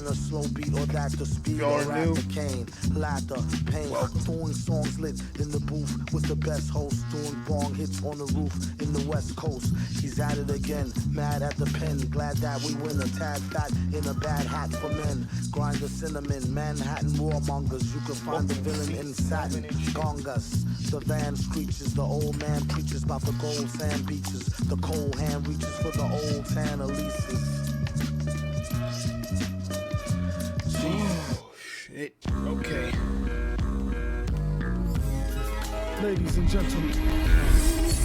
a slow beat or that the speed Y'all or are rap new. the cane. Laughter, pain, throwing songs lit in the booth with the best host, doing bong hits on the roof in the West Coast. He's at it again, mad at the pen, glad that we win. A tad fat in a bad hat for men. Grind the cinnamon, Manhattan warmongers. You can find the villain in satin, gongas. The van screeches, the old man preaches about the gold sand beaches. The cold hand reaches for the old tan Elises. Oh, shit. Okay. Ladies and gentlemen,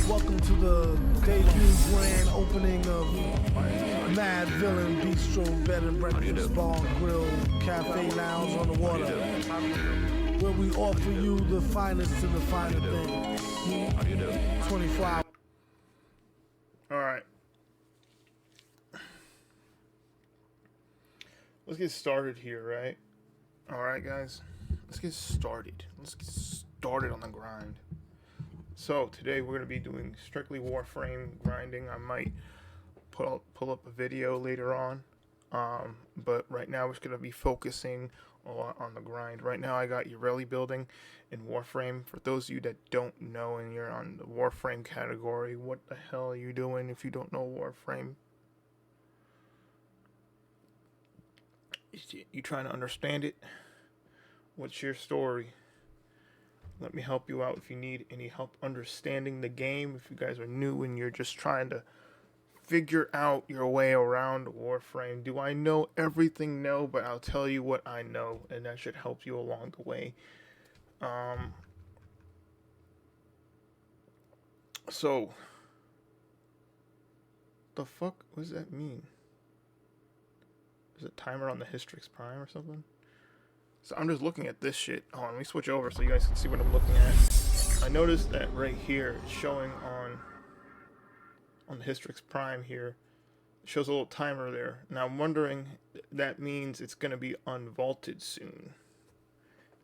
welcome to the debut grand opening of Mad Villain Bistro Bed and Breakfast Bar and Grill Cafe Lounge on the water, where we offer you the finest of the finer things. 24 hours. All right. Let's get started here, right? All right, guys. Let's get started. Let's get started on the grind. So today we're going to be doing strictly Warframe grinding. I might pull up a video later on. But right now we're just going to be focusing on the grind. Right now I got Yureli building in Warframe. For those of you that don't know and you're on the Warframe category, what the hell are you doing if you don't know Warframe? You trying to understand it? What's your story? Let me help you out if you need any help understanding the game. If you guys are new and you're just trying to figure out your way around Warframe. Do I know everything? No, but I'll tell you what I know, and that should help you along the way. So, the fuck? What does that mean? Is it timer on the Hystrix Prime or something? So I'm just looking at this shit. Hold on, let me switch over so you guys can see what I'm looking at. I noticed that right here, it's showing on the Hystrix Prime here. It shows a little timer there. Now I'm wondering, that means it's going to be unvaulted soon.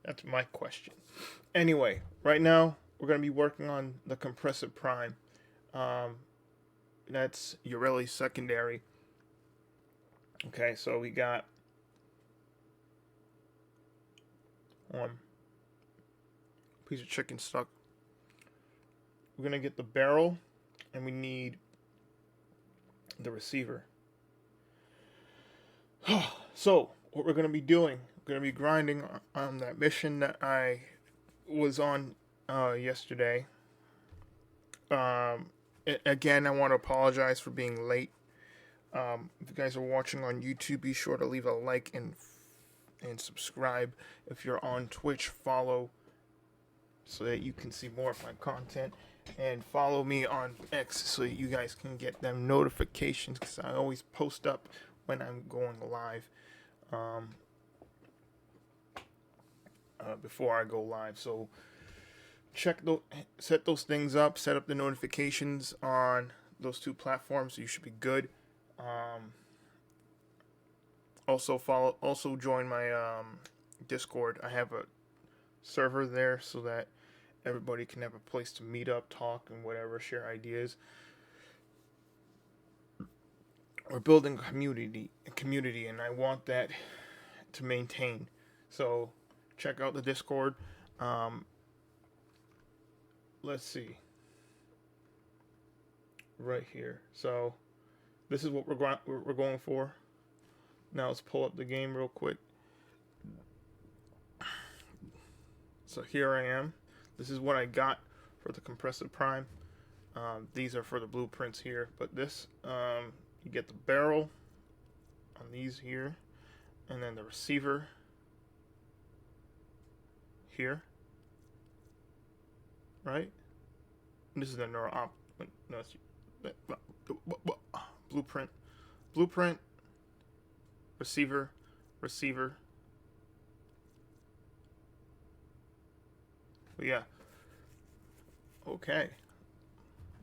That's my question. Anyway, right now, we're going to be working on the Kompresa Prime. That's Yureli's secondary. Okay, so we got one piece of chicken stuck. We're going to get the barrel, and we need the receiver. So, what we're going to be doing, we're going to be grinding on that mission that I was on yesterday. Again, I want to apologize for being late. If you guys are watching on YouTube, be sure to leave a like and subscribe. If you're on Twitch, follow so that you can see more of my content. And follow me on X so you guys can get them notifications, because I always post up when I'm going live before I go live. So set those things up, set up the notifications on those two platforms, so you should be good. Also join my Discord. I have a server there so that everybody can have a place to meet up, talk, and whatever, share ideas. We're building a community, and I want that to maintain. So check out the Discord. Let's see. Right here. So this is what we're going for. Now let's pull up the game real quick. So here I am. This is what I got for the Kompresa Prime. These are for the blueprints here, but this you get the barrel on these here, and then the receiver here, right? And this is the blueprint, receiver. But yeah. Okay.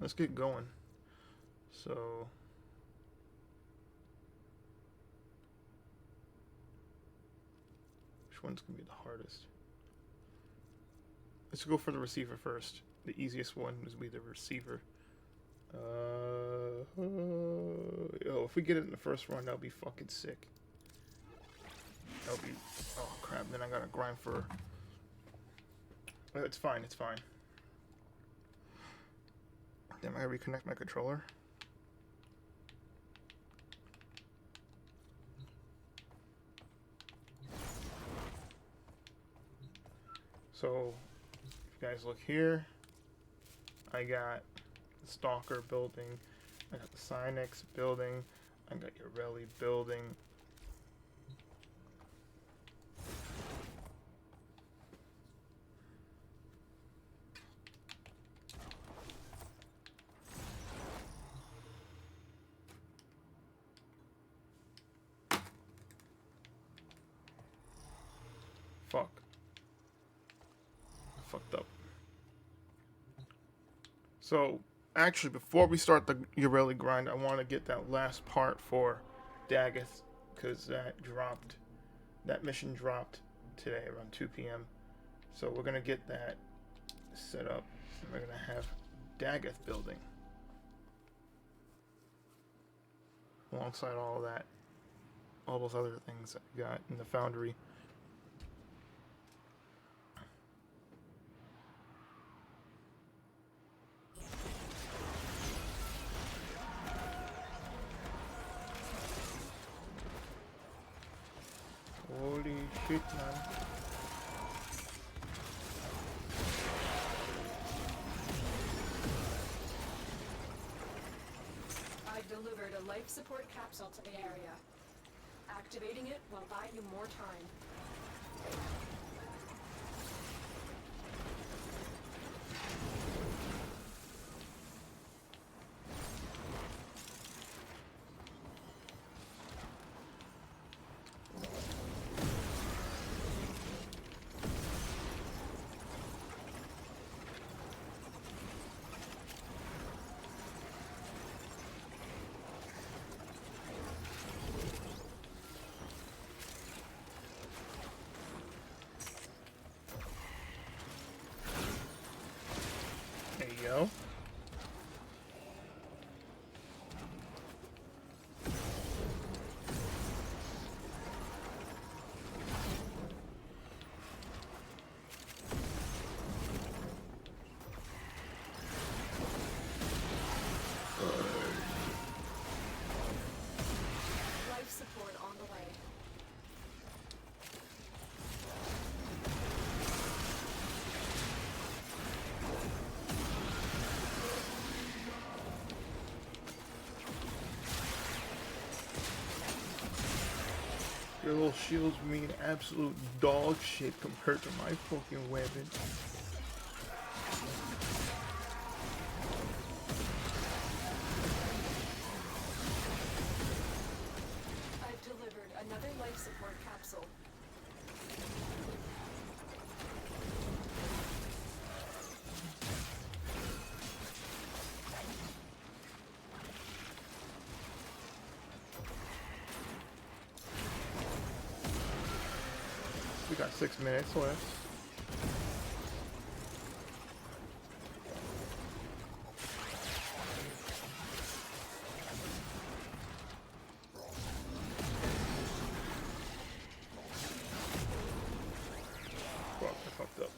Let's get going. So which one's gonna be the hardest? Let's go for the receiver first. The easiest one is be the receiver. If we get it in the first run, that'll be fucking sick. then I gotta grind for... It's fine, it's fine. Damn, I gotta reconnect my controller. So, if you guys look here, I got the Stalker building, I got the Sinex building, I got Yureli building. Fuck. Fucked up. So, actually, before we start the Yureli grind, I want to get that last part for Daggeth, because that mission dropped today around 2 p.m. So we're going to get that set up, and we're going to have Daggeth building alongside all of that, all those other things that we got in the foundry. Holy shit, man. I've delivered a life support capsule to the area. Activating it will buy you more time. There you go. Life support on the way. Your little shields mean absolute dog shit compared to my fucking weapon. I've delivered another life support capsule. We got 6 minutes left. Fuck, I fucked up.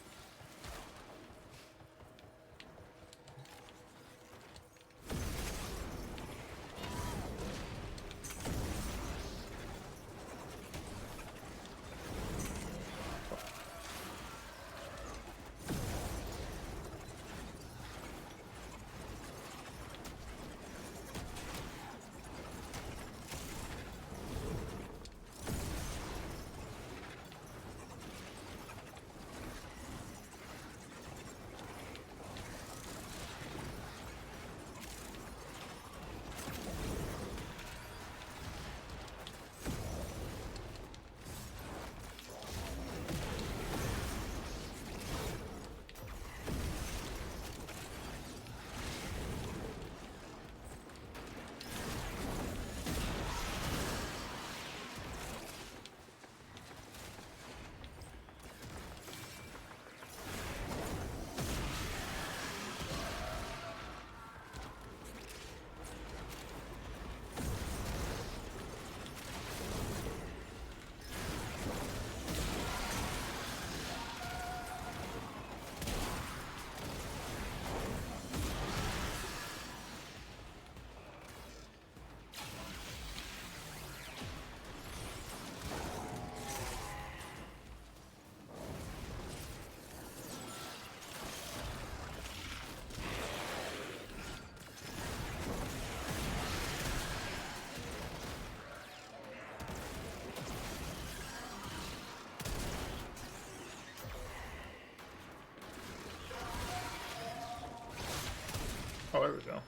go.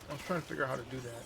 I was trying to figure out how to do that.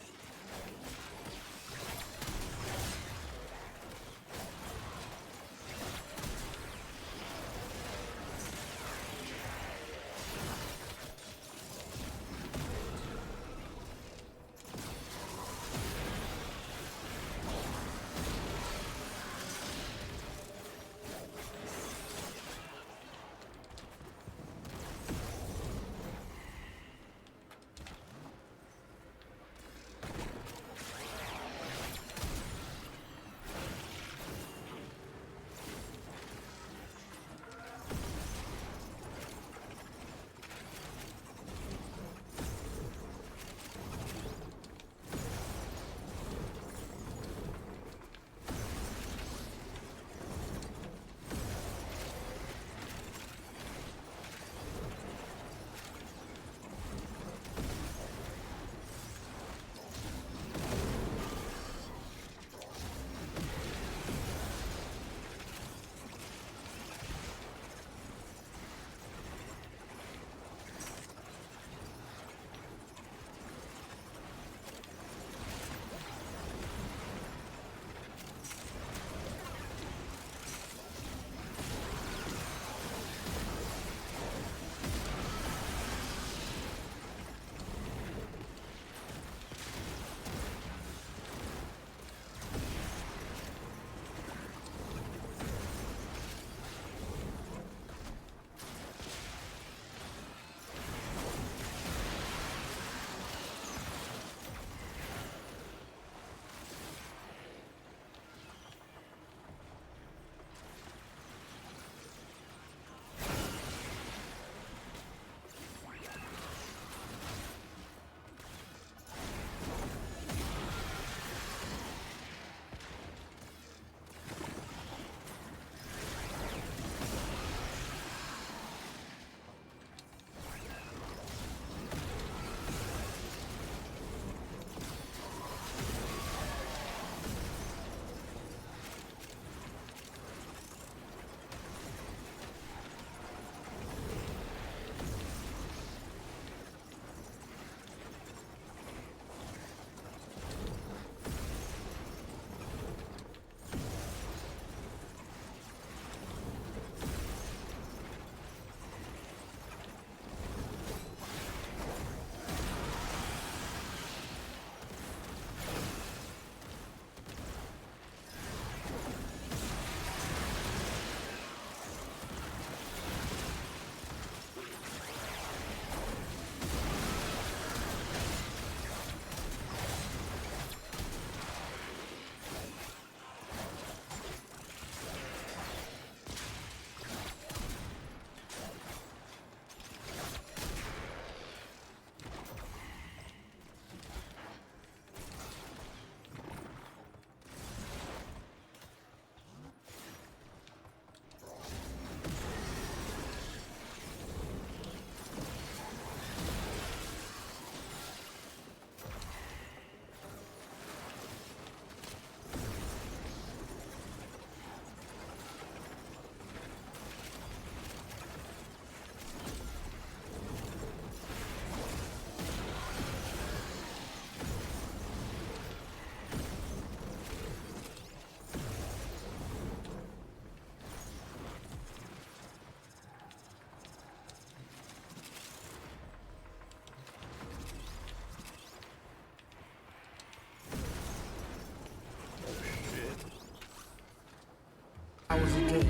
Hours a day,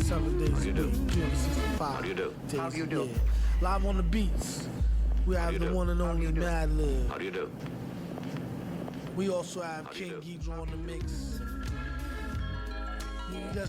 7 days a week, 365 How do you do? days How do you a do? year. Live on the beats, we have you the do? one and How do only you do? Mad Lib. How do you do? We also have How do you King do? Ghidra on the mix. He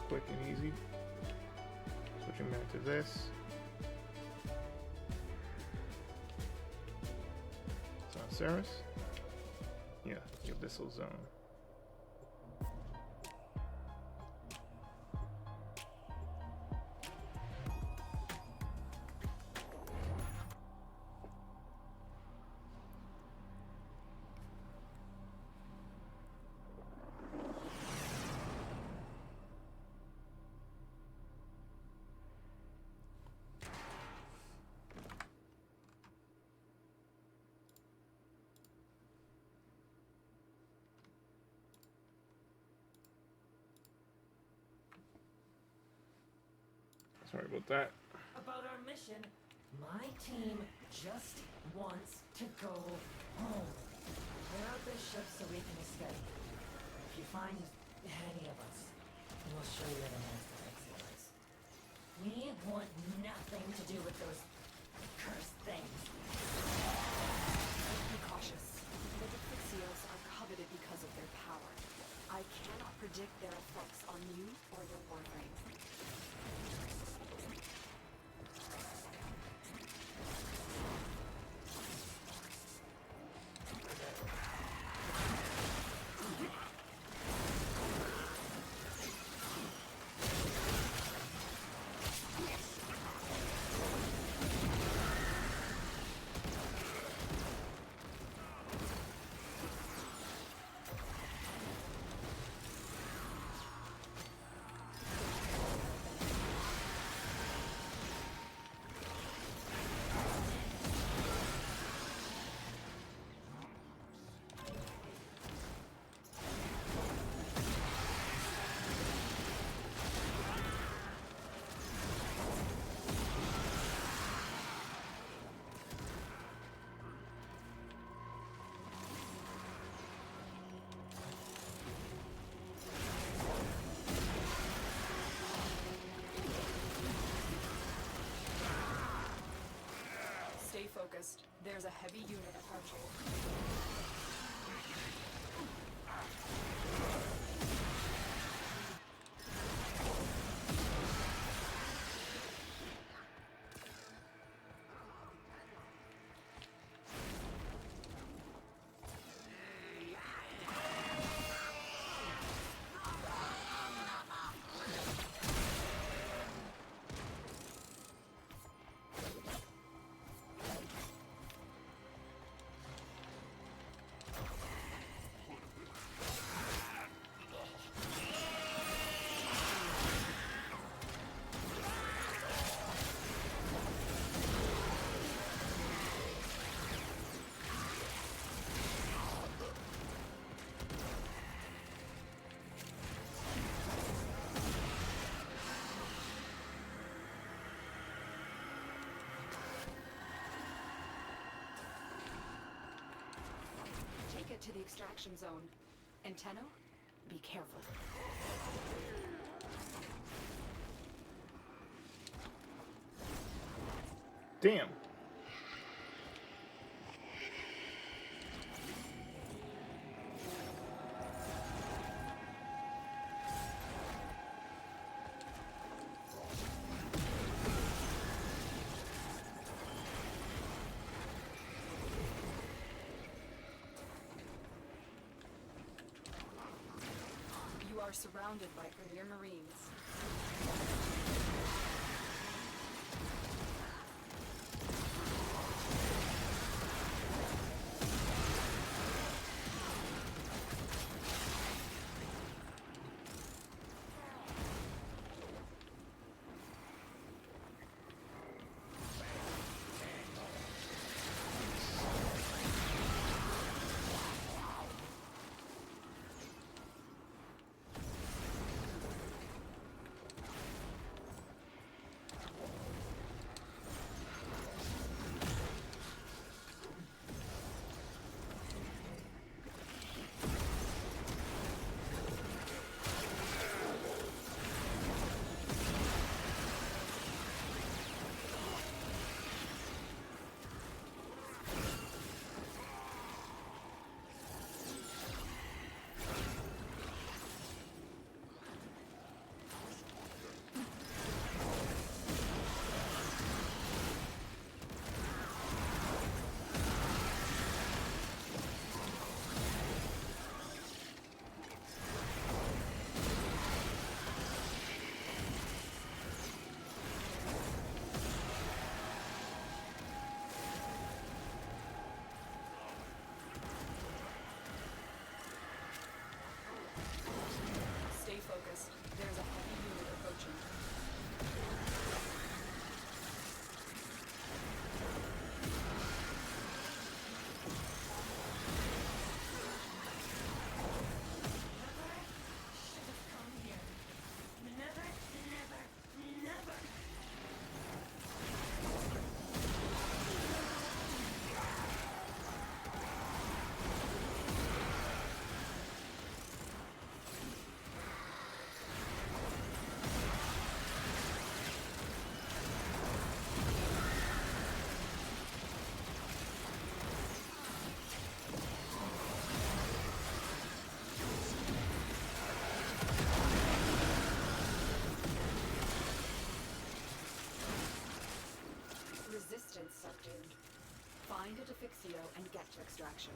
quick and easy. Switching back to this. Ceres? Yeah, the Abyssal Zone. Sorry about that. About our mission, my team just wants to go home. Clear out this ship so we can escape. If you find any of us, we'll show you the master exit is. We want nothing to do with those cursed things. Be cautious. The Defixios are coveted because of their power. I cannot predict their effects on you or your Warframe. Stay focused. There's a heavy unit approaching. To the extraction zone. Antenno, be careful. Damn. You are surrounded by Premier Marines. action.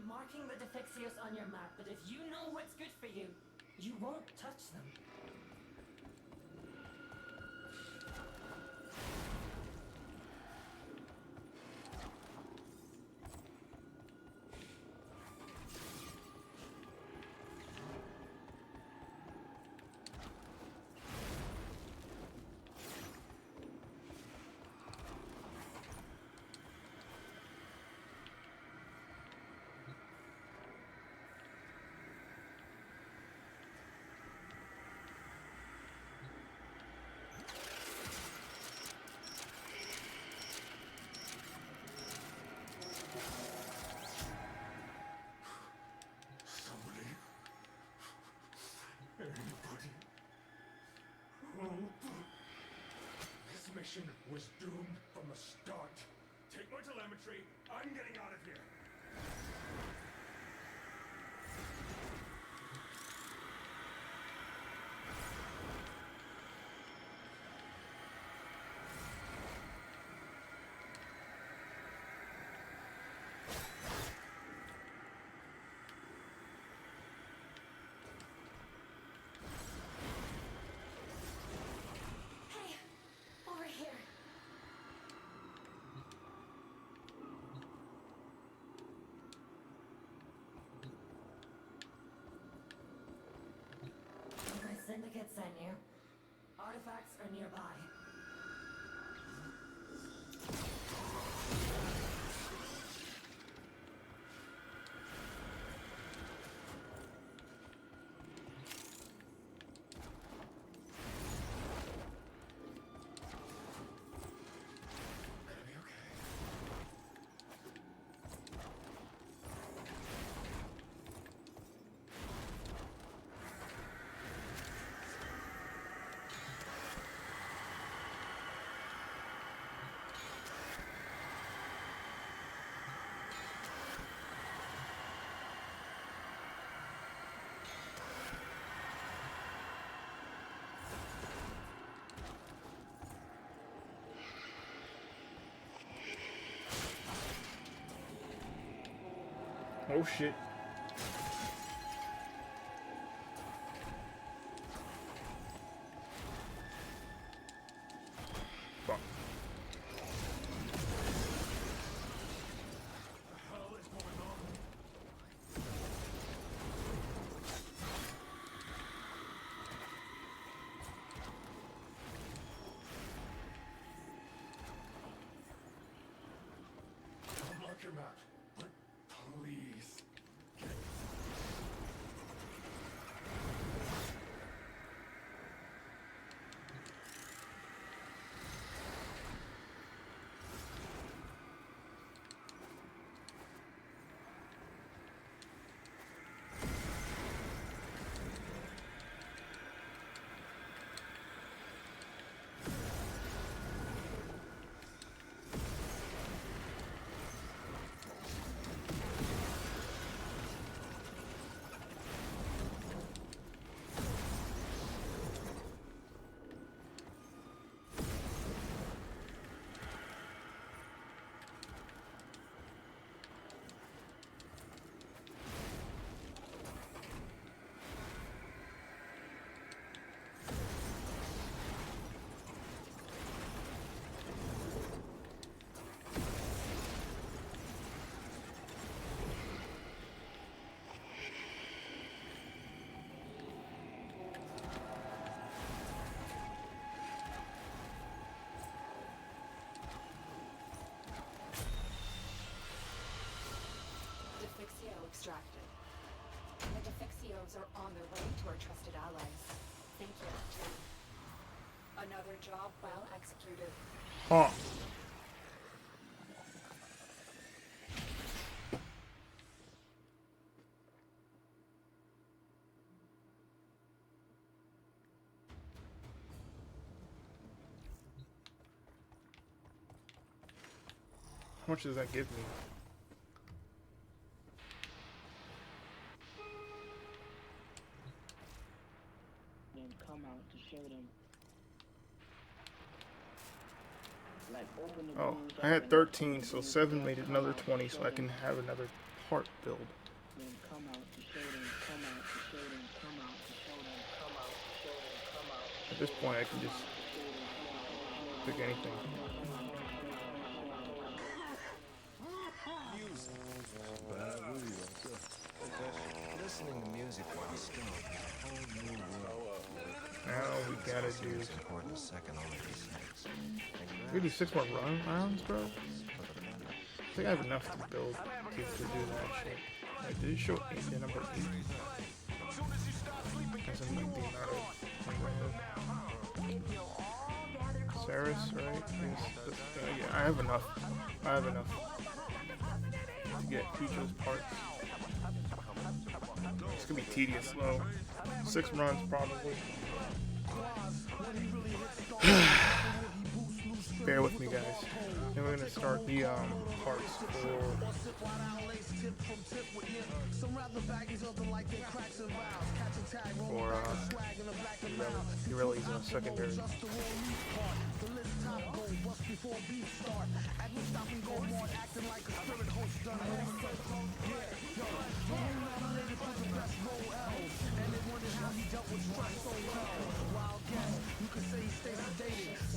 Marking the Defixios on your map, but if you know what's good for you, you won't touch them. Anybody? Help! This mission was doomed from the start. Take my telemetry. I'm getting out of here. Hey, over here. My syndicate sent you. Artifacts are nearby. Gonna be okay. Oh shit. Fuck. What the hell is going on? Unlock your map, but please extracted. The Defixios are on their way to our trusted allies. Thank you. Another job well executed. Huh. How much does that give me? Then come out to show them. Like open the Oh, doors I up had and 13, so 7 made it another 20, so I can have another part build. then come out to show them, come out to show them, come out to show them, come out to show them, come out to At this point, I can just pick anything. Listening to music while stoned is a whole new world. Now we gotta do It's important second only to sex. we do 6 more rounds, bro. I think I have enough to build to do that shit. Wait, did it show the number 8? As in like the amount of Saris, right? Yes, yeah, I have enough. I have enough to get each of those parts. It's gonna be tedious though. 6 runs probably. Bear with me, guys. Then we're gonna start the parts for Yureli's secondary.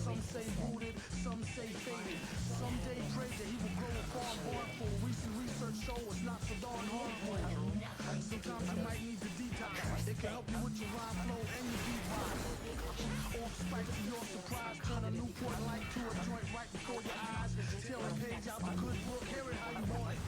Some say booted, some say faded. Some day pray that he will grow a farm harmful. Recent research show it's not so darn harmful. Sometimes you might need to detox. It can help you with your rhyme flow and your beat vibe. Off spike to your surprise, turn a Newport light to a joint right before your eyes. Tear a page out the good book, hear it how you want it.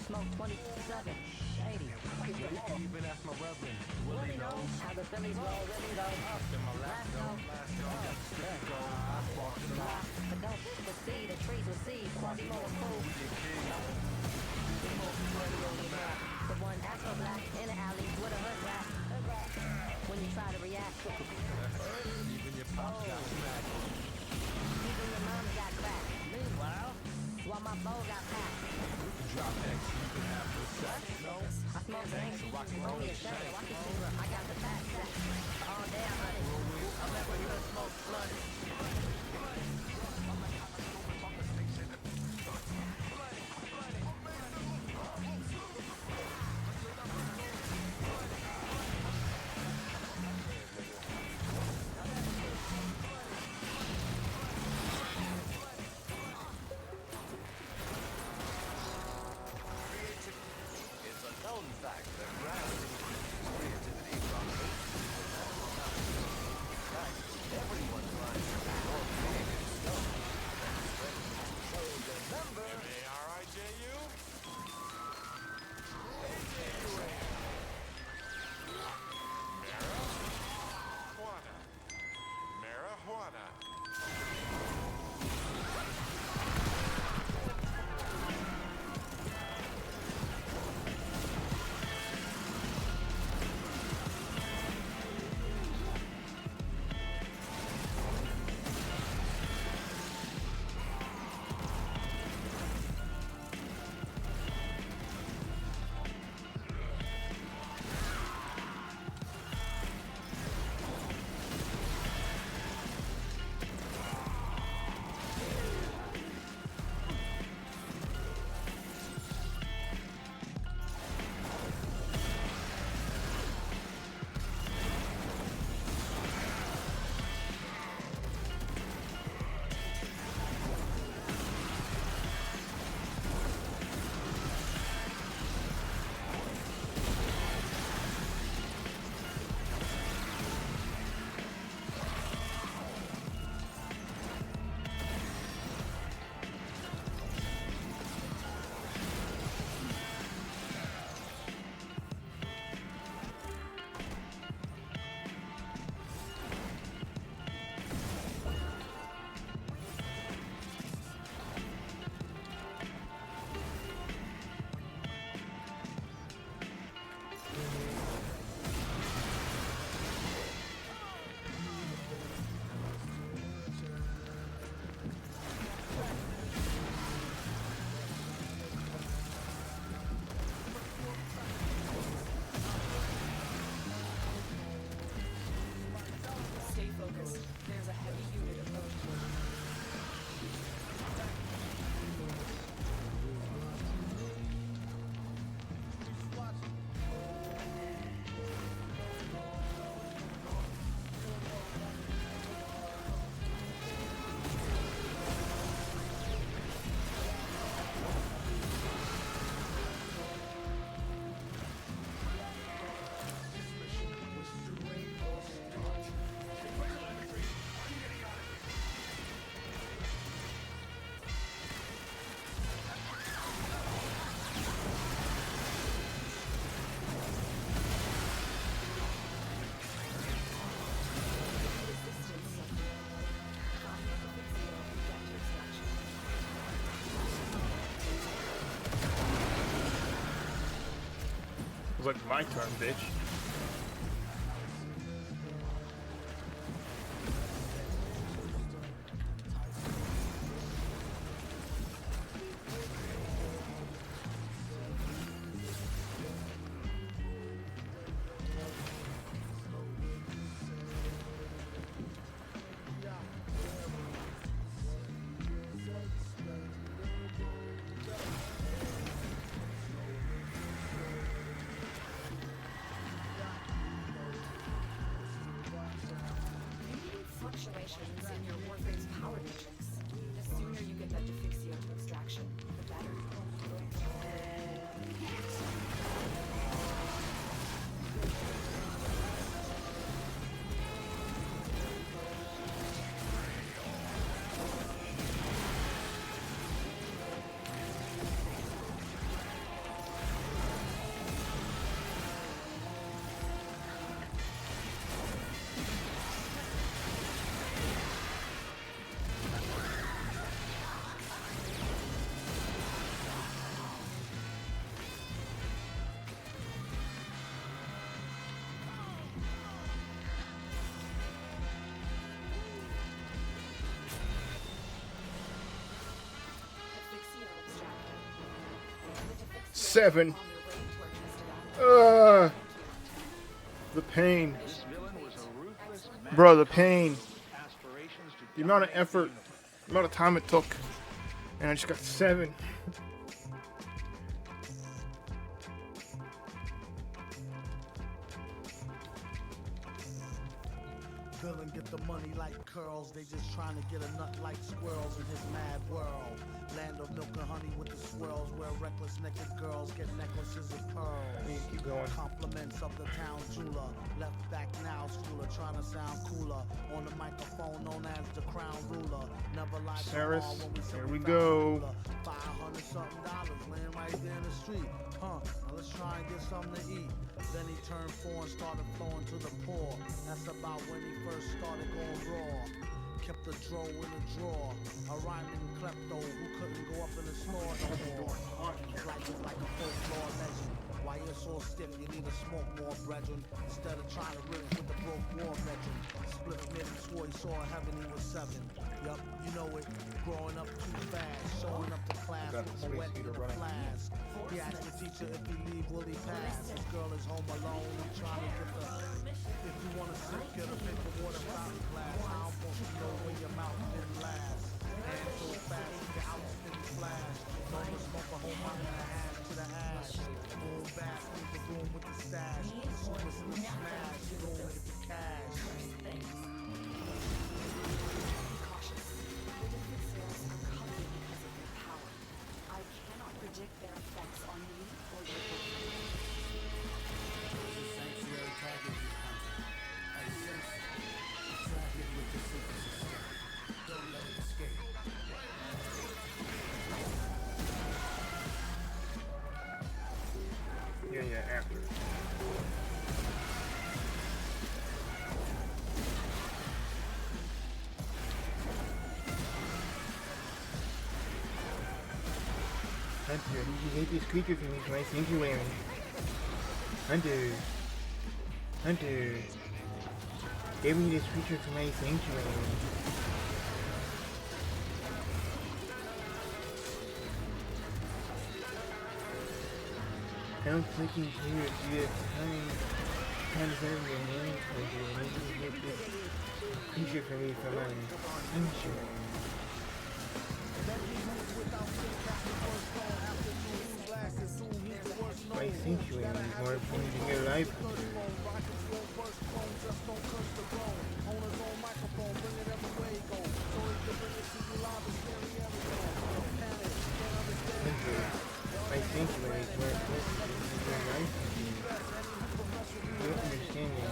Smoke 27, shady. Even ask my reverend. Willie knows how the Phillies roll, really go up. Last go. But don't but see the trees will see. Quasimo and fool. The one Afro black in the alley with a hood rap. When you try to react. Even your pop got smacked. Even your mom got cracked. Meanwhile, while my bow got packed. Drop X, you can have the sex. No? I smoke drinks, roll me a shell, I got the pack set. All day I'm hunting. I'll never hear smoke flooded. Everyone It's like my turn, bitch. Fluctuations in your Warframe's power matrix. The sooner you get that Defixio to extraction, the better. Defixio extracted. The Defixio 7. on their way to our tested The pain. This villain was a ruthless man. Bro, the pain. Aspirations to The amount of dominate effort, the amount of time it took. And I just got 7. Villain get the money like curls. They just trying to get a nut like squirrels in his mad world. Land of milk and honey with the swirls, where reckless naked girls get necklaces of pearls. Keep going. Compliments of the town jeweler. Left back now, schooler, trying to sound cooler. On the microphone known as the crown ruler. Never lied to Saris, all when we said here we found go. ruler. $500 something laying right there in the street. Now let's try and get something to eat. Then he turned 4 and started flowing to the poor. That's about when he first started going raw. Kept the dro in the drawer. A rhyming klepto who couldn't go up in the store no more. Life is like a folklore legend. Why you're so stiff, you need to smoke more, brethren. Instead of trying to rip with the broke war veteran. Split mid and swore he saw heaven, he was 7. Yup, you know it. Growing up too fast, showing up to class Got with the my wet space in heater the running. flask. He asked the teacher if he leave, will he pass? His girl is home alone and trying to get the. If you want to sip, get a paper water fountain glass. I don't want to know where your mouth didn't last. Hands so fast, you can outspin the flash. Known to smoke a whole mountain of ash to the ash. Boom, bass, leave the room with the stash. Soon as the smash, you don't get the cash. cautious. The Defixios are coveted because of their power. I cannot predict their effects on you or your Warframe. Sanctuary target is hunted. I sense it. Track it with the synthesis stick. Don't let it escape. Yeah, after. Hunter, you hate this creature from me, my sanctuary. Hunter. Hunter. Give me this creature from my sanctuary. Don't fucking care if you have time to serve your name, Hunter. Maybe you get this creature from me from my sanctuary. My sanctuary is more important than your life. My sanctuary is more important than your life. You don't understand me.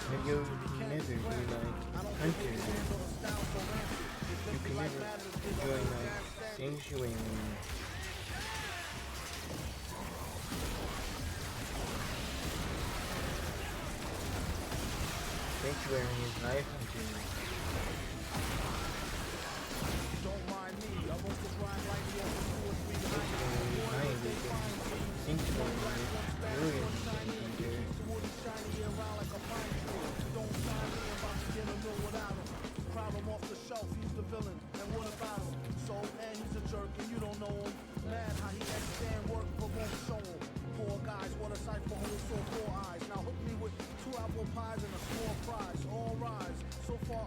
Then you'll never be like Hunter. You can never join my sanctuary. Sanctuary is life Hunter. Don't mind me. I wrote this rhyme right here over 2 or 3 Sanctuary is my religion. Sanctuary is brilliant.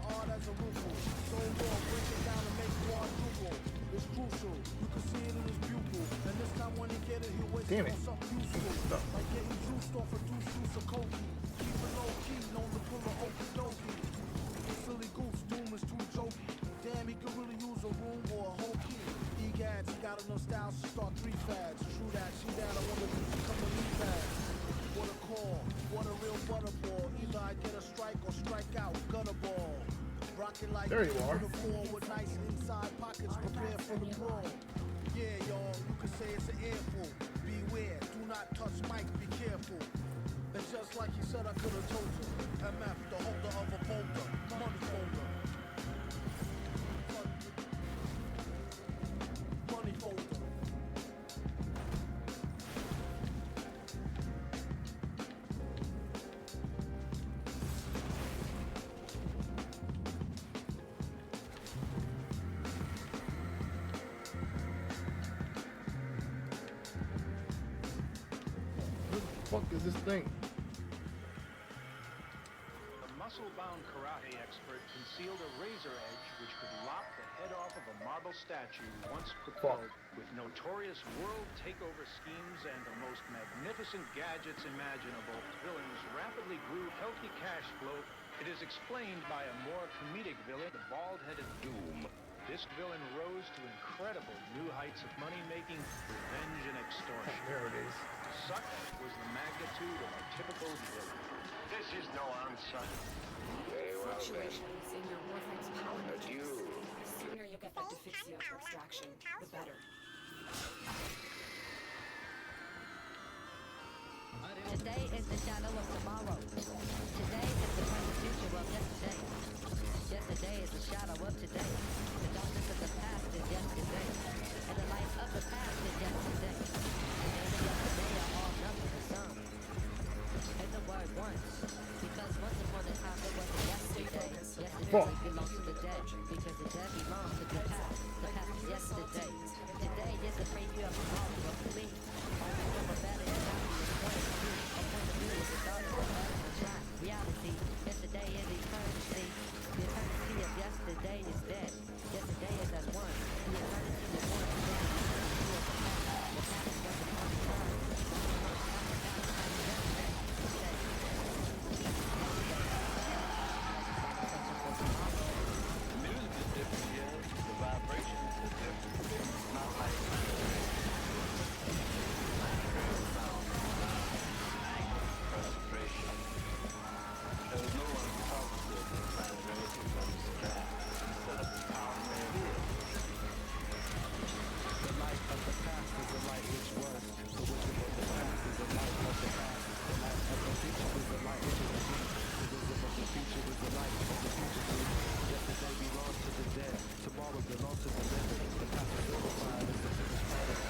hard as a rufle. So raw, break it down and make quadruple. It's crucial, you can see it in his pupil. And this time when he get it, he'll waste Damn it it. on something useful. Like getting juiced off a deuce of coke. Keep it low key, known to pull a okey dokey. Silly goose, Doom is too jokey. Damn, he could really use a room or a whole key. Egads, he got enough styles to start 3 fads. True that, she down, I wanna use a couple of pads. What a call, what a real butterball. Either I get a strike or strike out, gutter ball. Rockin' like There you are. the four with nice inside pockets prepared for the brawl. Yeah, y'all, you could say it's an earful. Beware, do not touch mic, be careful. And just like he said, I could have told you. MF, the holder of a folder, money folder. Money folder. What the fuck is this thing? The muscle-bound karate expert concealed a razor edge which could lop the head off of a marble statue once propelled with notorious world takeover schemes and the most magnificent gadgets imaginable. Villains rapidly grew healthy cash flow. It is explained by a more comedic villain, the bald-headed Doom. This villain rose to incredible new heights of money-making, revenge, and extortion. There it is. Such was the magnitude of a typical villain. This is no answer. Fluctuations in your Warframe's power matrix. The sooner you get that Defixio extraction, the better. Today is the shadow of tomorrow. Today is the present future of yesterday. Yesterday is the shadow of today. The darkness of the past is yesterday. And the light of the past is yesterday. The days of yesterday are all numbered and some. And the word once. Because once upon a time there was a yesterday. Yesterday belongs to the dead. Because the dead belongs to the past. The past is yesterday. Today is the preview of tomorrow. For me, always remember better than happy is point of view. A point of view is the dark of the track. Reality. Yesterday is eternity. The eternity of yesterday is dead. Yesterday is at one. The eternity is one. The eternity of the past. The past is once upon a time. Music is different, yeah. The vibrations are different. It's not like frustration. There was no one to talk to at this time. Everything was distracted. Set up the power man here. The light of the past is the light which was. The wisdom of the past is the light of the past. The light of the future is the light which is the future. The wisdom of the future is the light of the future. Yesterday belongs to the dead. Tomorrow belongs to the living. The past is glorified as the finished product.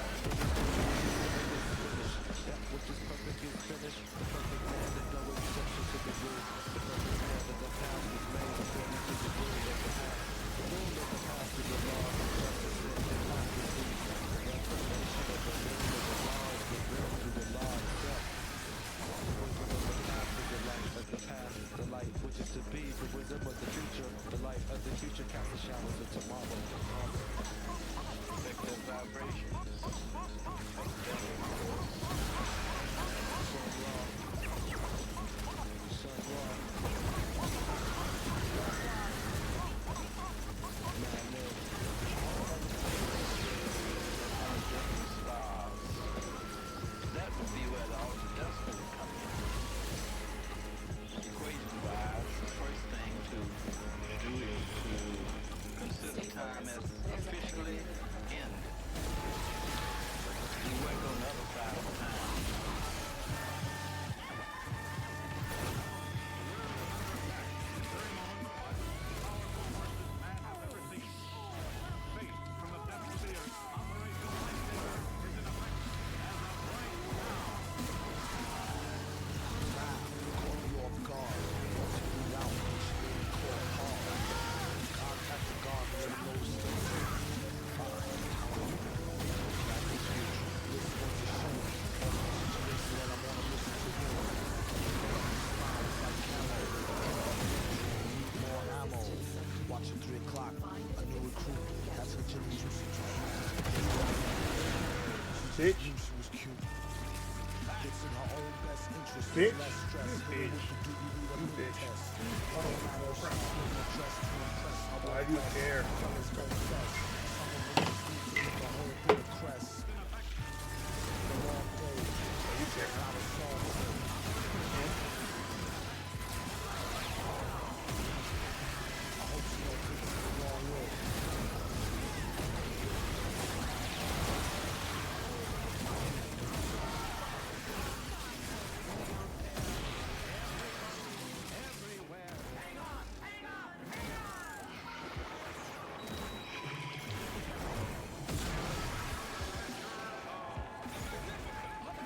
That which is perfect is finished. The perfect man is no exception to the rule. The perfect man of the past is made according to the rule of the past. The rule of the past is the law of justice and democracy. The explanation of the meaning of the law is revealed through the law itself. The wisdom of the past is the light of the past. The light which is to be, the wisdom of the future. The light of the future casts the showers of tomorrow. effective vibrations. That would be where the altered dust would come in. Equation-wise, the first thing to do is to consider time as officially ended. You work on the 3 o'clock, a new recruit. That's her Jimmy usage. Bitch. She was cute. It's in her own best interest. Bitch. Less stress. Bitch. You bitch. test. Why do you care?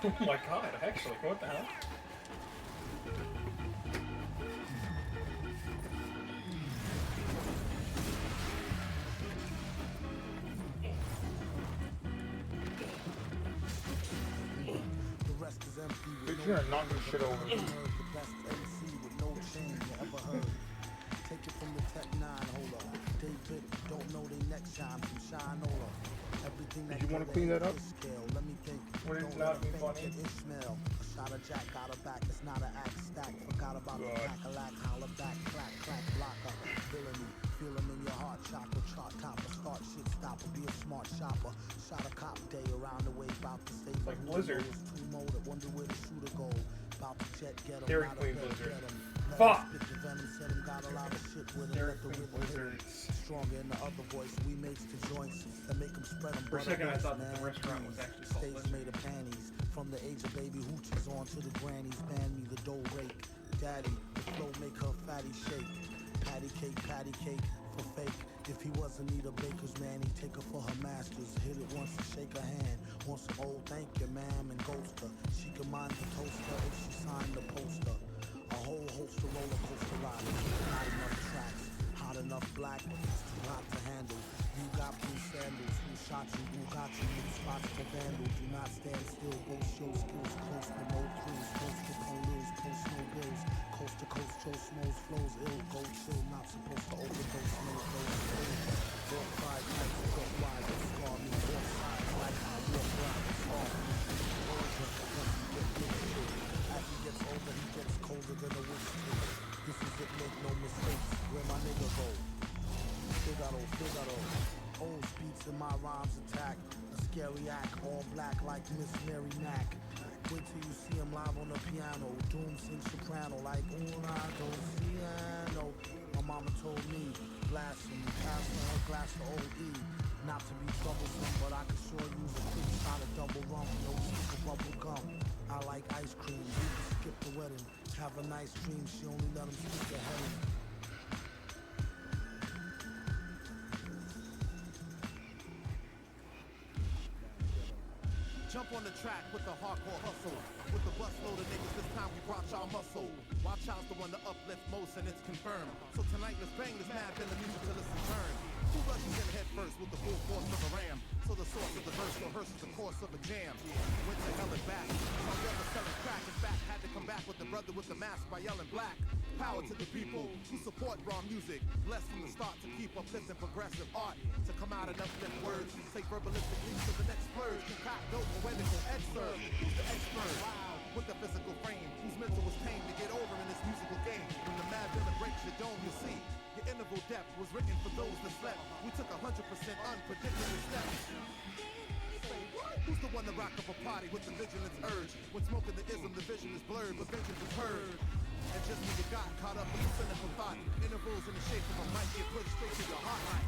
Oh my god, actually, what the hell? The rest is empty. Bitch, you're gonna knock this shit over. The best MC with no chain you ever heard. Take it from the Tech 9 holder. David, don't know they next shine from Shinola. Everything that Did you want to clean that up? scale. Let me think. Would it Don't not let be her funny? think it Ishmael. A shot of Jack got her back. It's not an act stack. Forgot about the crack-a-lack, holler back, clack, clack, blocker. Villainy, feel him in your heart, chakra, chart topper, start shit stopper, be a smart shopper. Shot a cop day around the way, about to save Like Blizzard. Two motor, wonder where the shooter go. About to jet, get him. Dairy not a Queen bet, Blizzard. get him. Fuck! Spit the venom, said him, got a lot of shit with him. Dairy Let the Queen whip hit him. Blizzards. Stronger in the other voice, we makes the joints that make them spread them. For a second I thought that the restaurant was actually called Stays Blizzard. made of panties. From the age of baby hoochies on to the grannies. Ban me the dough rake. Daddy, the flow make her fatty shake. Patty cake for fake. If he wasn't need a baker's man, he'd take her for her masters. Hit it once and shake her hand. Once an old thank you, ma'am, and ghost her. She can mind the toaster if she signed the poster. A whole host of roller coaster riders. Not enough tracks. Hot enough black, but it's too hot to handle. You got blue sandals. Who shot you? Who got you? New spots to vandal. Do not stand still. Go show skills. Close to no cruise. Post to police. Post no bills. Coast to coast. Joe Smoes flows ill. Go chill. Not supposed to overdose. No dose. Walk five nights. Go wide. Scar me. Walk sides like I walk right. Scar me. Older. Once he get big shit. As he gets older, he gets colder than a wish stick. This is it. Make no mistakes. Where my nigga go? Figaro. Old beats in my rhymes attack. A scary act, all black like Miss Mary Mack. Wait till you see him live on the piano. Doom sings soprano like una dos piano. My mama told me, blast him, pass her glass to OE. Not to be troublesome, but I could sure use a quick shot of double rum. No stick of bubble gum. I like ice cream. You can skip the wedding. Have a nice dream. She only let him stick her head in. Jump on the track with the hardcore hustle. With the busload of niggas, this time we brought y'all muscle. Wild Child's the one to uplift most, and it's confirmed. So tonight, let's bang this mad in the music till it's returned. Who rushes in head first with the full force of a ram? So the source of the verse rehearses the course of a jam. Went to hell and back. My brother selling crack. In fact, had to come back with the brother with the mask by yelling black. Power to the people who support raw music. Blessed from the start to keep uplifting progressive art. To come out and uplift words. Take verbalistic leaps to the next splurge. Concoct dope poetical excerpt. Who's the expert? Wow. With the physical frame. Whose mental was tame to get over in this musical game. When the mad villain breaks your dome, you see. Your interval depth was written for those that slept. We took 100% unpredictable steps. Who's the one to rock up a party with the vigilance urge? When smoking the ism, the vision is blurred, but vengeance is heard. And just when you got caught up in the cynical thought, intervals in the shape of a mic get pushed straight to your heart like.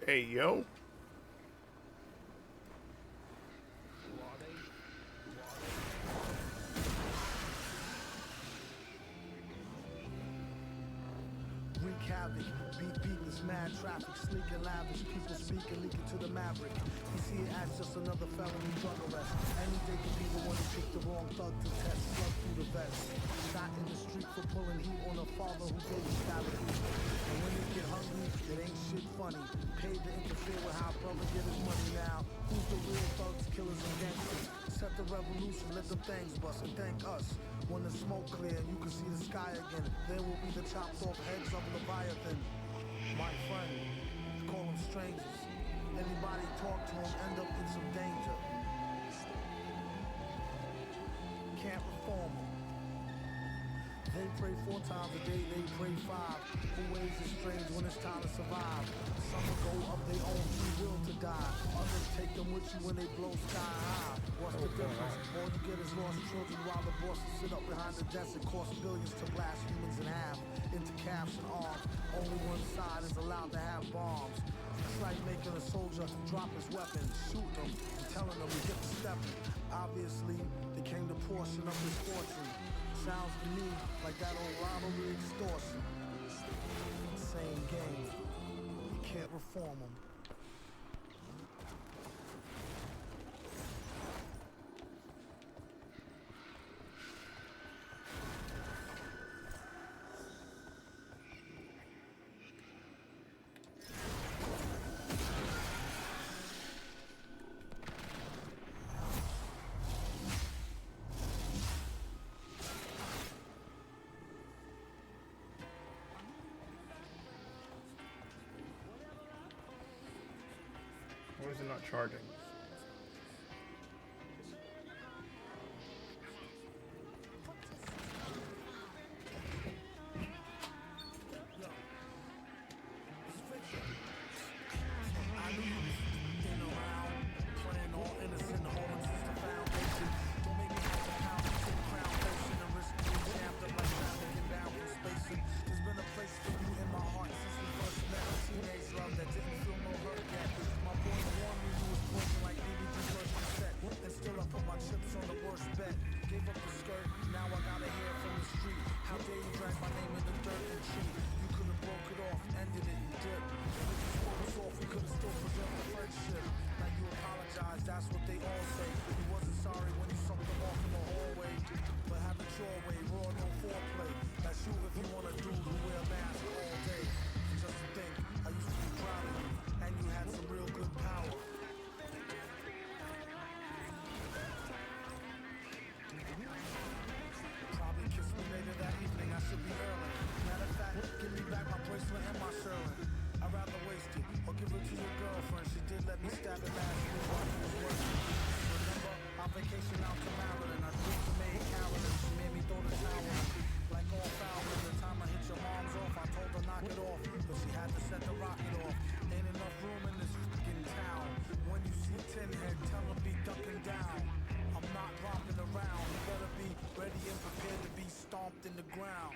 Hey, yo. Recap havoc. Beat this mad traffic, sleek and lavish. People speaking, leaking to the maverick. You see it as just another felony drug arrest. Any day could be the one who picked the wrong thug to test. Slug through the vest. Shot in the street for pulling heat on a father who gave his style of heat. And when they get hungry, it ain't shit funny. Paid to interfere with how brother get his money now. Who's the real thugs, killers, and gangsters? Set the revolution, let the things bust, and thank us. When the smoke clear and you can see the sky again, there will be the chopped off heads of Leviathan. My friend, call them strangers. Anybody talk to them end up in some danger. Can't reform them. They pray 4 times a day, they pray 5. Who ways is strange when it's time to survive. Some will go of their own free will to die. Others take them with you when they blow sky high. What's the difference? All you get is lost children while the bosses sit up behind the desk and cost billions to blast humans in half into calves and arms. Only one side is allowed to have bombs. It's like making a soldier drop his weapon, shoot them, and telling them to get to stepping. Obviously, they came to portion of his fortune. Sounds to me like that old rivalry extortion. Same game. You can't reform them. Why is it not charging? In the ground.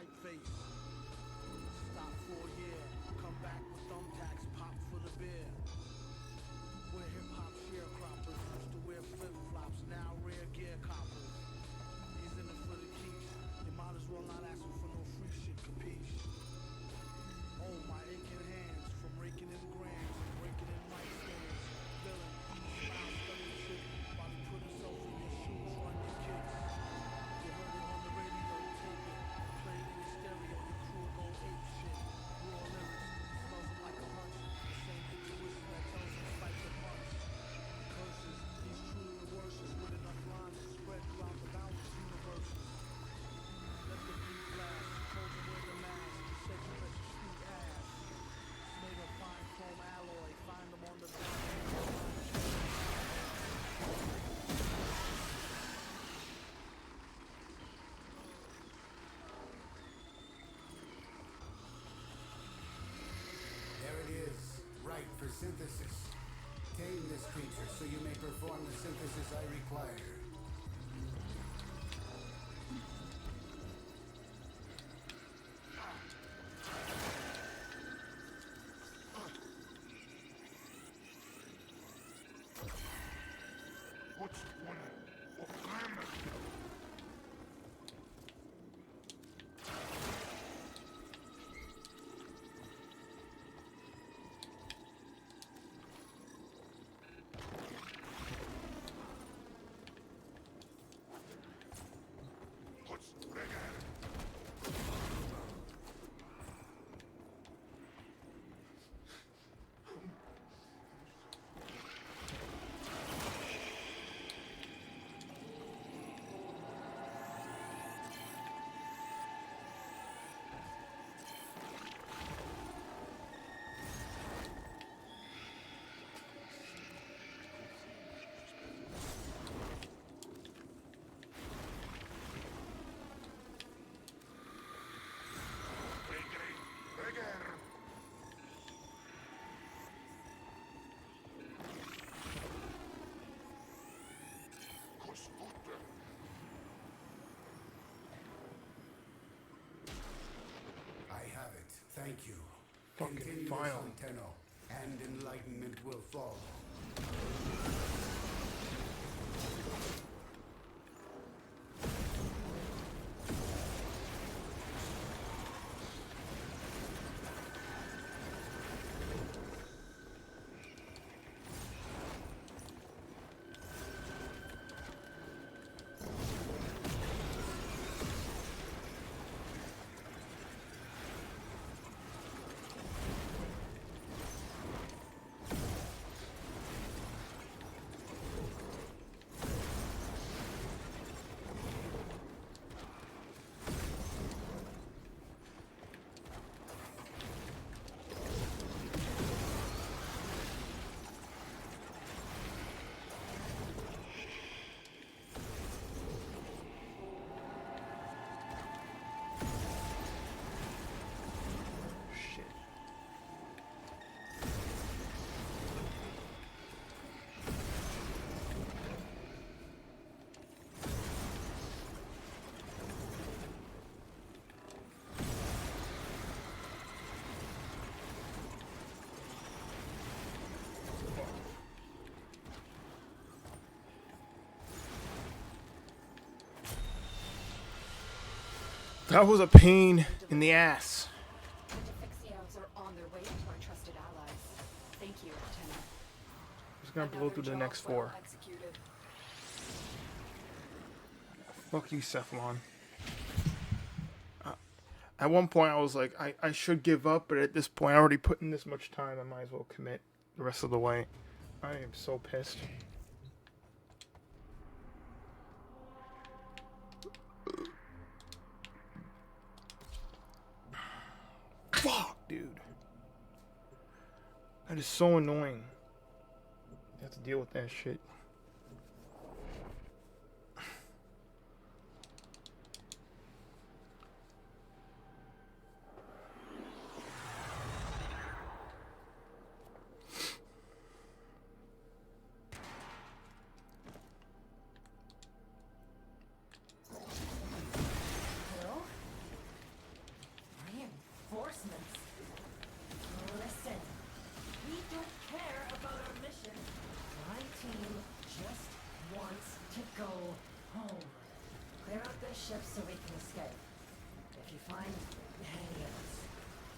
typeface. Stop for a year, come back with thumbtacks, pop for the beer. We're hip-hop sharecroppers, used to wear flip-flops, now rare gear coppers. He's in it for the keeps, you might as well not ask him for no free shit, capiche? Oh, my aching hands, from raking in grams and breaking in mic stands. Villain, smile, study shit, while he put himself in your shoes, run your kicks. You heard it on the radio, tape it, played in your stereo, your crew go ape shit. Raw lyrics, smells him like a hunch, the same intuition that tells him fight the punch. Curses, he's truly the worstest with enough rhymes to spread throughout the boundless universes. Let the beat blast, told him wear the mask, he said you bet your sweet ass. It's made of fine chrome alloy, find them on the There it is, right for synthesis. Tame this creature so you may perform the synthesis I require. Thank you. Fucking Continue final. this, Tenno, and enlightenment will follow. That was a pain in the ass. The Defixios are on their way to our trusted allies. Thank you, Tenno. Just gonna blow through the next four. Executed. Fuck you, Cephalon. At one point, I was like, I should give up, but at this point, I already put in this much time, I might as well commit the rest of the way. I am so pissed. Fuck, dude. That is so annoying. You have to deal with that shit. to go home. Clear out the ship so we can escape. If you find any of us,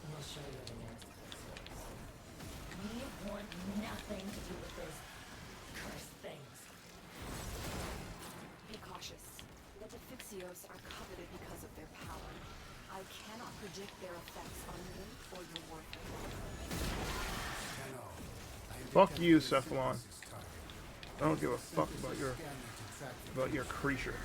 we'll show you the nearest place. We want nothing to do with those cursed things. Be cautious. The Defixios are coveted because of their power. I cannot predict their effects on you or your Warframe. Fuck you, Cephalon. I don't give a fuck about your creature.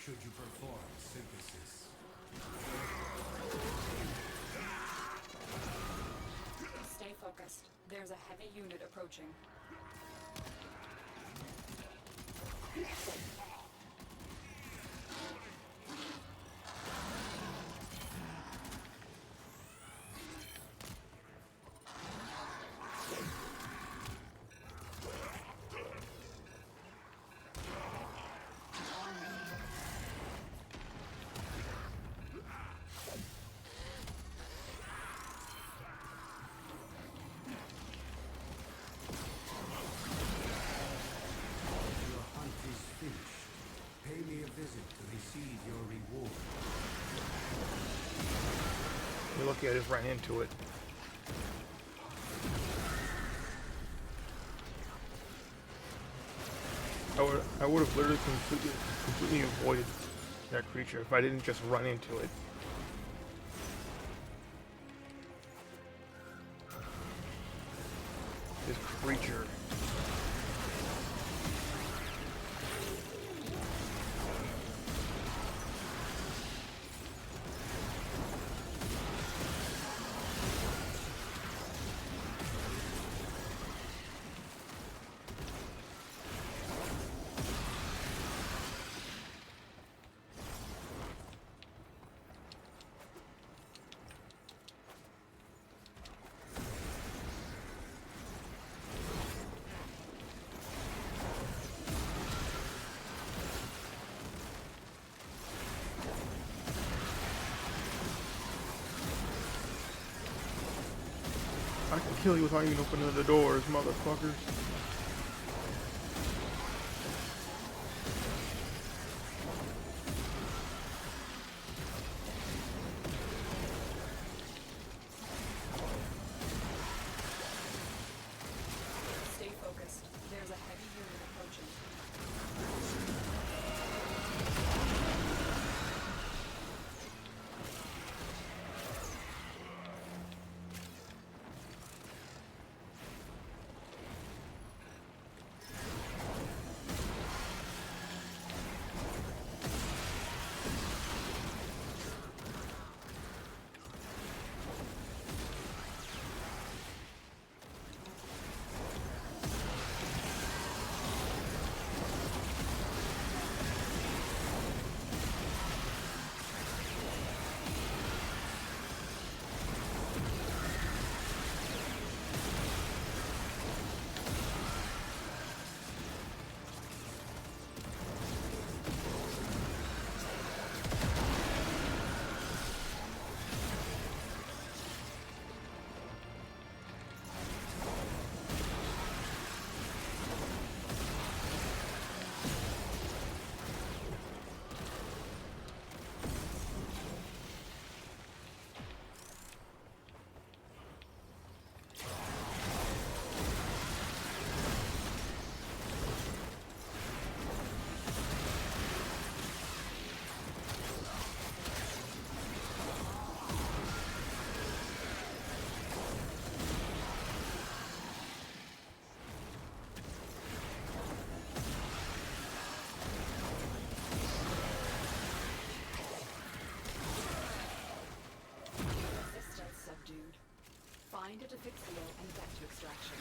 Should you perform synthesis? Stay focused. There's a heavy unit approaching. You're lucky I just ran into it. I would have literally completely avoided that creature if I didn't just run into it. This creature. I can kill you without even opening the doors, motherfuckers. Stay focused. There's a heavy unit approaching. Find a Defixio and get to extraction.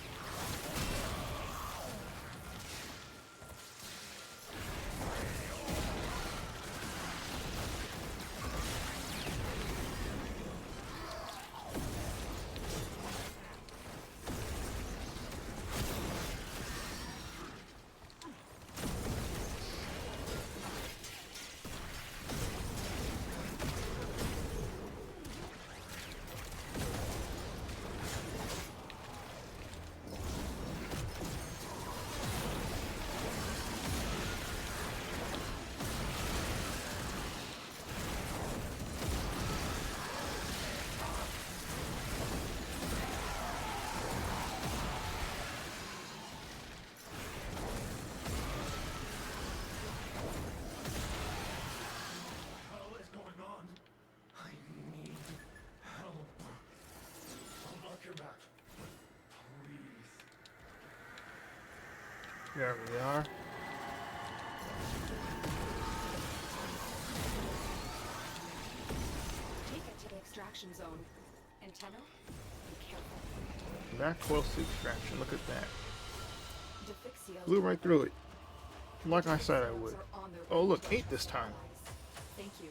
There we are. Take it to the extraction zone. Antenna, be careful. Back coil suit extraction. Look at that. Defixio. Blew right through it. Like I said I would. Oh look, 8 this time. Thank you.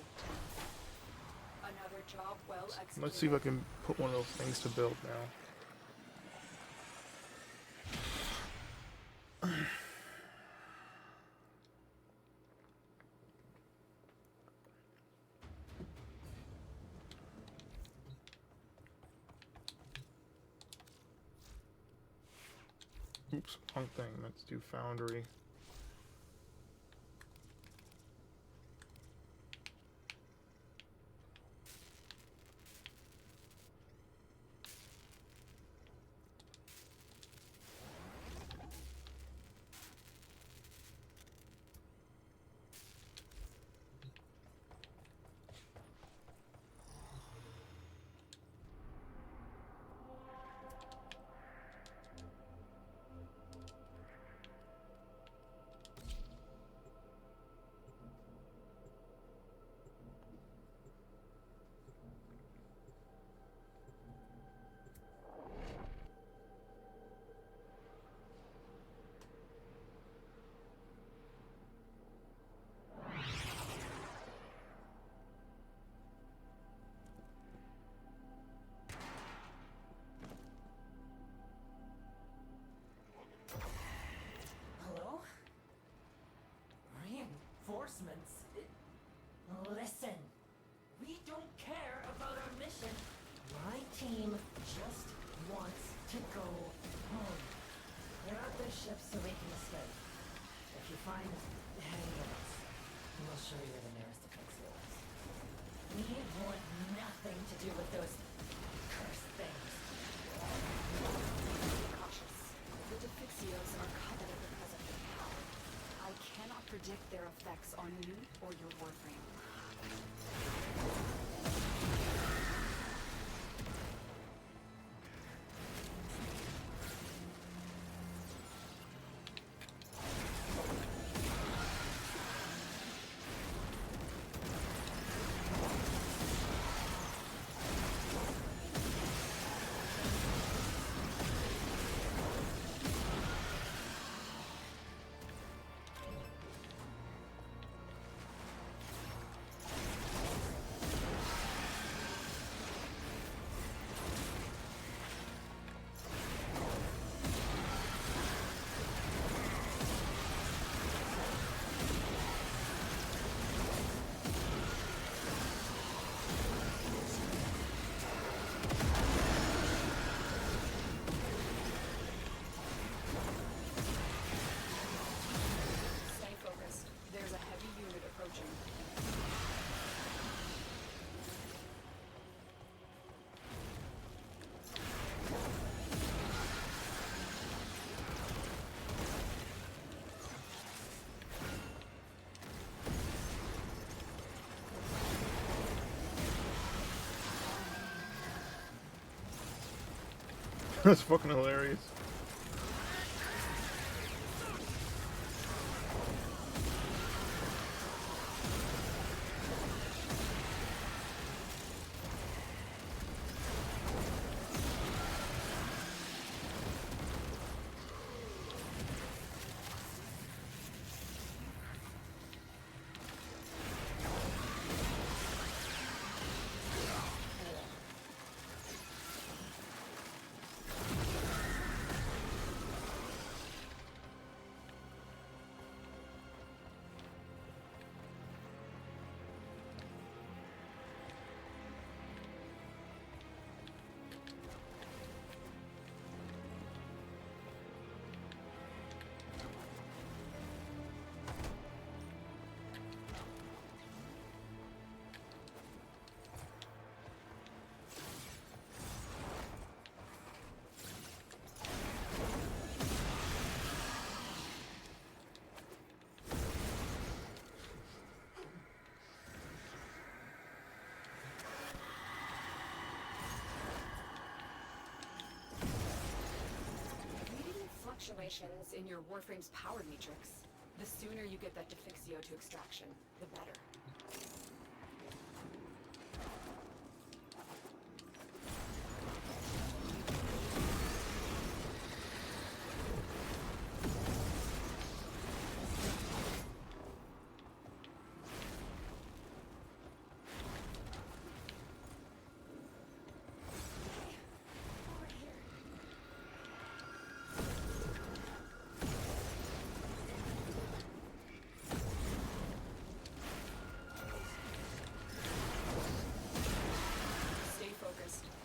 Another job well executed. Let's see if I can put one of those things to build now. Oops, wrong thing. Let's do Foundry. Hello? Reinforcements? Listen, we don't care about our mission. My team just wants to go home. Clear out their ships so we can escape. If you find any of us, we'll show you where the nearest defense is. We want nothing to do with those cursed things. Be cautious. The Defixios are coveted because of their power. I cannot predict their effects on you or your Warframe. Stay focused. There's a heavy unit approaching. That's fucking hilarious. fluctuations in your Warframe's power matrix. The sooner you get that Defixio to extraction, the better.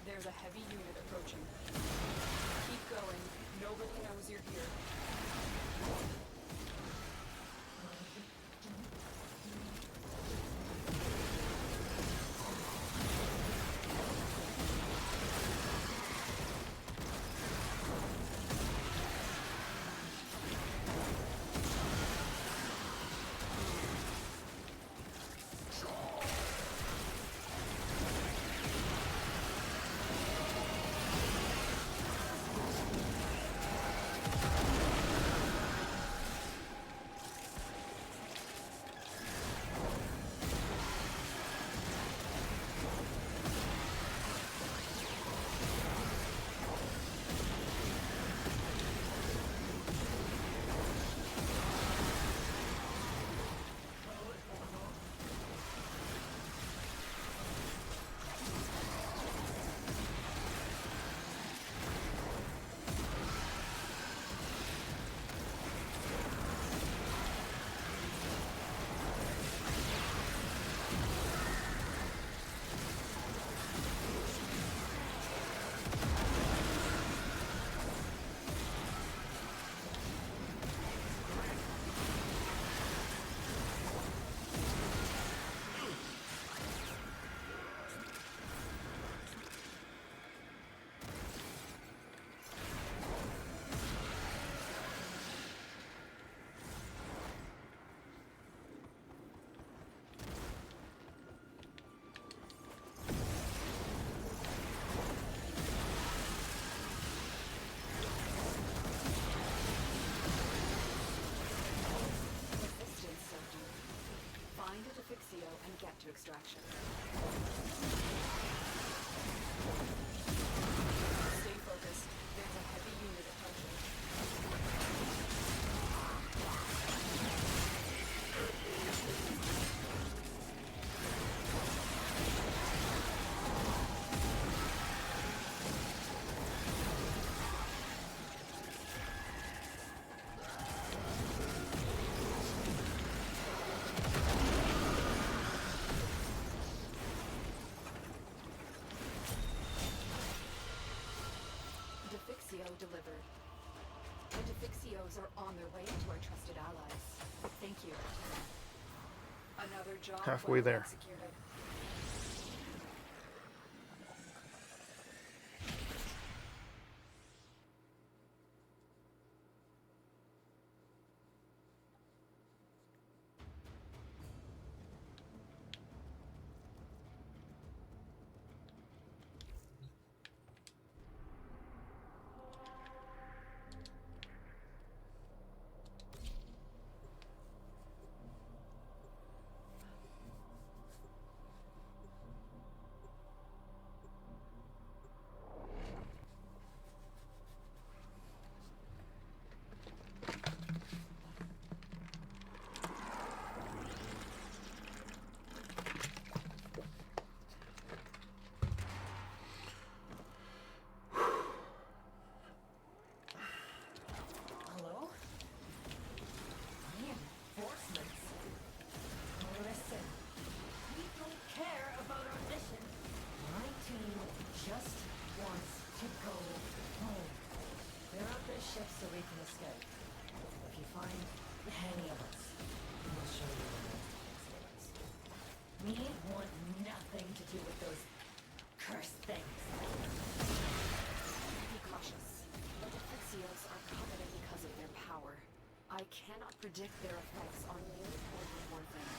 There's a heavy unit approaching. Keep going. Nobody knows you're here. Find a Defixio and get to extraction. Stay focused. There's a heavy unit approaching. Defixio delivered. The Defixios are on their way to our trusted allies. Thank you. Another job Halfway well there. executed. Hello? Reinforcements? Listen, we don't care about our mission. My team just wants to go home. Clear out their ship so we can escape. If you find any of us, we'll show you the next. We want nothing to do with those cursed things. Be cautious. The Defixios are coveted because of their power. I cannot predict their effects on you or the Warframe.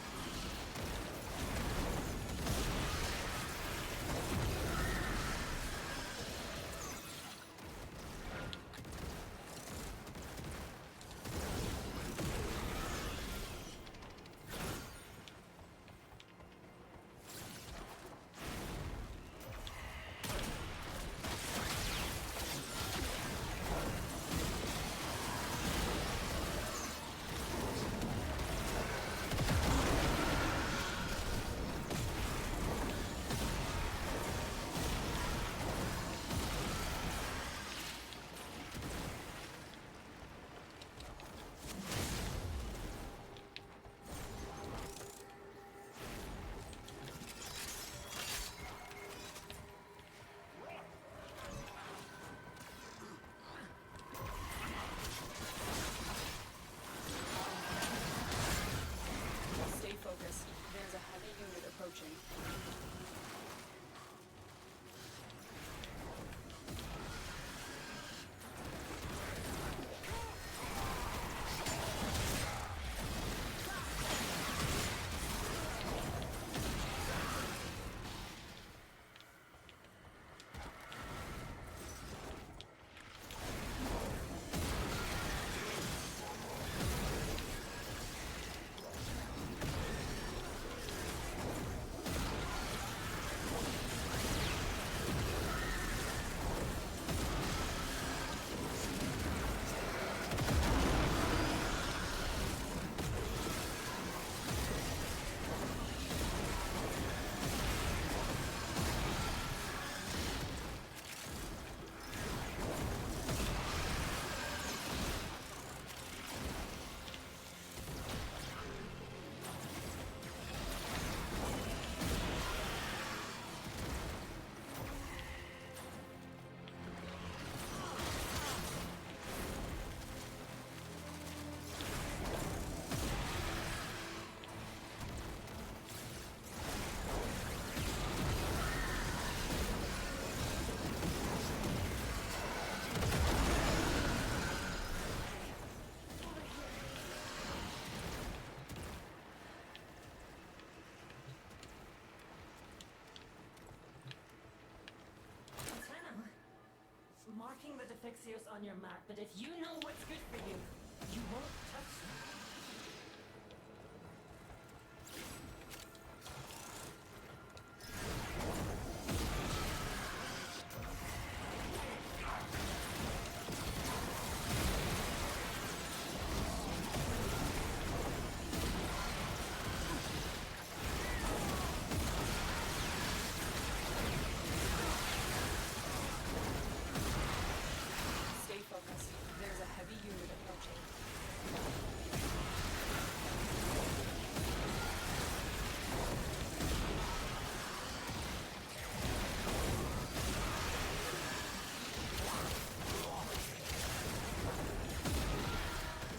marking the Defixios on your map, but if you know what's good for you, you won't touch them. Stay focused. There's a heavy unit approaching.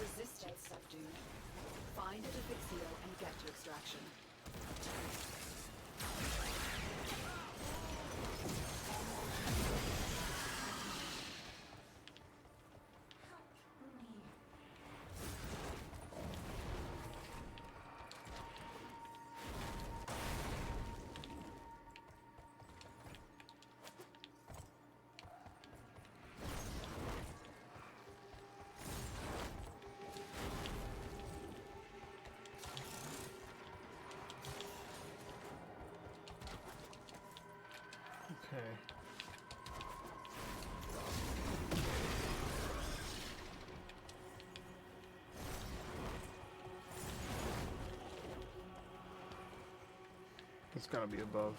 Resistance subdued. Find a Defixio and get to extraction. Okay. It's gotta be above.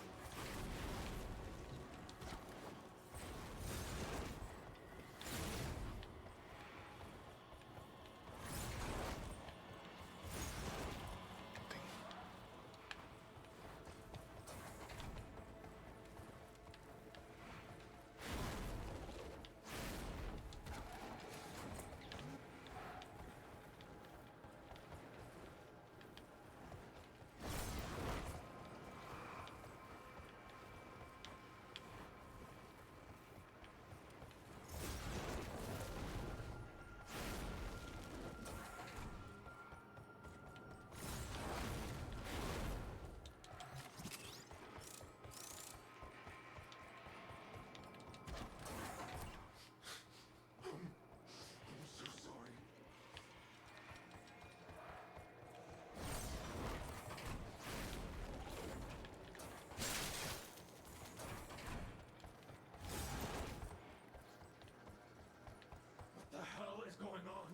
I'm so sorry. What the hell is going on?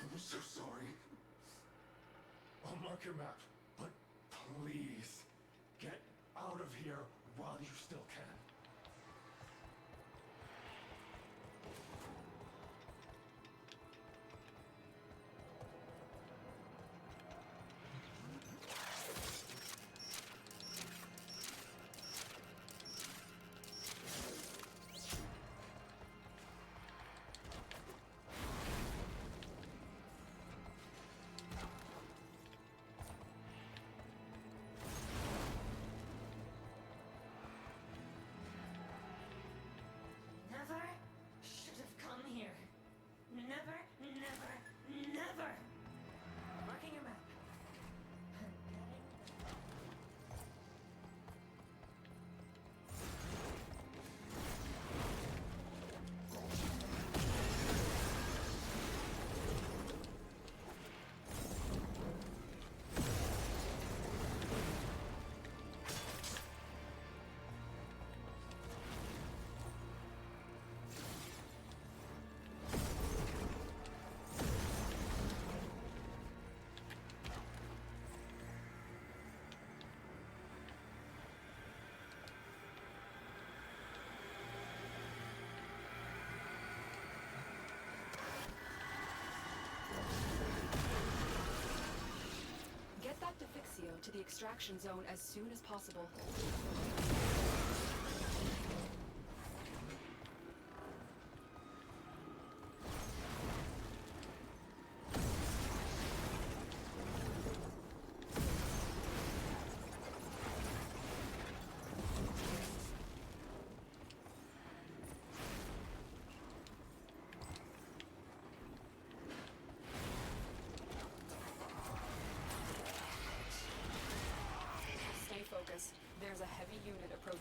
I'm so sorry. I'll mark your map, but please get out of here while you still can. Never should have come here. Never, never, never. Marking your map. Get that Defixio to the extraction zone as soon as possible.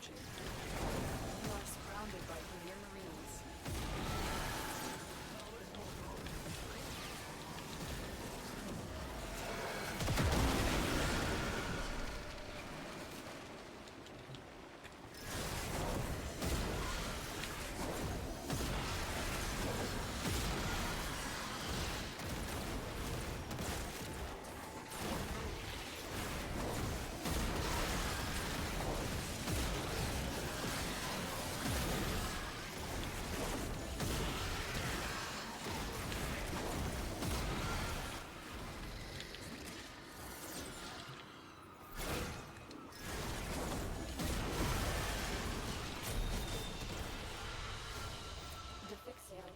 approaching. You are surrounded by premier marines.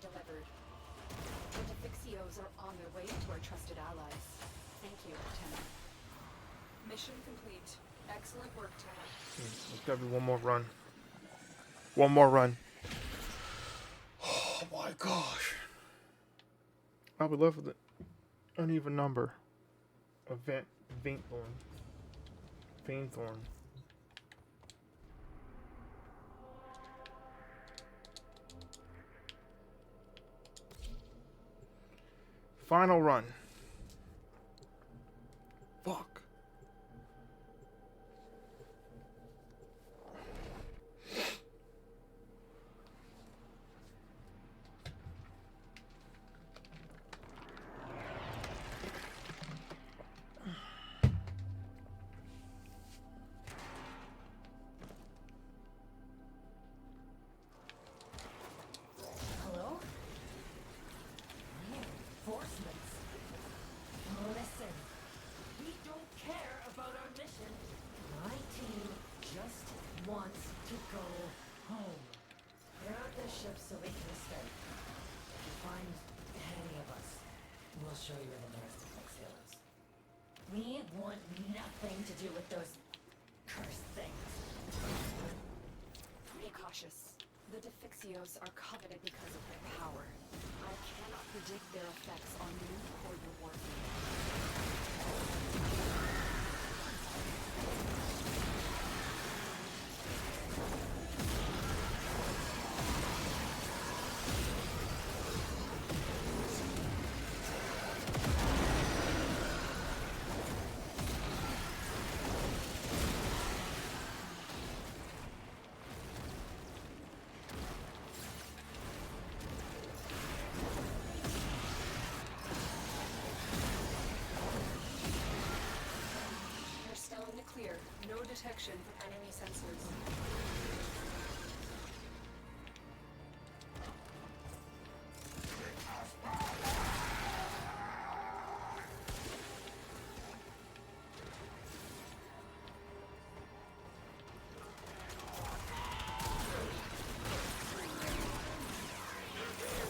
Delivered. The Defixios are on their way to our trusted allies. Thank you, Lieutenant. Mission complete. Excellent work, Tenant. There's gotta be one more run. One more run. Oh my gosh. I'll be left with an uneven number of Vainthorn. Final run. Fuck. Hello? Reinforcements? Listen, we don't care about our mission. My team just wants to go home. Get out the ship so we can escape. If you find any of us, we'll show you where the nearest Defixios. We want nothing to do with those cursed things. Be cautious. The Defixios are coveted because of their power. I cannot predict their effects on you or your Warframe. Clear. No detection from enemy sensors.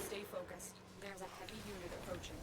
Stay focused. There's a heavy unit approaching.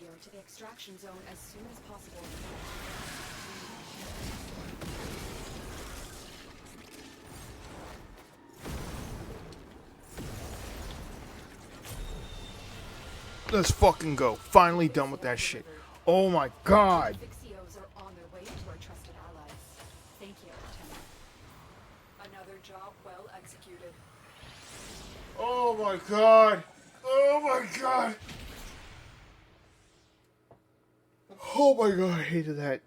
Defixio to the extraction zone as soon as possible. Let's fucking go. Finally done with that shit. Oh my god. Defixios are on their way to our trusted allies. Thank you, Lieutenant. Another job well executed. Oh my god. Oh my god. Oh my god, I hated that.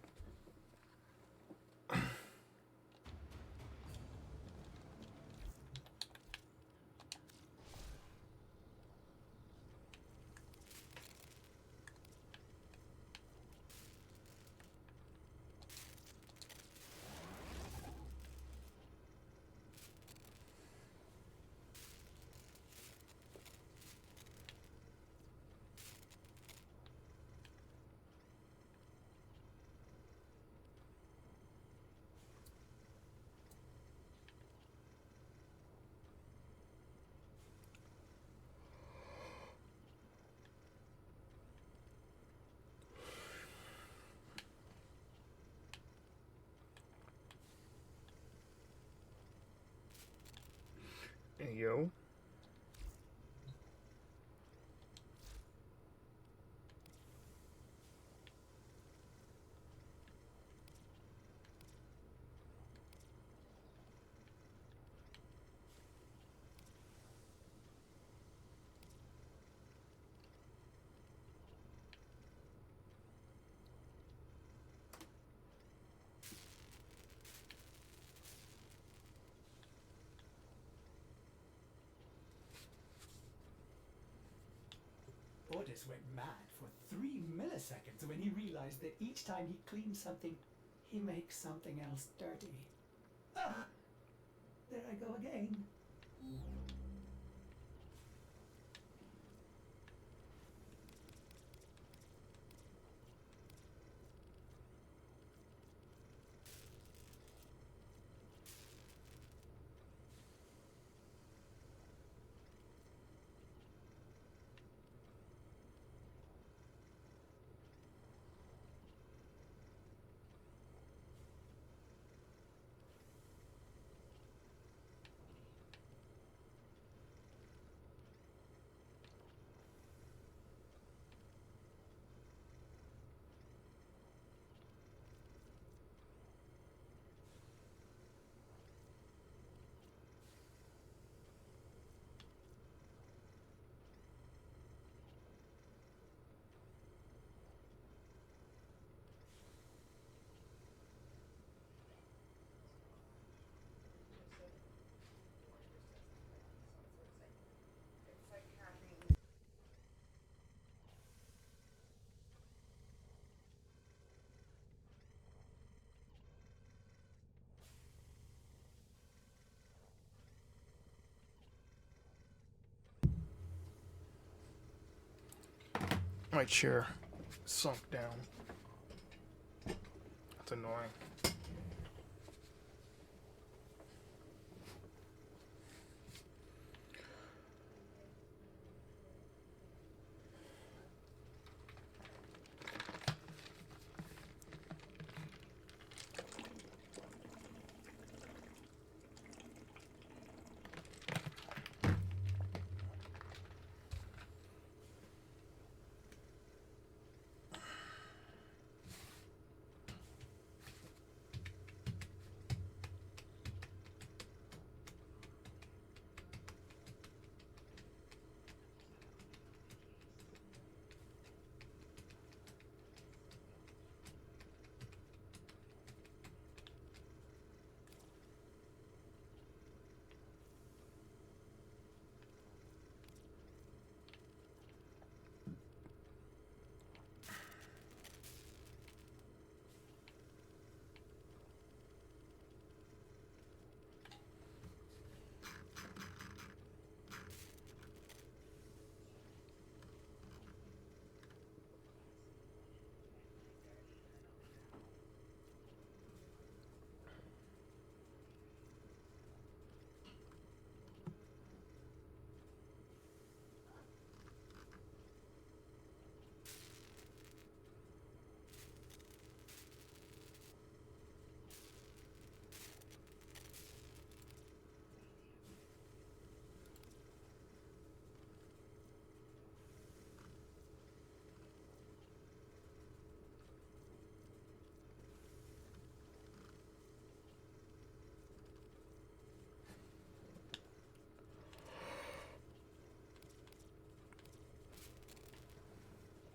Hey, yo. Orders went mad for 3 milliseconds when he realized that each time he cleans something, he makes something else dirty. Ah! There I go again. My chair sunk down. That's annoying.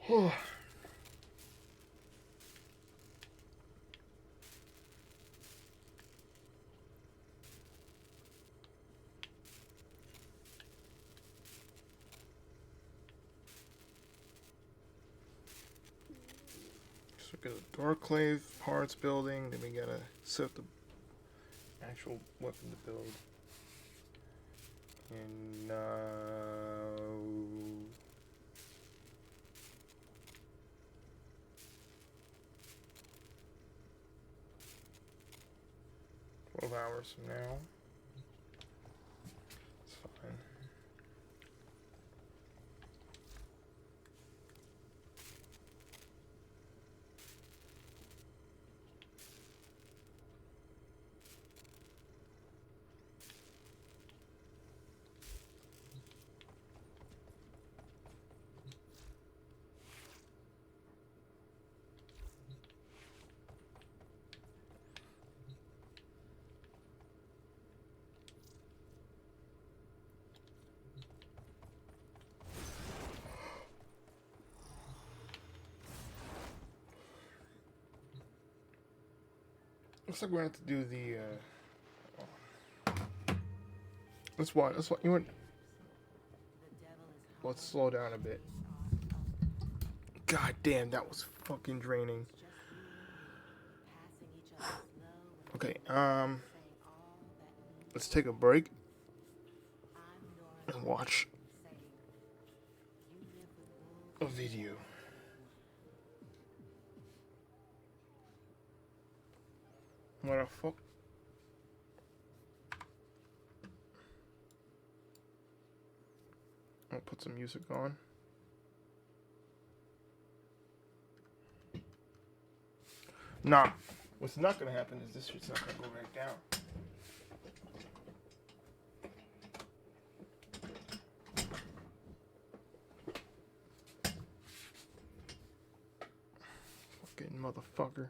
So we got a Doorclave parts building, then we gotta set the actual weapon to build. And now 12 hours from now. It's fine. Looks like we're gonna have to do the. Let's watch. You want? Let's slow down a bit. God damn, that was fucking draining. Okay, let's take a break and watch a video. What the fuck? I'll put some music on. Nah, what's not gonna happen is this shit's not gonna go back down. Fucking motherfucker.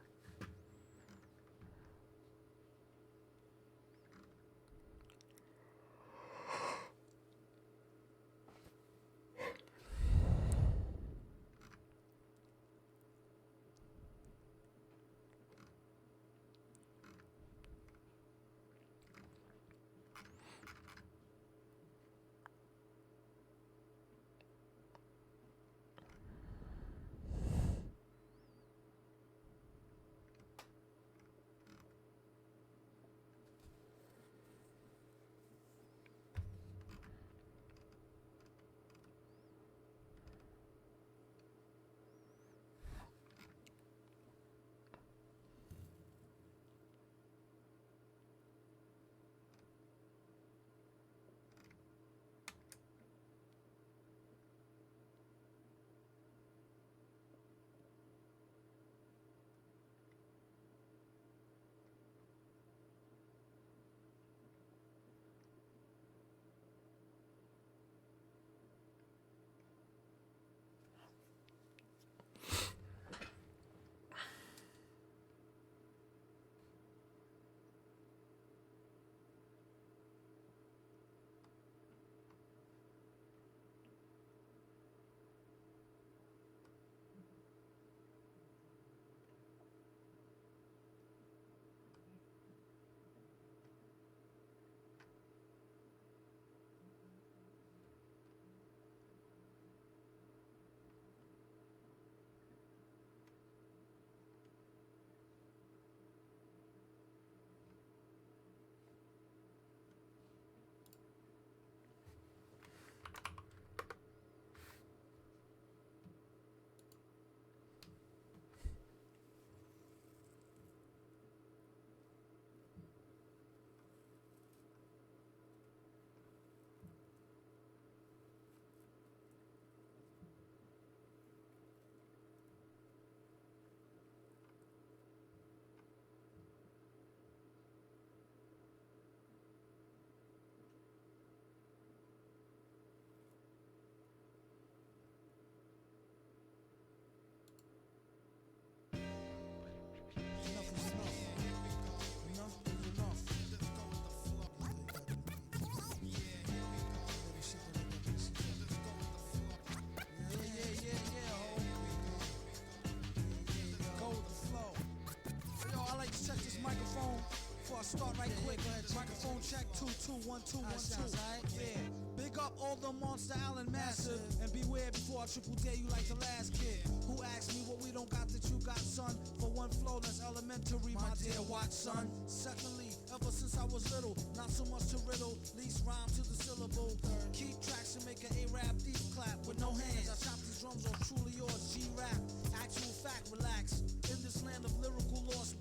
start right quick. Microphone check 2 2 1 2 1 2. Yeah. Big up all the Monster Allen massive. And beware before I triple dare you like the last kid. Who asked me what we don't got that you got, son? For one flow, that's elementary, my dear Watson. Secondly, ever since I was little, not so much to riddle, least rhyme to the syllable. Keep tracks and make an A-rap deep clap with no hands. I chop these drums off truly yours, G-rap. Actual fact, relax. In this land of lyrical lost.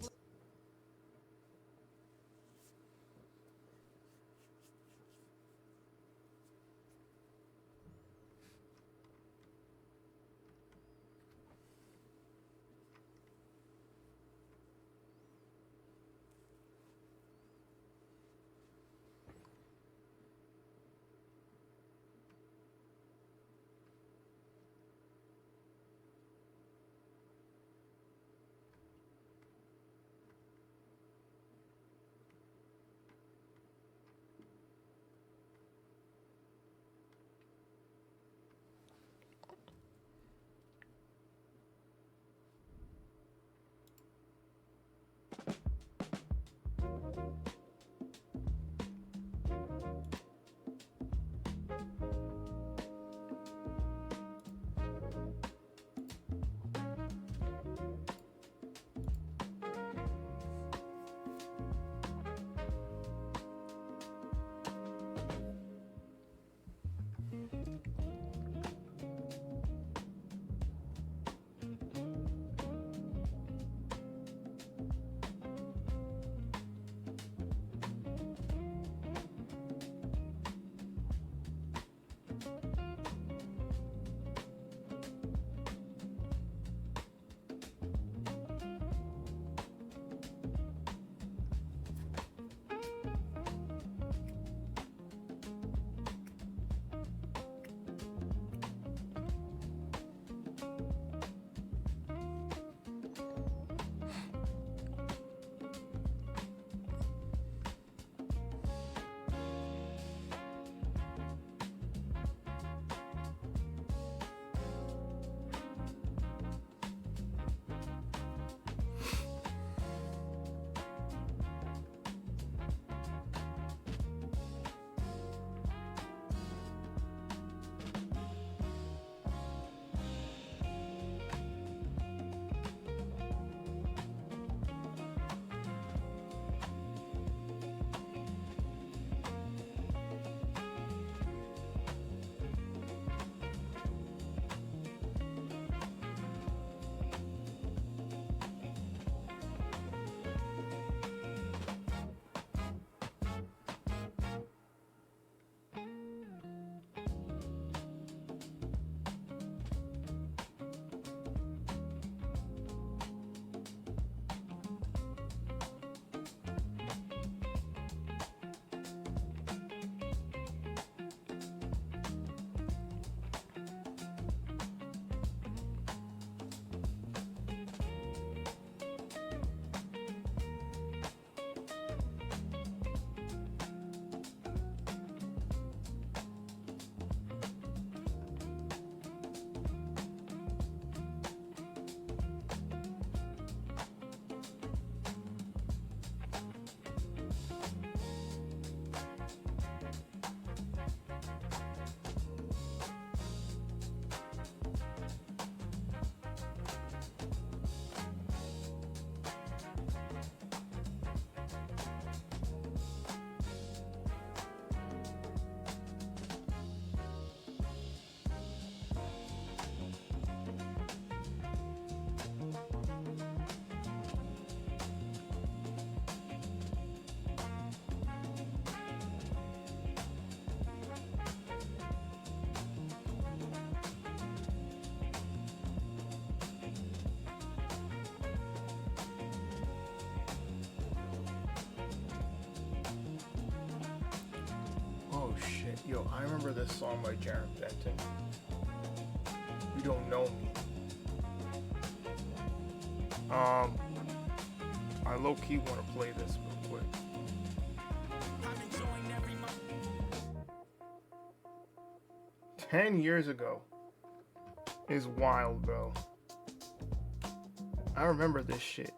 Yo, I remember this song by Jared Benton. You Don't Know Me. I low-key want to play this real quick. I'm enjoying every moment. 10 years ago is wild, bro. I remember this shit.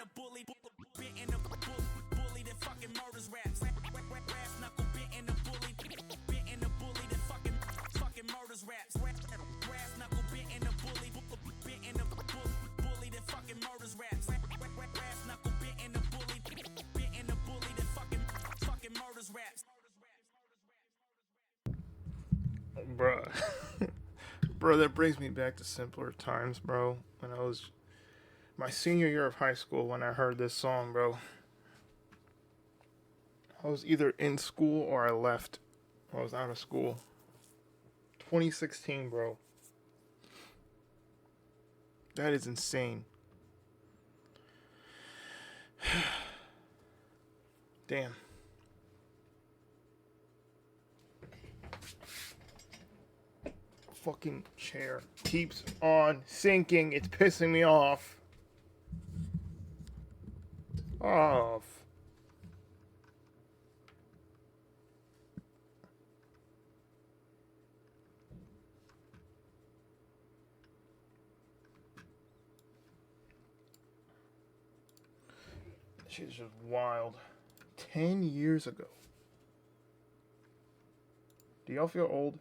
a bully, bit in a bully that fucking murders raps. Brass knuckle bit in a bully that fucking murders raps. Brass knuckle bit in a bully that fucking murders raps. Brass knuckle bit in a bully that fucking murders raps. Bruh. Bro, that brings me back to simpler times, bro. When I was my senior year of high school when I heard this song, bro. I was either in school or I left. I was out of school. 2016, bro. That is insane. Damn. Fucking chair keeps on sinking. It's pissing me off. Off. Shit's just wild. 10 years ago. Do y'all feel old?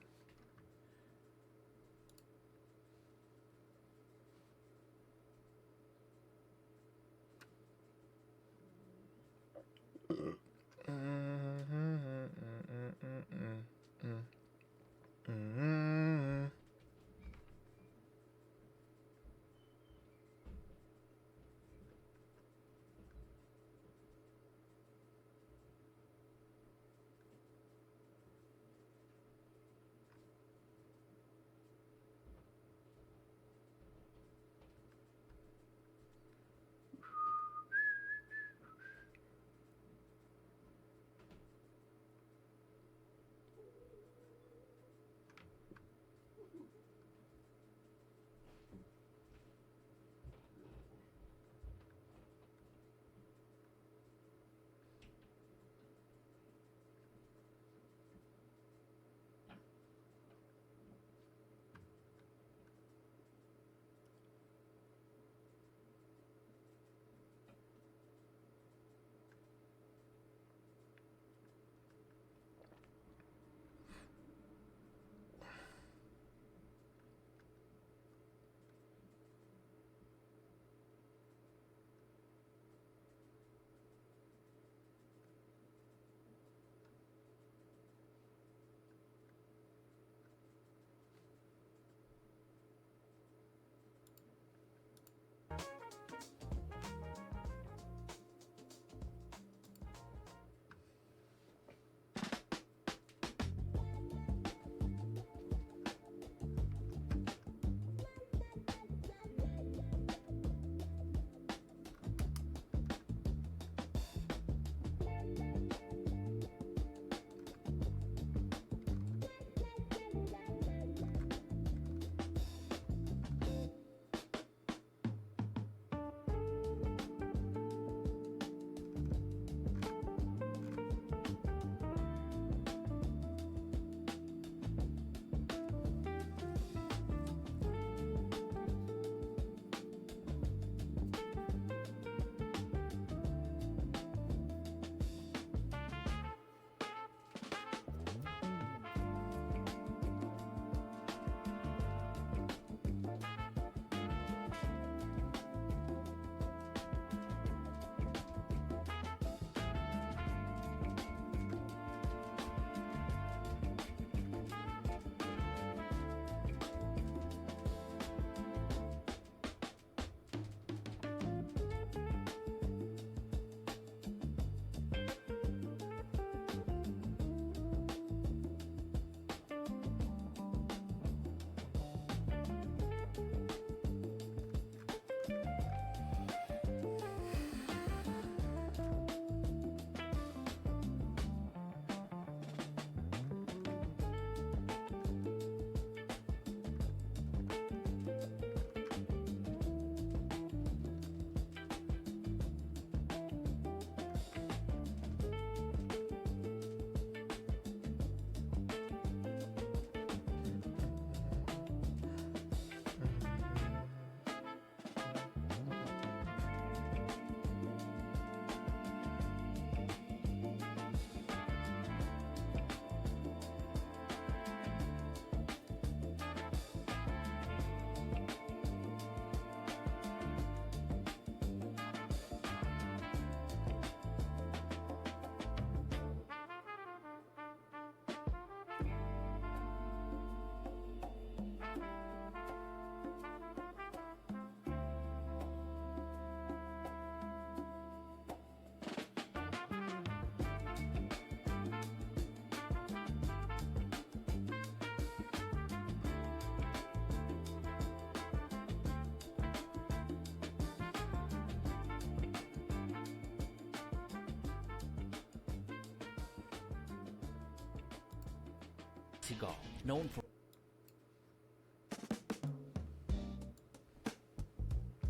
Seagal, known for...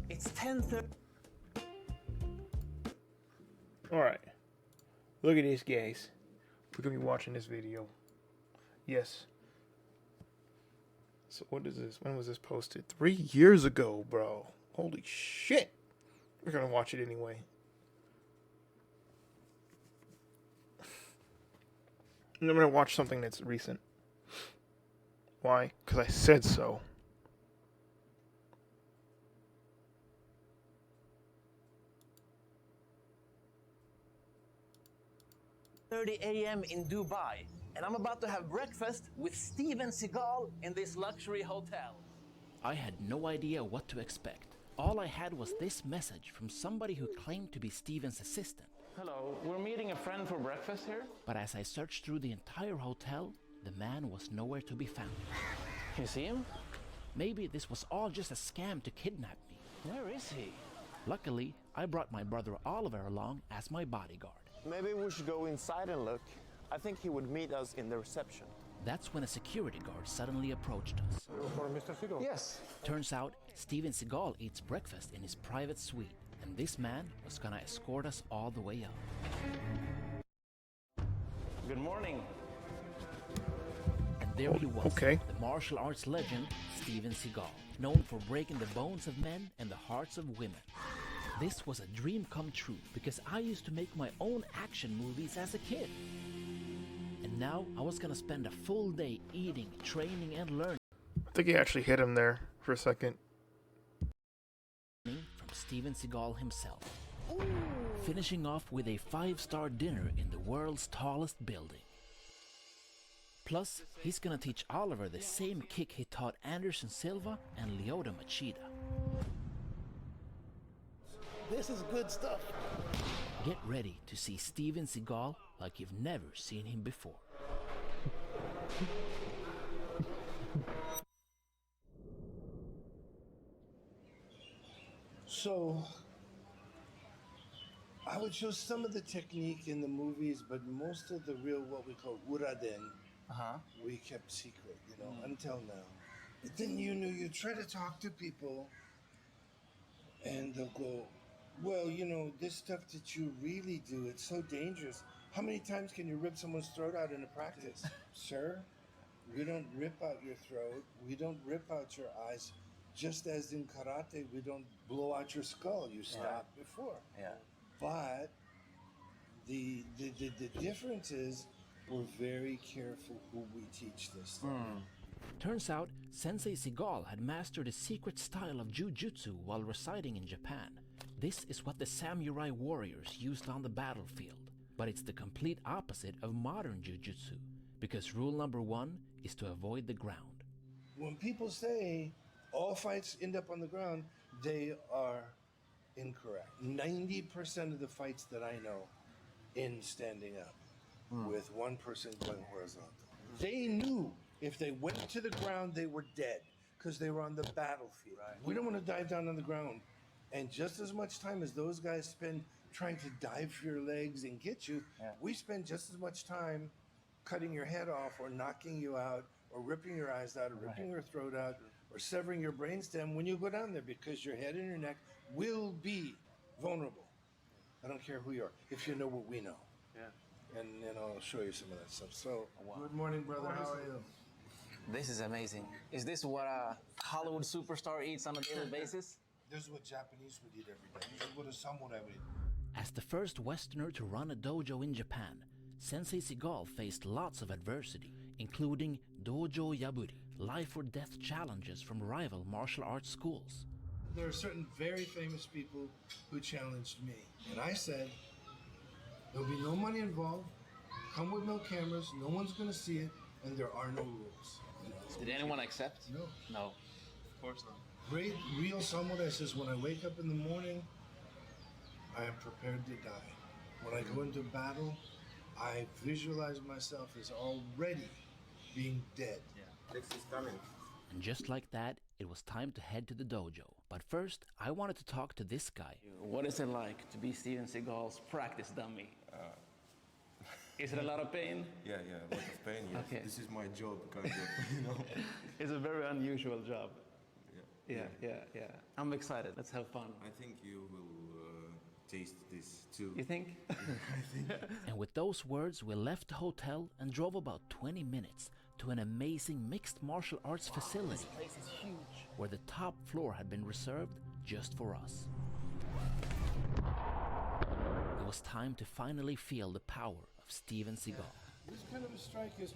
It's 10:30. Alright. Look at this, guys. We're gonna be watching this video. Yes. So what is this? When was this posted? 3 years ago, bro. Holy shit. We're gonna watch it anyway. And I'm gonna watch something that's recent. Why? Because I said so. A.m. in Dubai, and I'm about to have breakfast with Steven Seagal in this luxury hotel. I had no idea what to expect. All I had was this message from somebody who claimed to be Steven's assistant. Hello, we're meeting a friend for breakfast here. But as I searched through the entire hotel, the man was nowhere to be found. You see him? Maybe this was all just a scam to kidnap me. Where is he? Luckily, I brought my brother Oliver along as my bodyguard. Maybe we should go inside and look. I think he would meet us in the reception. That's when a security guard suddenly approached us. For Mr. Seagal? Yes. Turns out, Steven Seagal eats breakfast in his private suite, and this man was gonna escort us all the way up. Good morning. And there he was, the martial arts legend, Steven Seagal, known for breaking the bones of men and the hearts of women. This was a dream come true, because I used to make my own action movies as a kid. And now I was gonna spend a full day eating, training, and learning. I think he actually hit him there for a second. From Steven Seagal himself. Ooh. Finishing off with a 5-star dinner in the world's tallest building. Plus, he's gonna teach Oliver the same kick he taught Anderson Silva and Lyoto Machida. This is good stuff. Get ready to see Steven Seagal like you've never seen him before. So, I would show some of the technique in the movies, but most of the real, what we call uraden, we kept secret, until now. But then you try to talk to people, and they'll go, well, this stuff that you really do, it's so dangerous. How many times can you rip someone's throat out in a practice? Sir, we don't rip out your throat. We don't rip out your eyes. Just as in karate, we don't blow out your skull. You stop before. Yeah. But the difference is we're very careful who we teach this stuff. Turns out, Sensei Seagal had mastered a secret style of jujutsu while residing in Japan. This is what the samurai warriors used on the battlefield. But it's the complete opposite of modern jujutsu, because rule number 1 is to avoid the ground. When people say all fights end up on the ground, they are incorrect. 90% of the fights that I know end standing up, with one person going horizontal. They knew if they went to the ground, they were dead, because they were on the battlefield. Right. We don't want to dive down on the ground. And just as much time as those guys spend trying to dive for your legs and get you, we spend just as much time cutting your head off or knocking you out or ripping your eyes out or ripping your throat out or severing your brainstem when you go down there, because your head and your neck will be vulnerable. I don't care who you are, if you know what we know. Yeah. And I'll show you some of that stuff. So, good morning, brother. How are you? This is amazing. Is this what a Hollywood superstar eats on a daily basis? This is what Japanese would eat every day. This is what a samurai would eat. As the first Westerner to run a dojo in Japan, Sensei Seagal faced lots of adversity, including dojo yaburi, life or death challenges from rival martial arts schools. There are certain very famous people who challenged me. And I said, there'll be no money involved, come with no cameras, no one's gonna see it, and there are no rules. Did anyone accept? No. No. Of course not. Great real samurai says, when I wake up in the morning, I am prepared to die. When I go into battle, I visualize myself as already being dead. Next is coming. And just like that, it was time to head to the dojo. But first, I wanted to talk to this guy. What is it like to be Steven Seagal's practice dummy? Is it a lot of pain? Yeah, a lot of pain. Yes. Okay. This is my job, kind of. You know. It's a very unusual job. Yeah. Yeah. I'm excited. Let's have fun. I think you will taste this too. You think? I think. And with those words, we left the hotel and drove about 20 minutes to an amazing mixed martial arts facility. This place is huge. Where the top floor had been reserved just for us. It was time to finally feel the power of Steven Seagal. This kind of a strike is.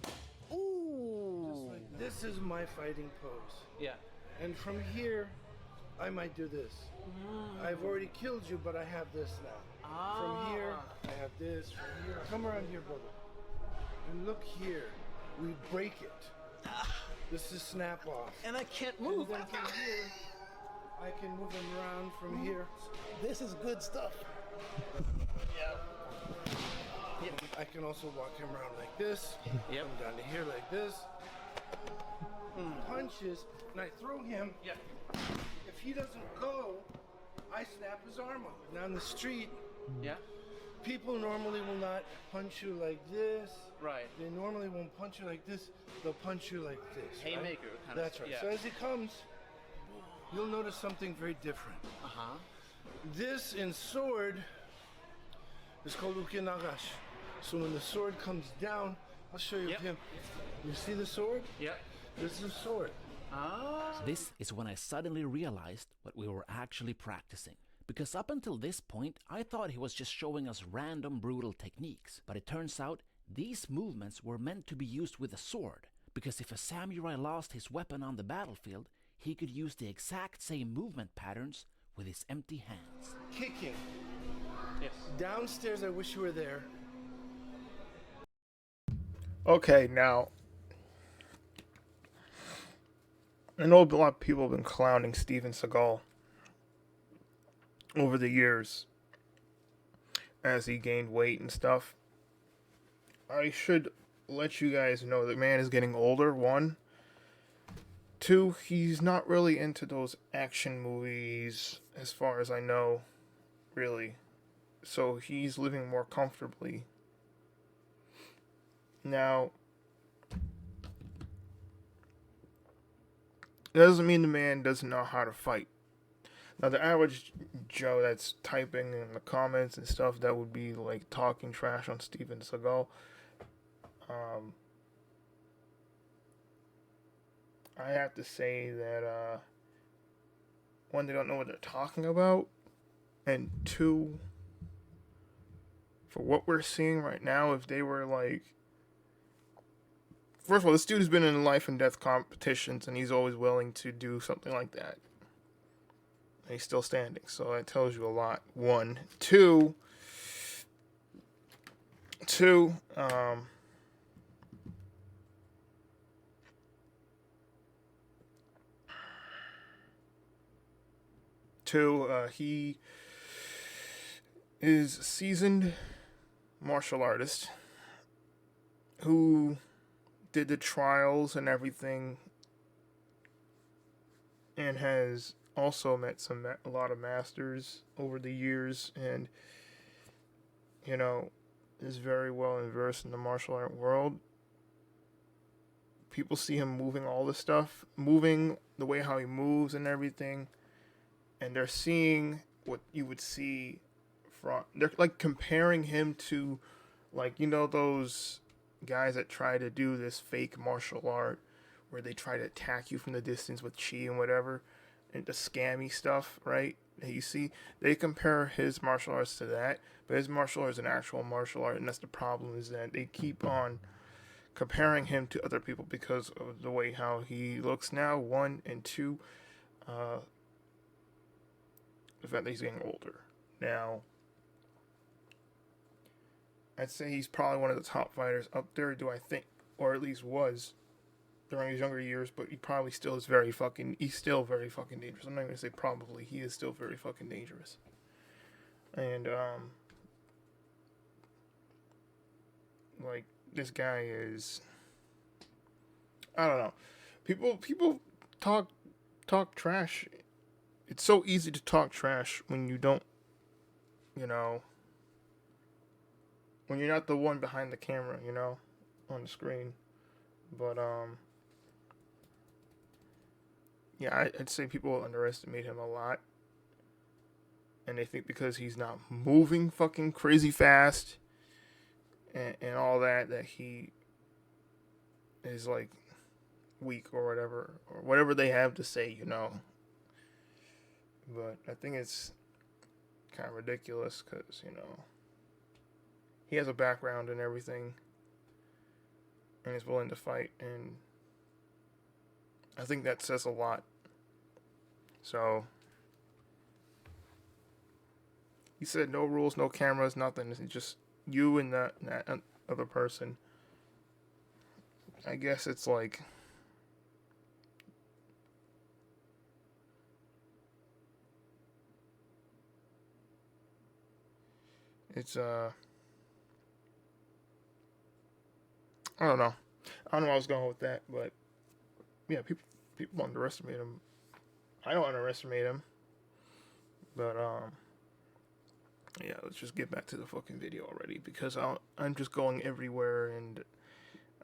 Ooh. Just like this is my fighting pose. Yeah. And from here, I might do this. I've already killed you, but I have this now. From here, I have this. From here, come around here, brother. And look here, we break it. This is snap off. And I can't move. And then from here, I can move him around from here. This is good stuff. I can also walk him around like this. Yep. Come down to here like this. Punches, and I throw him. Yep. If he doesn't go, I snap his arm off. Now in the street, people normally will not punch you like this. Right. They normally won't punch you like this. They'll punch you like this. Haymaker right? kind of. That's right. Yeah. So as he comes, you'll notice something very different. This in sword is called ukinagash. So when the sword comes down, I'll show you him. You see the sword? Yep. This is a sword. This is when I suddenly realized what we were actually practicing. Because up until this point, I thought he was just showing us random brutal techniques. But it turns out, these movements were meant to be used with a sword. Because if a samurai lost his weapon on the battlefield, he could use the exact same movement patterns with his empty hands. Kicking. Yes. Downstairs, I wish you were there. Okay, now, I know a lot of people have been clowning Steven Seagal over the years as he gained weight and stuff. I should let you guys know the man is getting older, one. Two, he's not really into those action movies, as far as I know, really. So he's living more comfortably. Now, it doesn't mean the man doesn't know how to fight. Now, the average Joe that's typing in the comments and stuff, that would be like talking trash on Steven Seagal. I have to say that, one, they don't know what they're talking about, and two, for what we're seeing right now, if they were like, first of all, this dude has been in life and death competitions, and he's always willing to do something like that. And he's still standing, so that tells you a lot. One. Two, he is a seasoned martial artist who did the trials and everything, and has also met a lot of masters over the years, and you know, is very well versed in the martial art world. People see him moving all this stuff, moving the way how he moves and everything, and they're seeing what you would see from, they're like comparing him to, like, you know, those guys that try to do this fake martial art where they try to attack you from the distance with chi and whatever, and the scammy stuff, right? That you see, they compare his martial arts to that, but his martial art is an actual martial art, and that's the problem, is that they keep on comparing him to other people because of the way how he looks now, one, and two, the fact that he's getting older. Now, I'd say he's probably one of the top fighters up there, do I think, or at least was during his younger years, but he probably still is he's still very fucking dangerous. I'm not going to say probably, he is still very fucking dangerous. And, like, this guy is, I don't know. People talk trash. It's so easy to talk trash when you don't, you know, when you're not the one behind the camera, you know, on the screen. But yeah, I'd say people underestimate him a lot, and they think because he's not moving fucking crazy fast and all that he is like weak or whatever they have to say, you know. But I think it's kind of ridiculous because, you know, he has a background and everything and is willing to fight, and I think that says a lot. So he said no rules, no cameras, nothing. It's just you and that other person. I guess it's like it's I don't know. I don't know where I was going with that, but yeah, people underestimate him. I don't underestimate him. But yeah, let's just get back to the fucking video already, because I'm just going everywhere and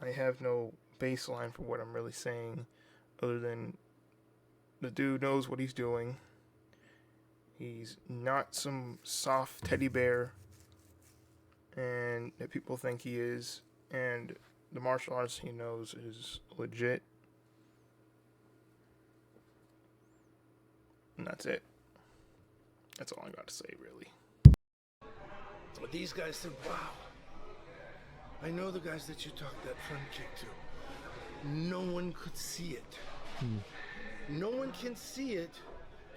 I have no baseline for what I'm really saying other than the dude knows what he's doing. He's not some soft teddy bear and that people think he is, and the martial arts he knows is legit. And that's it. That's all I got to say, really. But these guys said, wow, I know the guys that you talked that front kick to. No one could see it. No one can see it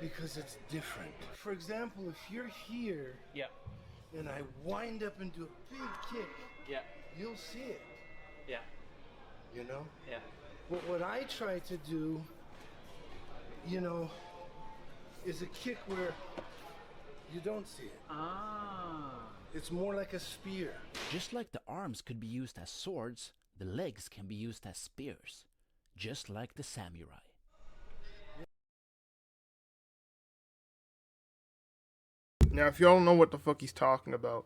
because it's different. For example, if you're here and I wind up and do a big kick, you'll see it. You know? What I try to do, you know, is a kick where you don't see it. It's more like a spear. Just like the arms could be used as swords, the legs can be used as spears. Just like the samurai. Now, if y'all don't know what the fuck he's talking about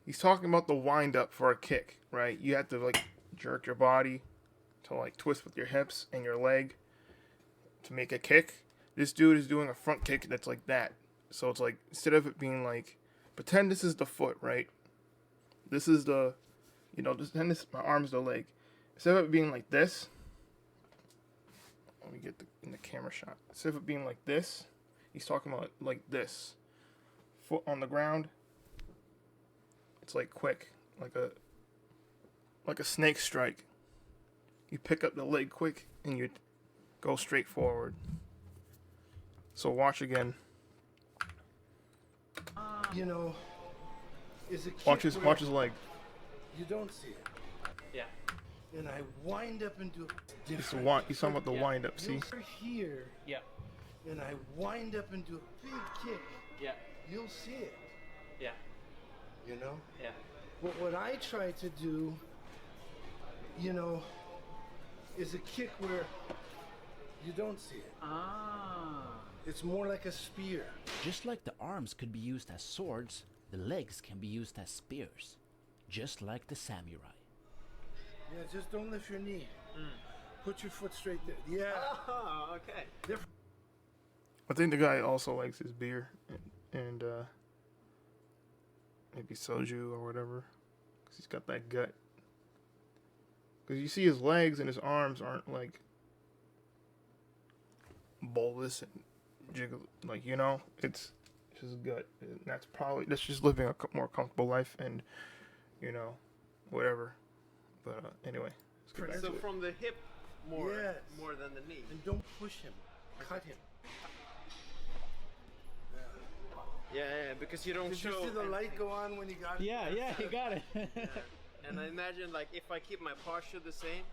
the wind up for a kick, right? You have to like jerk your body to like twist with your hips and your leg to make a kick. This dude is doing a front kick that's like that. So it's like, instead of it being like, pretend this is the foot, right? This is the, you know, pretend this, my arm's the leg. Instead of it being like this, let me get in the camera shot. Instead of it being like this, he's talking about like this. Foot on the ground. It's like quick, like a snake strike. You pick up the leg quick and you go straight forward. So watch again. You know, is a kick watch his leg. You don't see it. And I wind up and do a different. He's talking about the wind up, see? You're here. And I wind up and do a big kick. You'll see it. You know? What I try to do, you know, is a kick where you don't see it. It's more like a spear. Just like the arms could be used as swords, the legs can be used as spears. Just like the samurai. Yeah, just don't lift your knee. Put your foot straight there. Yeah. Oh, okay. Different. I think the guy also likes his beer and maybe soju or whatever, because he's got that gut. Because you see his legs and his arms aren't like bulbous and jiggle, like, you know, it's just gut. And that's just living a more comfortable life, and you know, whatever. But anyway, let's get back So to it. from the hip more, Yes. more than the knee. And don't push him. Cut him. Yeah, because you don't Did show. you see the light go on when you got it? Yeah, he got it. And I imagine, like, if I keep my posture the same,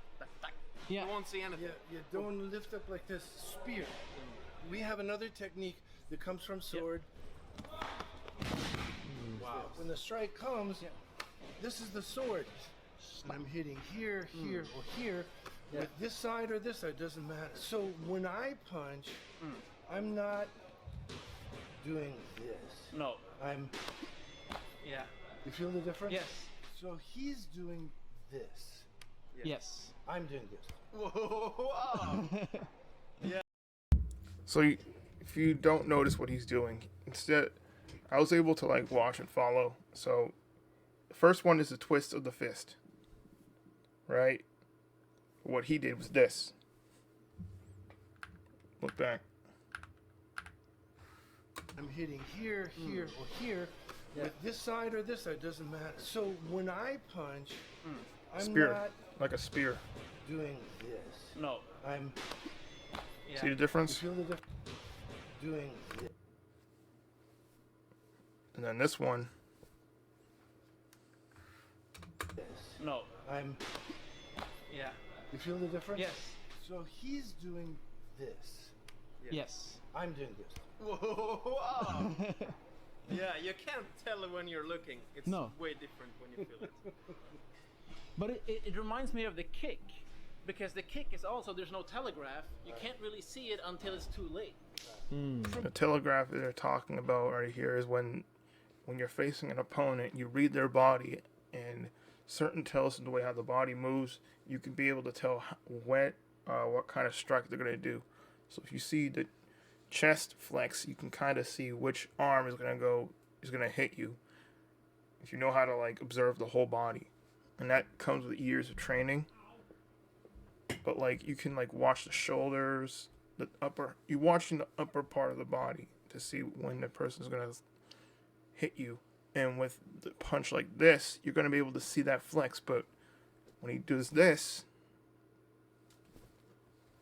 Yeah. you won't see anything. You don't lift up like this. Spear. We have another technique that comes from sword. Wow. When the strike comes, this is the sword. And I'm hitting here, here, or here. With this side or this side, doesn't matter. So when I punch, I'm not doing this. No. I'm... Yeah. You feel the difference? Yes. So he's doing this. Yes. I'm doing this. Whoa! Yeah. So if you don't notice what he's doing, instead, I was able to like watch and follow. So the first one is the twist of the fist, right? What he did was this. Look back. I'm hitting here, here, or here. With this side or this side, doesn't matter. So when I punch, I'm Spear, not like a spear. doing this. No. I'm See the difference? You feel the difference? Doing this. And then this one. No. I'm. Yeah. You feel the difference? Yes. So he's doing this. Yes. I'm doing this. Whoa! Yeah, you can't tell when you're looking. It's No. way different when you feel it. But it reminds me of the kick, because the kick is also, there's no telegraph. You can't really see it until it's too late. The telegraph they're talking about right here is when you're facing an opponent, you read their body, and certain tells the way how the body moves, you can be able to tell what kind of strike they're going to do. So if you see the chest flex, you can kind of see which arm is going to hit you. If you know how to like observe the whole body, and that comes with years of training. But like you can like watch the shoulders, you're watching the upper part of the body to see when the person's going to hit you. And with the punch like this, you're going to be able to see that flex. But when he does this,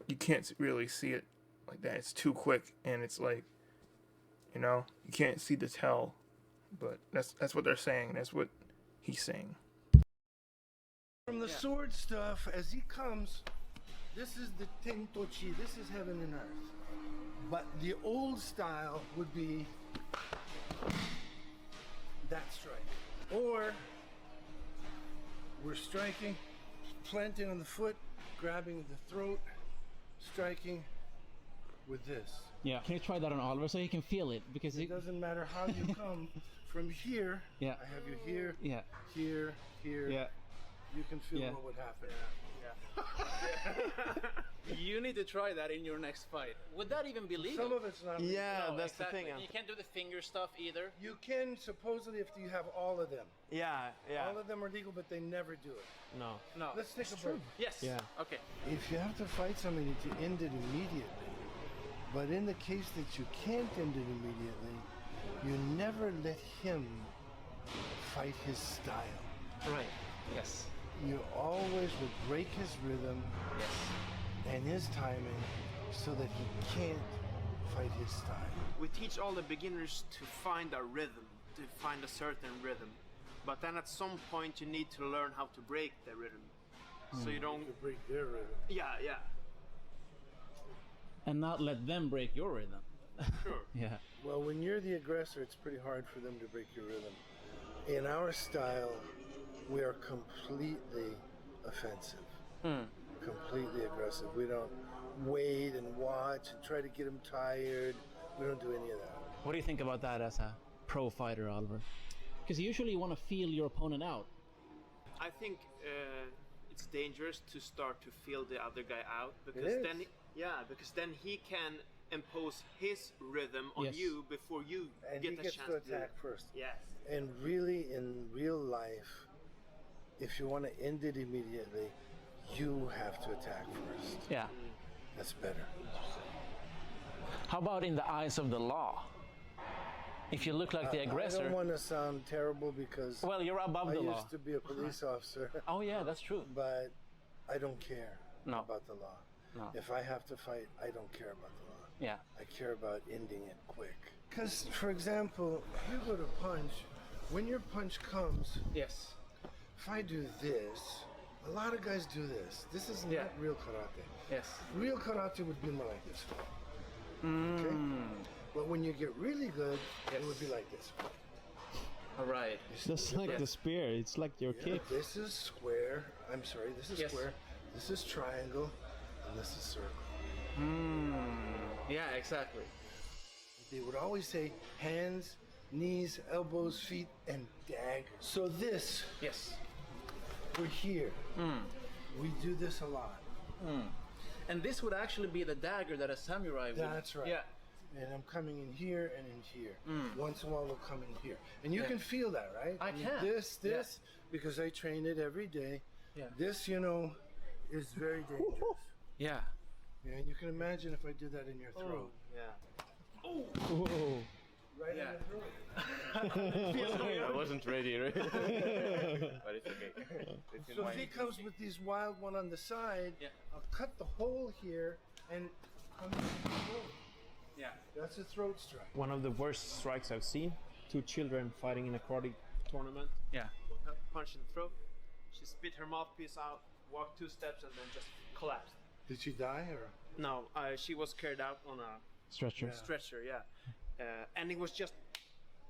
you can't really see it like that. It's too quick, and it's like, you can't see the tell. But that's what they're saying. That's what he's saying. From the sword stuff, as he comes, this is the Tentochi, this is heaven and earth. But the old style would be that strike. Or we're striking, planting on the foot, grabbing the throat, striking with this. Yeah. Can you try that on Oliver so he can feel it? Because It doesn't matter how you come from here. Yeah. I have you here, Yeah. here, here. Yeah. You can feel Yeah. what would happen. You need to try that in your next fight. Would that even be legal? Some of it's not. Yeah, No, that's exactly. the thing. And you can't do the finger stuff either. You can supposedly if you have all of them. Yeah, yeah. All of them are legal, but they never do it. No. No. Let's take a break. Yes. Yeah. Okay. If you have to fight somebody to end it immediately, but in the case that you can't end it immediately, you never let him fight his style. Right. Yes. You always would break his rhythm and his timing so that he can't fight his style. We teach all the beginners to find a rhythm, to find a certain rhythm. But then at some point you need to learn how to break the rhythm. So you don't... To break their rhythm. Yeah, yeah. And not let them break your rhythm. Sure. Yeah. Well, when you're the aggressor, it's pretty hard for them to break your rhythm. In our style, we are completely offensive. Completely aggressive. We don't wait and watch and try to get them tired. We don't do any of that. What do you think about that as a pro fighter, Oliver? Because usually you want to feel your opponent out. I think it's dangerous to start to feel the other guy out because It is. because then he can impose his rhythm on Yes. you before you And get he the gets chance to do it. attack first. Yes. And really, in real life, if you want to end it immediately, you have to attack first. Yeah. That's better. How about in the eyes of the law? If you look like the I aggressor. don't want to sound terrible because Well, you're above the I law. used to be a police officer. Oh yeah, that's true. But I don't care No. about the law. No. If I have to fight, I don't care about the law. Yeah. I care about ending it quick. Because, for example, you go to punch, when your punch comes, Yes. if I do this, a lot of guys do this. This is not real karate. Yes. Real karate would be more like this. Okay? But when you get really good, it would be like this. All right. Just like the spear, it's like your Yeah, kick. this is square. I'm sorry, this is Yes. square. This is triangle, and this is circle. Yeah, exactly. They would always say hands, knees, elbows, feet, and daggers. So this Yes. We're here. We do this a lot. And this would actually be the dagger that a samurai would. That's right. Yeah. And I'm coming in here and in here. Once in a while, we'll come in here. And you can feel that, right? I can. This, because I train it every day. Yeah. This, you know, is very dangerous. Yeah. Yeah, and you can imagine if I did that in your throat. Yeah. Right Yeah. in the throat. I wasn't ready, right? But it's okay. It's in So my- if he comes with these wild one on the side, I'll cut the hole here and come in the throat. Yeah. That's a throat strike. One of the worst strikes I've seen. 2 children fighting in a karate tournament. Yeah. Punch in the throat. She spit her mouthpiece out, walked 2 steps, and then just collapsed. Did she die or? No, she was carried out on a Stretcher. Stretcher, yeah. And it was just.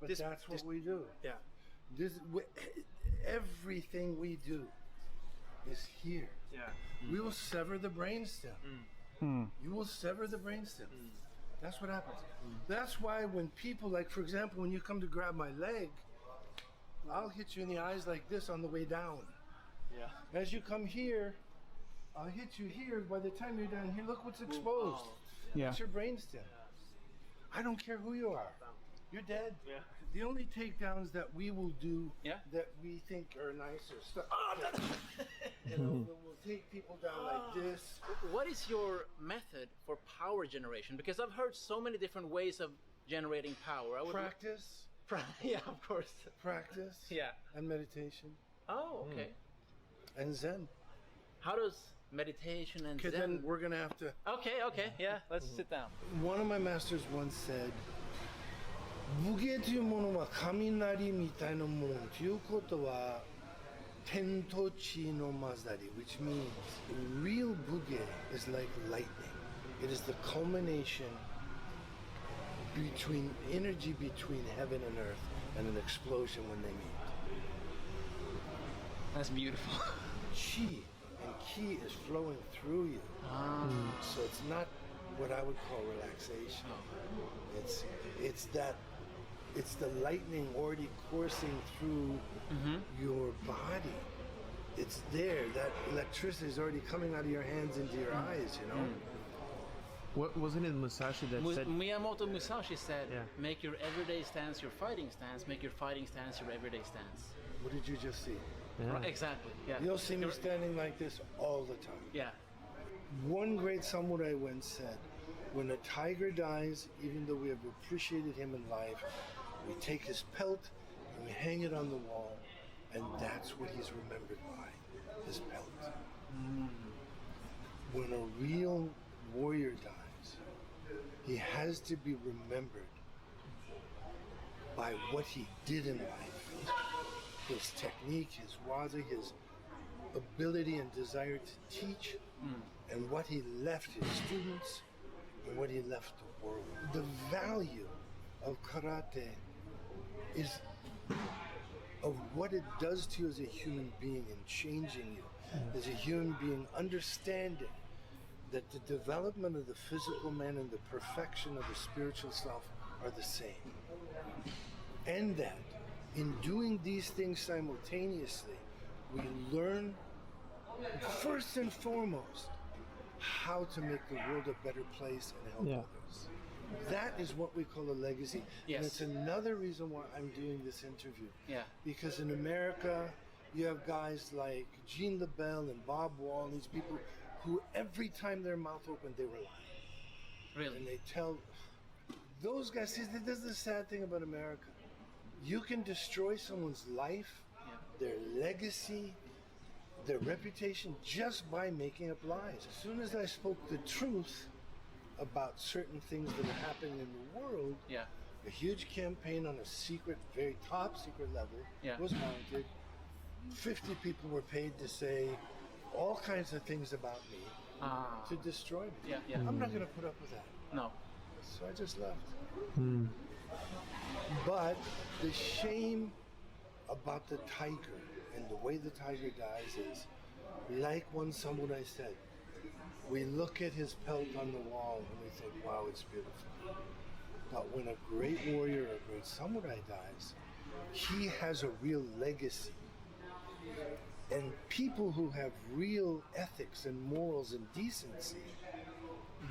But that's what we do. Yeah. Everything we do is here. Yeah. We will sever the brainstem. You will sever the brainstem. That's what happens. That's why when people, like for example, when you come to grab my leg, I'll hit you in the eyes like this on the way down. Yeah. As you come here, I'll hit you here. By the time you're down here, look what's exposed. Yeah. It's your brainstem. I don't care who you are. You're dead. Yeah. The only takedowns that we will do Yeah. that we think are nice or stuff. You know, we'll take people down like this. What is your method for power generation? Because I've heard so many different ways of generating power. I would Practice. Yeah, of course. Practice. Yeah. And meditation. Oh, okay. And Zen. How does meditation and Okay, Zen? then we're gonna have to. Okay, yeah. Let's sit down. One of my masters once said, 武芸というものは雷みたいなものということは天と地の混ざり which means real boogie is like lightning. It is the culmination between energy between heaven and earth and an explosion when they meet. That's beautiful. Chi and ki is flowing through you. So it's not what I would call relaxation. It's the lightning already coursing through your body. It's there. That electricity is already coming out of your hands into your eyes, you know? What wasn't it Musashi that said? Miyamoto Musashi said, make your everyday stance your fighting stance, make your fighting stance your everyday stance. What did you just see? Right, exactly, yeah. You'll see me standing like this all the time. Yeah. One great samurai once said, when a tiger dies, even though we have appreciated him in life, we take his pelt and we hang it on the wall, and that's what he's remembered by, his pelt. When a real warrior dies, he has to be remembered by what he did in life. His technique, his waza, his ability and desire to teach, and what he left his students, and what he left the world. The value of karate is of what it does to you as a human being and changing you as a human being, understanding that the development of the physical man and the perfection of the spiritual self are the same. And that in doing these things simultaneously, we learn first and foremost how to make the world a better place and help others. That is what we call a legacy. Yes. And it's another reason why I'm doing this interview. Yeah. Because in America, you have guys like Gene LaBelle and Bob Wall, these people who every time their mouth opened, they were lying. Really? And they tell those guys, see, this is the sad thing about America. You can destroy someone's life, their legacy, their reputation just by making up lies. As soon as I spoke the truth about certain things that are happening in the world, a huge campaign on a secret, very top secret level was mounted. 50 people were paid to say all kinds of things about me to destroy me. I'm not going to put up with that. No. So I just left. But the shame about the tiger and the way the tiger dies is, like one samurai said, we look at his pelt on the wall and we think, wow, it's beautiful. But when a great warrior or a great samurai dies, he has a real legacy. And people who have real ethics and morals and decency,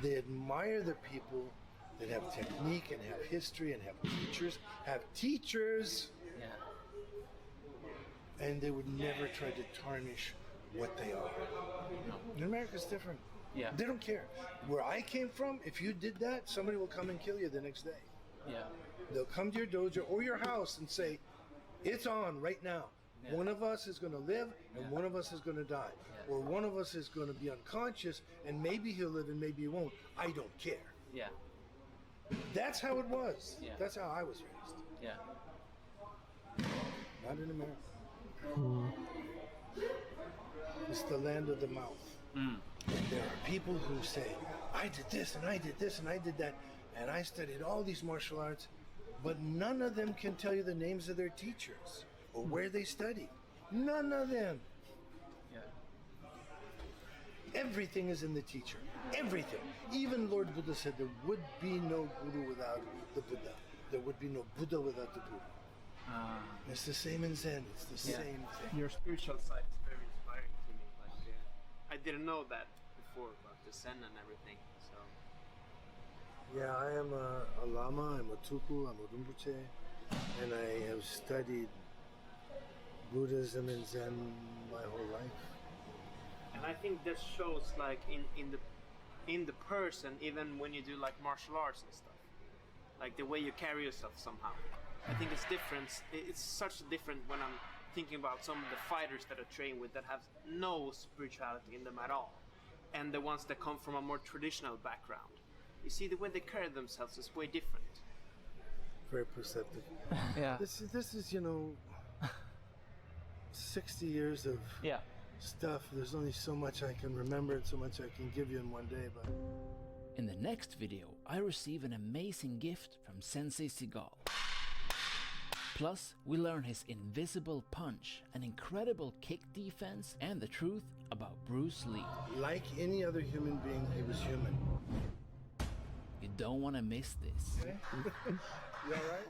they admire the people that have technique and have history and have teachers, Yeah. and they would never try to tarnish what they are. In America's different. Yeah. They don't care. Where I came from, if you did that, somebody will come and kill you the next day. Yeah. They'll come to your dojo or your house and say, it's on right now. Yeah. One of us is going to live and one of us is going to die. Yeah. Or one of us is going to be unconscious and maybe he'll live and maybe he won't. I don't care. Yeah. That's how it was. Yeah. That's how I was raised. Yeah. Not in America. It's the land of the mouth. There are people who say, I did this and I did this and I did that, and I studied all these martial arts, but none of them can tell you the names of their teachers or where they studied. None of them. Yeah. Everything is in the teacher. Everything. Even Lord Buddha said there would be no guru without the Buddha. There would be no Buddha without the Buddha. It's the same in Zen. It's the same thing. Your spiritual side is very inspiring to me. Like, I didn't know that before about the Zen and everything. So Yeah, I am a Lama, I'm a Tuku, I'm a Rinpoche, and I have studied Buddhism and Zen my whole life. And I think that shows like in the person, even when you do like martial arts and stuff, like the way you carry yourself somehow. I think it's different. It's such different when I'm thinking about some of the fighters that I train with that have no spirituality in them at all, and the ones that come from a more traditional background. You see, the way they carry themselves is way different. Very perceptive. Yeah. This is 60 years of stuff. There's only so much I can remember and so much I can give you in one day, but... In the next video, I receive an amazing gift from Sensei Seagal. Plus, we learn his invisible punch, an incredible kick defense, and the truth about Bruce Lee. Like any other human being, he was human. You don't want to miss this. You alright?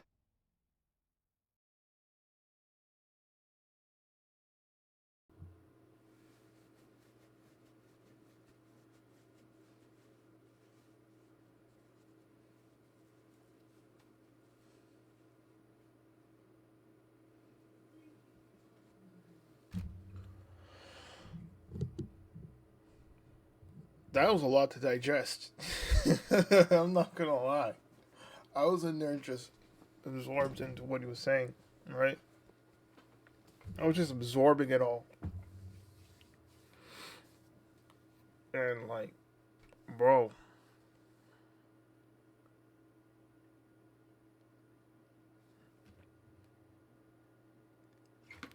That was a lot to digest. I'm not gonna lie. I was in there just absorbed into what he was saying, right? I was just absorbing it all. And like, bro.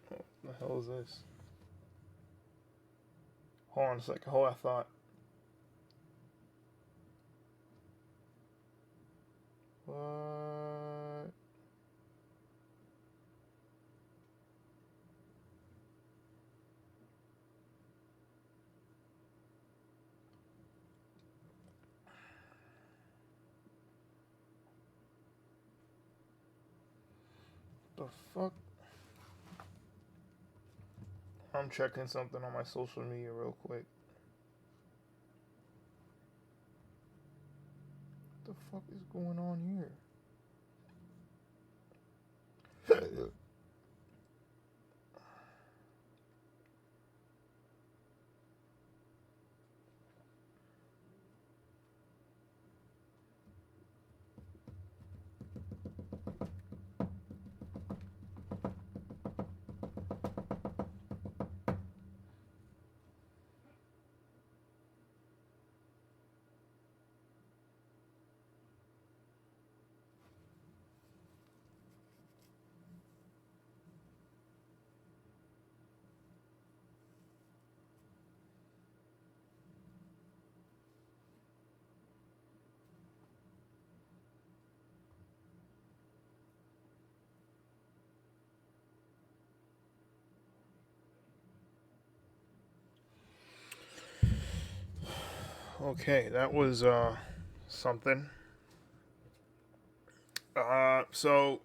What the hell is this? Hold on a second. Hold that thought. What? The fuck? I'm checking something on my social media real quick. What the fuck is going on here? Okay, that was something. So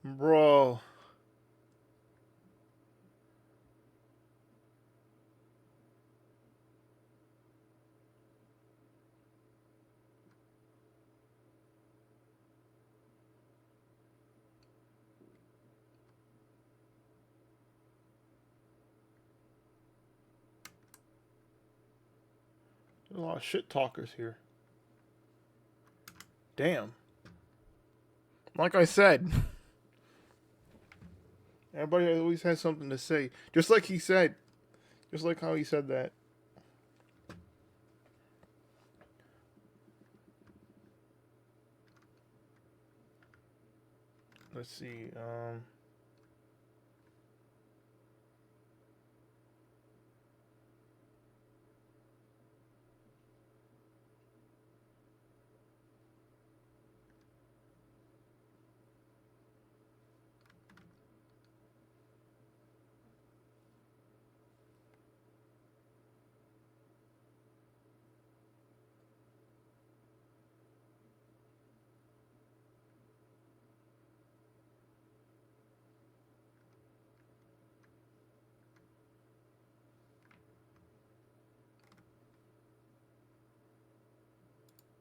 Bro. There's a lot of shit talkers here. Damn. Like I said, everybody always has something to say. Just like he said. Just like how he said that. Let's see.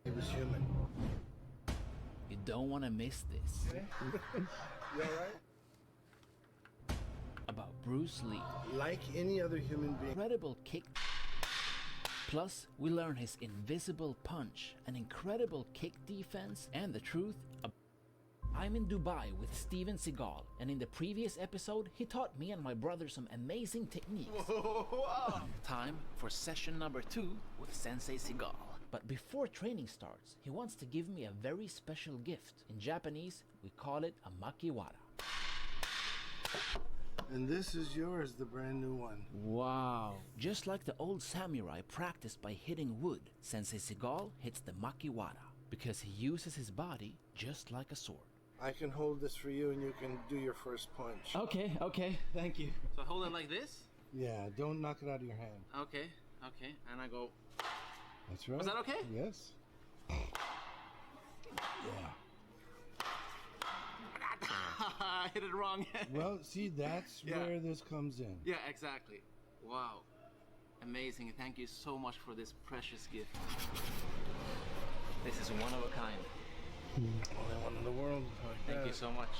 He was human. You don't want to miss this. You alright? About Bruce Lee. Like any other human being. Incredible kick. Plus, we learn his invisible punch, an incredible kick defense, and the truth. I'm in Dubai with Steven Seagal, and in the previous episode, he taught me and my brother some amazing techniques. Time for session number 2 with Sensei Seagal. But before training starts, he wants to give me a very special gift. In Japanese, we call it a makiwara. And this is yours, the brand new one. Wow. Just like the old samurai practiced by hitting wood, Sensei Seagal hits the makiwara because he uses his body just like a sword. I can hold this for you and you can do your first punch. Okay, thank you. So hold it like this? Yeah, don't knock it out of your hand. Okay, and I go. That's right. Was that okay? Yes. Yeah. I hit it wrong. Well, see, that's where this comes in. Yeah, exactly. Wow. Amazing. Thank you so much for this precious gift. This is one of a kind. Only one in the world. Like Thank you so much.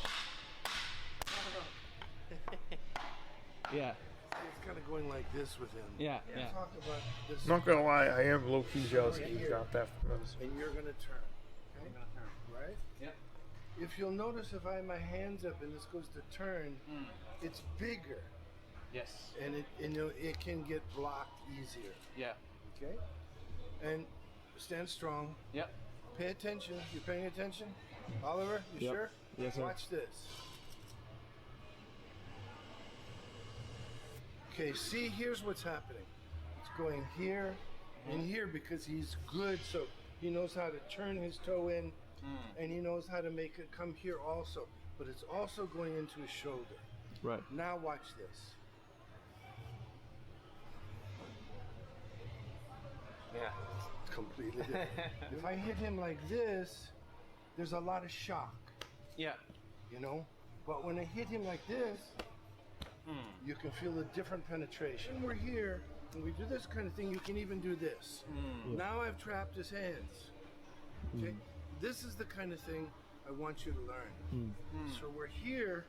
Yeah. It's kind of going like this with him. Yeah. Talk about this. Not gonna lie, I am low-key jealous that he's got that from us. And you're gonna turn. Okay? I'm gonna turn. Right? Yep. If you'll notice, if I have my hands up and this goes to turn, it's bigger. Yes. And it can get blocked easier. Yeah. Okay? And stand strong. Yep. Pay attention. You paying attention? Oliver, you Yep. sure? Yes, sir. Watch this. Okay, see, here's what's happening. It's going here and here because he's good, so he knows how to turn his toe in and he knows how to make it come here also. But it's also going into his shoulder. Right. Now watch this. Yeah. It's completely different. If I hit him like this, there's a lot of shock. Yeah. You know? But when I hit him like this, you can feel a different penetration. When we're here, and we do this kind of thing, you can even do this. Now I've trapped his hands. Okay? This is the kind of thing I want you to learn. So we're here,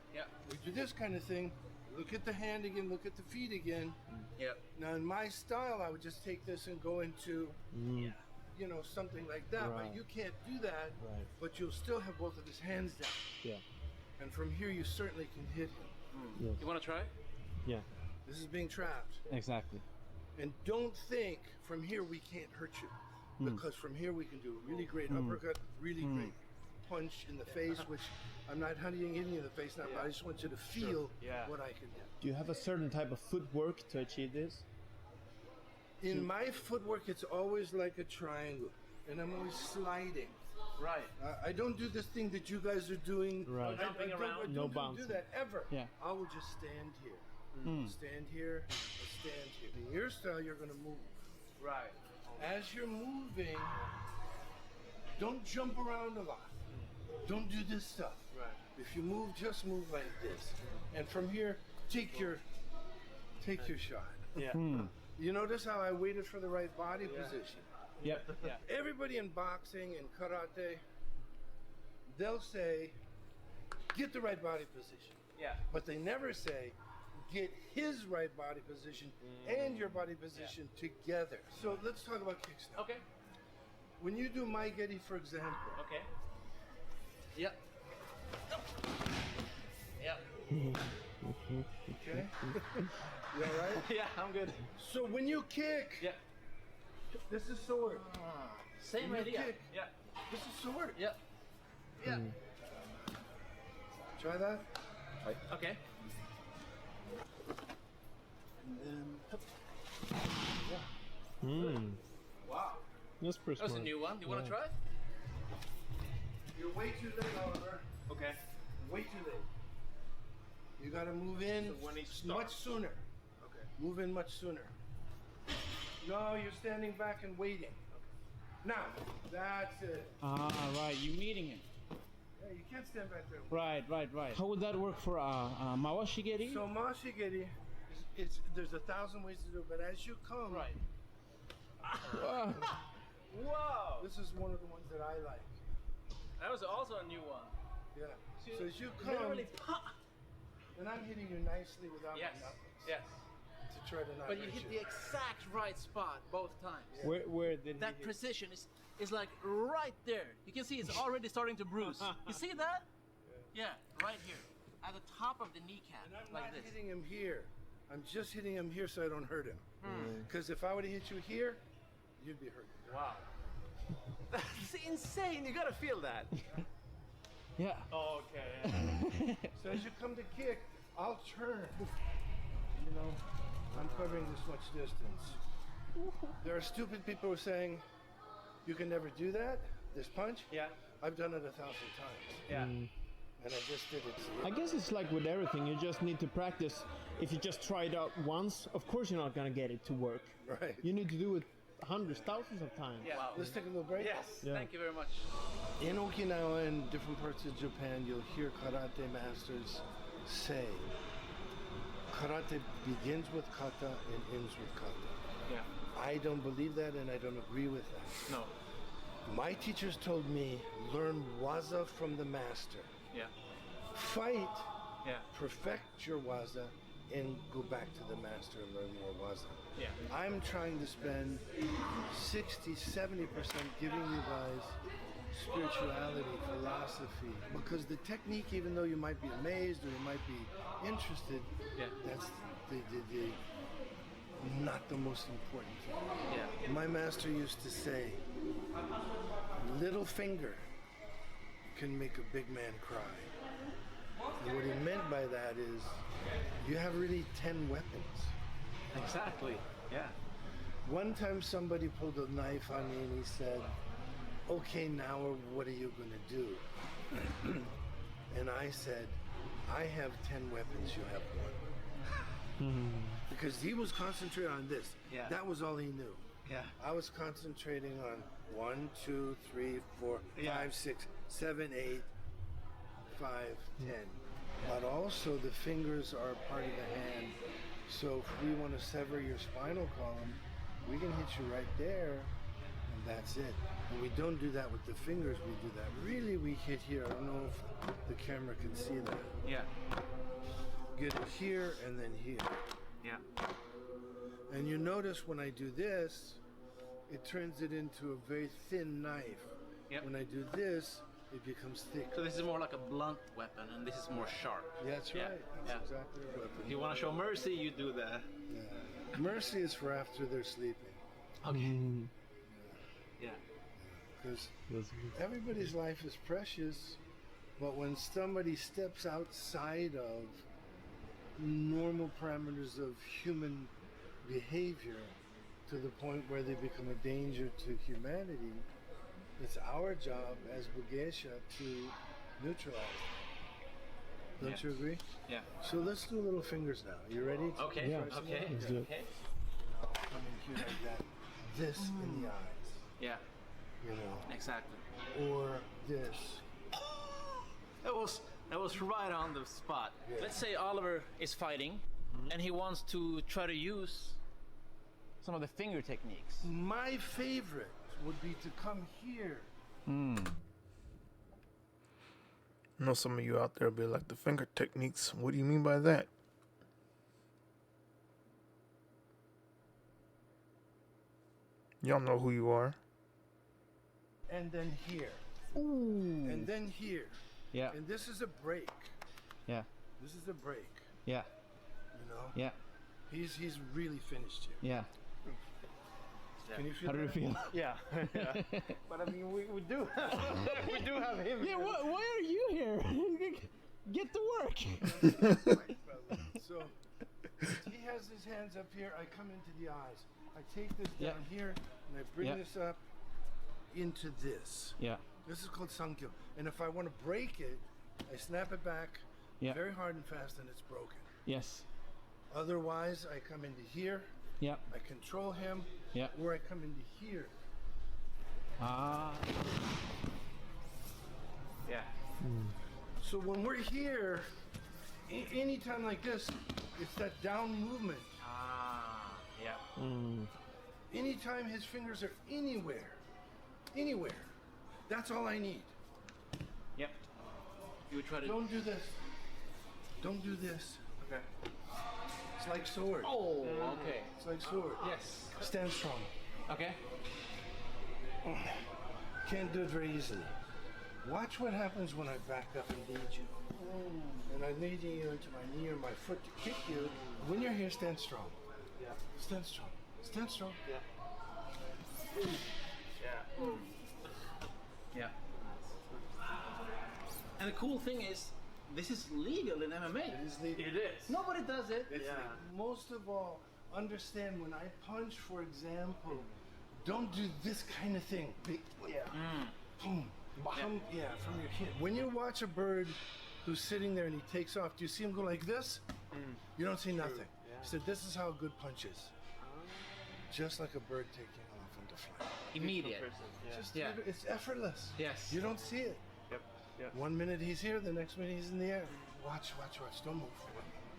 we do this kind of thing, look at the hand again, look at the feet again. Yep. Now in my style, I would just take this and go into, you know, something like that, Right. but you can't do that, but you'll still have both of his hands down. Yeah. And from here, you certainly can hit him. Yes. You want to try? Yeah. This is being trapped. Exactly. And don't think from here we can't hurt you. Because from here we can do a really great uppercut, really great punch in the face, which I'm not hitting you in the face now, but I just want you to feel what I can do. Do you have a certain type of footwork to achieve this? In my footwork, it's always like a triangle, and I'm always sliding. Right. I don't do this thing that you guys are doing. Right. Jumping around. I No don't bouncing. do that ever. Yeah. I will just stand here. Stand here, stand here. In your style, you're going to move. Right. As you're moving, don't jump around a lot. Don't do this stuff. Right. If you move, just move like this. And from here, take your shot. Yeah. You notice how I waited for the right body position? Yep. Yeah. Everybody in boxing and karate, they'll say, get the right body position. Yeah. But they never say, get his right body position and your body position together. So let's talk about kicks now. Okay. When you do Mai Geri, for example. Okay. Yep. Yep. Okay? You all right? Yeah, I'm good. So when you kick, Yeah. this is sword. Same When you idea. kick, Yeah. this is sword. Yeah. Yeah. Try that. Okay. And then, Wow. That's pretty That's a smart. new one. You want to try? you're way too late, Oliver. Okay. Way too late. You gotta move in So when he much starts. sooner. Okay. Move in much sooner. No, you're standing back and waiting. Now, that's it. Ah, right. You're meeting him. Yeah, you can't stand back there. Right. How would that work for Mawashigeri? So Mashigiri, there's 1,000 ways to do it, but as you come, Right. Whoa! This is one of the ones that I like. That was also a new one. Yeah. So So as you come, literally pop. and I'm hitting you nicely without Yes. my knuckles. Yes. To try to not But you hurt hit the exact right spot both times. Where did That precision is like right there. You can see it's already starting to bruise. You see that? Yeah, right here. At the top of the kneecap, And I'm like not this. hitting him here. I'm just hitting him here so I don't hurt him. Because if I would have hit you here, you'd be hurt. Wow. That's insane. You gotta feel that. Yeah. Oh, okay. So as you come to kick, I'll turn. You know, I'm covering this much distance. There are stupid people who are saying, you can never do that, this punch. Yeah. I've done it 1,000 times. Yeah. And I just did it. I guess it's like with everything, you just need to practice. If you just try it out once, of course you're not gonna get it to work. Right. You need to do it hundreds, thousands of times. Yeah. Wow. Let's take a little break. Yes. Yeah. Thank you very much. In Okinawa and different parts of Japan, you'll hear karate masters say, karate begins with kata and ends with kata. Yeah. I don't believe that and I don't agree with that. No. My teachers told me, learn waza from the master. Yeah. Fight, Yeah. perfect your waza, and go back to the master and learn more waza. Yeah. I'm trying to spend 60, 70% giving you guys spirituality, philosophy, because the technique, even though you might be amazed or you might be interested, Yeah. that's the not the most important thing. Yeah. My master used to say, little finger can make a big man cry. And what he meant by that is, you have really 10 weapons. Exactly. Yeah. One time somebody pulled a knife on me and he said, okay, now what are you going to do? And I said, I have 10 weapons, you have one. Because he was concentrating on this. Yeah. That was all he knew. Yeah. I was concentrating on 1, 2, 3, 4, Yeah. 5, 6, 7, 8, 5, 10. But also the fingers are a part of the hand. So if we want to sever your spinal column, we can hit you right there, and that's it. And we don't do that with the fingers, we do that. Really, we hit here. I don't know if the camera can see that. Yeah. Get it here and then here. Yeah. And you notice when I do this, it turns it into a very thin knife. Yep. When I do this, it becomes thick. So this is more like a blunt weapon, and this is more sharp. That's Yeah. right. That's Yeah. exactly right. If you want to show mercy, you do that. Yeah. Mercy is for after they're sleeping. Okay. Yeah. Because everybody's life is precious, but when somebody steps outside of normal parameters of human behavior to the point where they become a danger to humanity, it's our job as Bugesha to neutralize them. Don't you agree? Yeah. So let's do little fingers now. You ready? Okay. Try some Okay. more? Okay. Come in here like that. This in the eyes. Yeah. You know. Exactly. Or this. That was right on the spot. Yeah. Let's say Oliver is fighting, and he wants to try to use some of the finger techniques. My favorite would be to come here. I know some of you out there will be like, the finger techniques, what do you mean by that? Y'all know who you are. And then here. Ooh. And then here. Yeah. And this is a break. Yeah. This is a break. Yeah. You know? Yeah. He's really finished here. Yeah. Can you feel How do you that? feel? Yeah. But I mean, we do have we do have him. Yeah. Why are you here? Get to work. So he has his hands up here. I come into the eyes. I take this down here and I bring this up into this. Yeah. This is called Sanctum. And if I want to break it, I snap it back very hard and fast, and it's broken. Yes. Otherwise, I come into here. Yeah. I control him. Yeah. Or I come into here. Ah. Yeah. So when we're here, any time like this, it's that down movement. Ah. Yeah. Anytime his fingers are anywhere, that's all I need. Yep. You would try to. Don't do this. Don't do this. Okay. It's like sword. Oh, okay. It's like sword. Yes. Stand strong. Okay. Can't do it very easily. Watch what happens when I back up and lead you. And I'm leading you into my knee or my foot to kick you. When you're here, stand strong. Yeah. Stand strong. Stand strong. Yeah. Yeah. Yeah. And the cool thing is, this is legal in MMA. It is legal. It is. Nobody does it. It's legal. Most of all, understand when I punch, for example, don't do this kind of thing. Big, boom, from your hip. When you watch a bird who's sitting there and he takes off, do you see him go like this? You don't see nothing. So this is how a good punch is. Just like a bird taking off into flight. Immediate. Just it's effortless. Yes. You don't see it. Yep. Yep. 1 minute he's here, the next minute he's in the air. Watch. Don't move.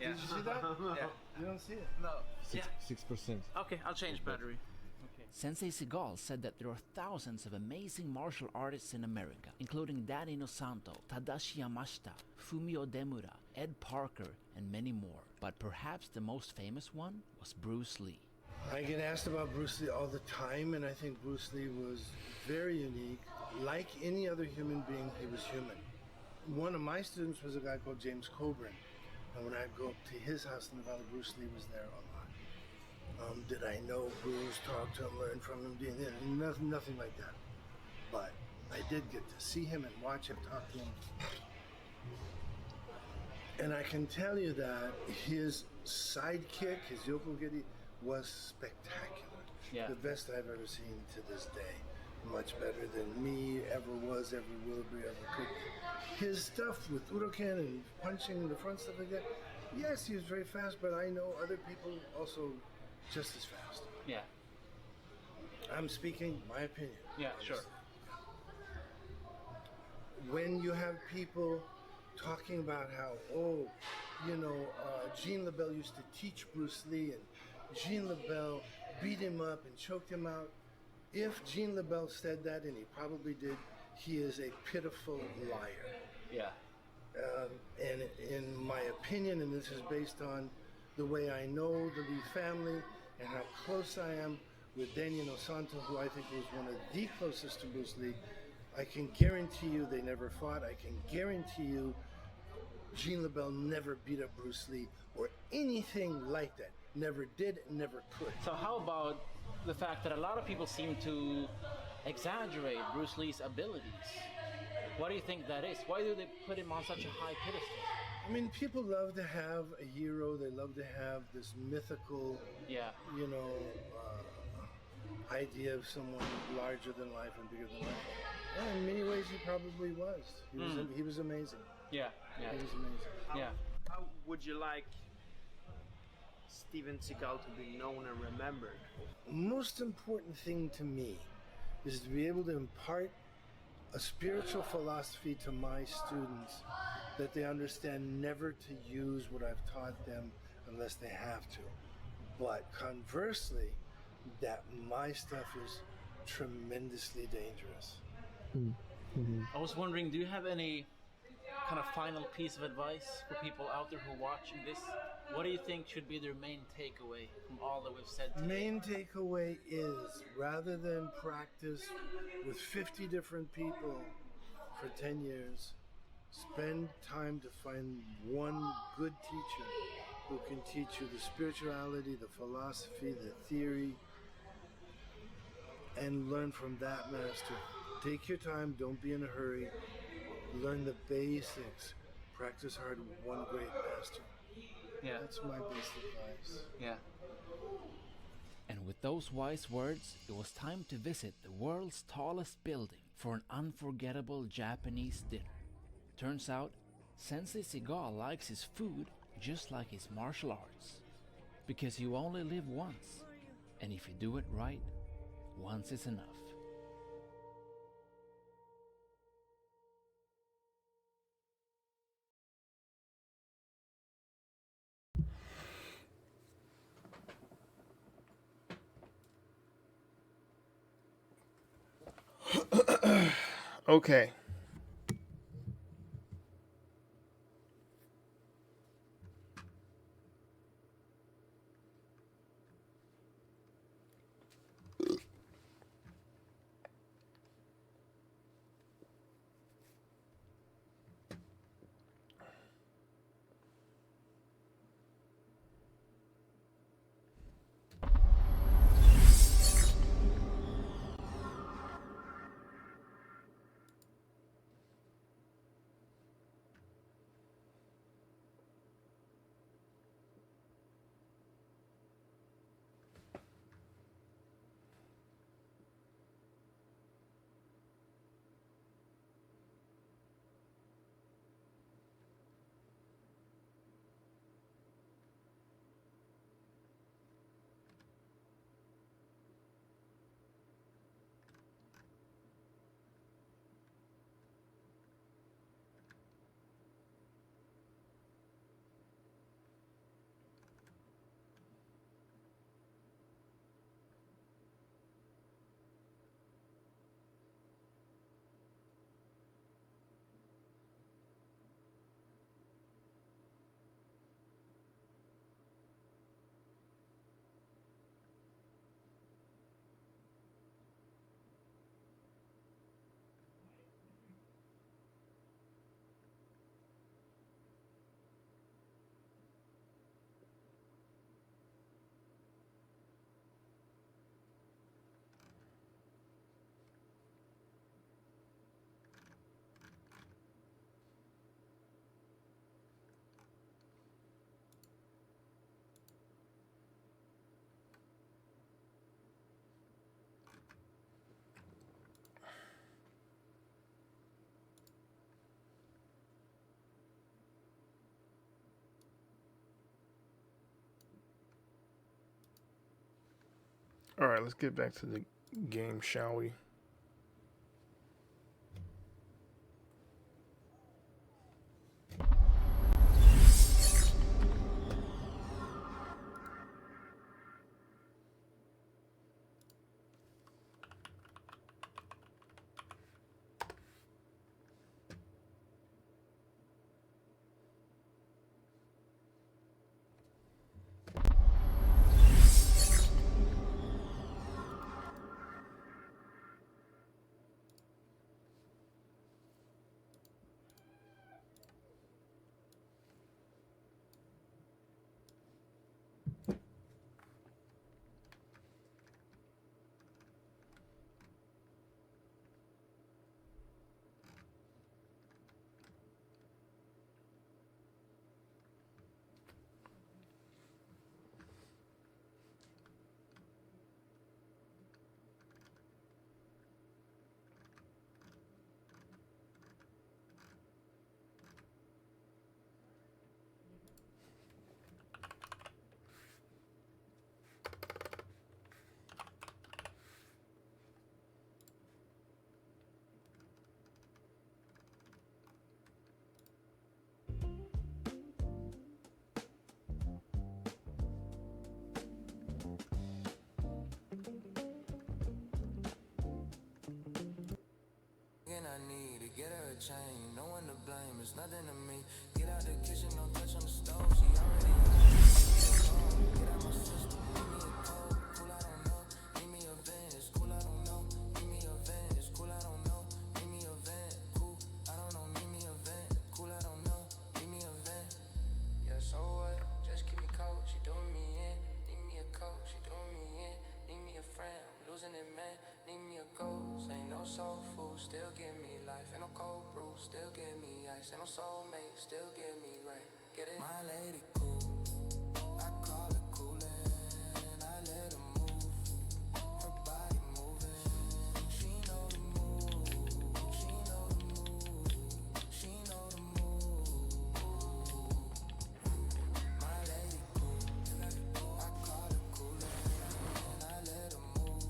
Yeah. Did you see that? Yeah. You don't see it. No. 6%. Okay, I'll change battery. Sensei Seagal said that there are thousands of amazing martial artists in America, including Danny Inosanto, Tadashi Yamashita, Fumio Demura, Ed Parker, and many more. But perhaps the most famous one was Bruce Lee. I get asked about Bruce Lee all the time, and I think Bruce Lee was very unique. Like any other human being, he was human. One of my students was a guy called James Coburn, and when I'd go to his house in the Valley, Bruce Lee was there a lot. Did I know Bruce, talk to him, learn from him? Nothing like that. But I did get to see him and watch him, talk to him. And I can tell you that his sidekick, his Yokogiri, was spectacular. Yeah. The best I've ever seen to this day. Much better than me ever was, ever will be, ever could be. His stuff with Uroken and punching in the front, stuff like that, yes, he was very fast, but I know other people also just as fast. Yeah. I'm speaking my opinion. Yeah, sure. When you have people talking about how, Jean LaBelle used to teach Bruce Lee, and Jean LaBelle beat him up and choked him out. If Jean LaBelle said that, and he probably did, he is a pitiful liar. Yeah. And in my opinion, and this is based on the way I know the Lee family and how close I am with Danny Inosanto, who I think was one of the closest to Bruce Lee, I can guarantee you they never fought. I can guarantee you Jean LaBelle never beat up Bruce Lee or anything like that. Never did, never could. So how about the fact that a lot of people seem to exaggerate Bruce Lee's abilities? What do you think that is? Why do they put him on such a high pedestal? I mean, people love to have a hero. They love to have this mythical, idea of someone larger than life and bigger than life. And in many ways, he probably was. He was amazing. Yeah. He was amazing. How would you like Steven Seagal to be known and remembered? Most important thing to me is to be able to impart a spiritual philosophy to my students that they understand never to use what I've taught them unless they have to. But conversely, that my stuff is tremendously dangerous. I was wondering, do you have any kind of final piece of advice for people out there who are watching this? What do you think should be their main takeaway from all that we've said today? Main takeaway is, rather than practice with 50 different people for 10 years, spend time to find one good teacher who can teach you the spirituality, the philosophy, the theory, and learn from that master. Take your time, don't be in a hurry. Learn the basics. Practice hard with one great master. Yeah. That's my basic advice. Yeah. And with those wise words, it was time to visit the world's tallest building for an unforgettable Japanese dinner. Turns out, Sensei Seagal likes his food just like his martial arts. Because you only live once. And if you do it right, once is enough. Okay. All right, let's get back to the game, shall we? thinking I need to get her a chain. No one to blame, it's nothing to me. Get out the kitchen, don't touch on the stove. She already get out my system, leave me a cold. Cool, I don't know. Leave me a vent, it's cool, I don't know. Leave me a vent, it's cool, I don't know. Leave me a vent, cool, I don't know. Leave me a vent, cool, I don't know. Leave me a vent. Yeah, so what? Just keep me cold, she doing me in. Need me a coat, she doing me in. Need me a friend, I'm losing it, man. Need me a ghost, ain't no soul food, still give me life. Ain't no cold brew, still give me ice. Ain't no soulmate, still give me right. Get it? My lady cool, I call it coolin'. I let her move, her body moving. She know the move, she know the move, she know the move. My lady cool, I call it coolin'. I let her move,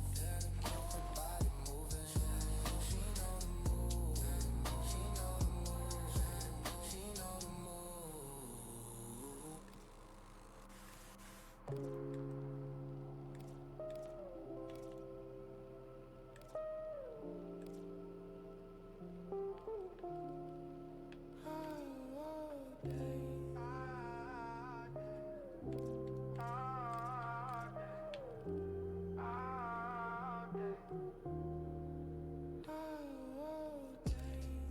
her body moving. She know the move, she know the move, she know the move.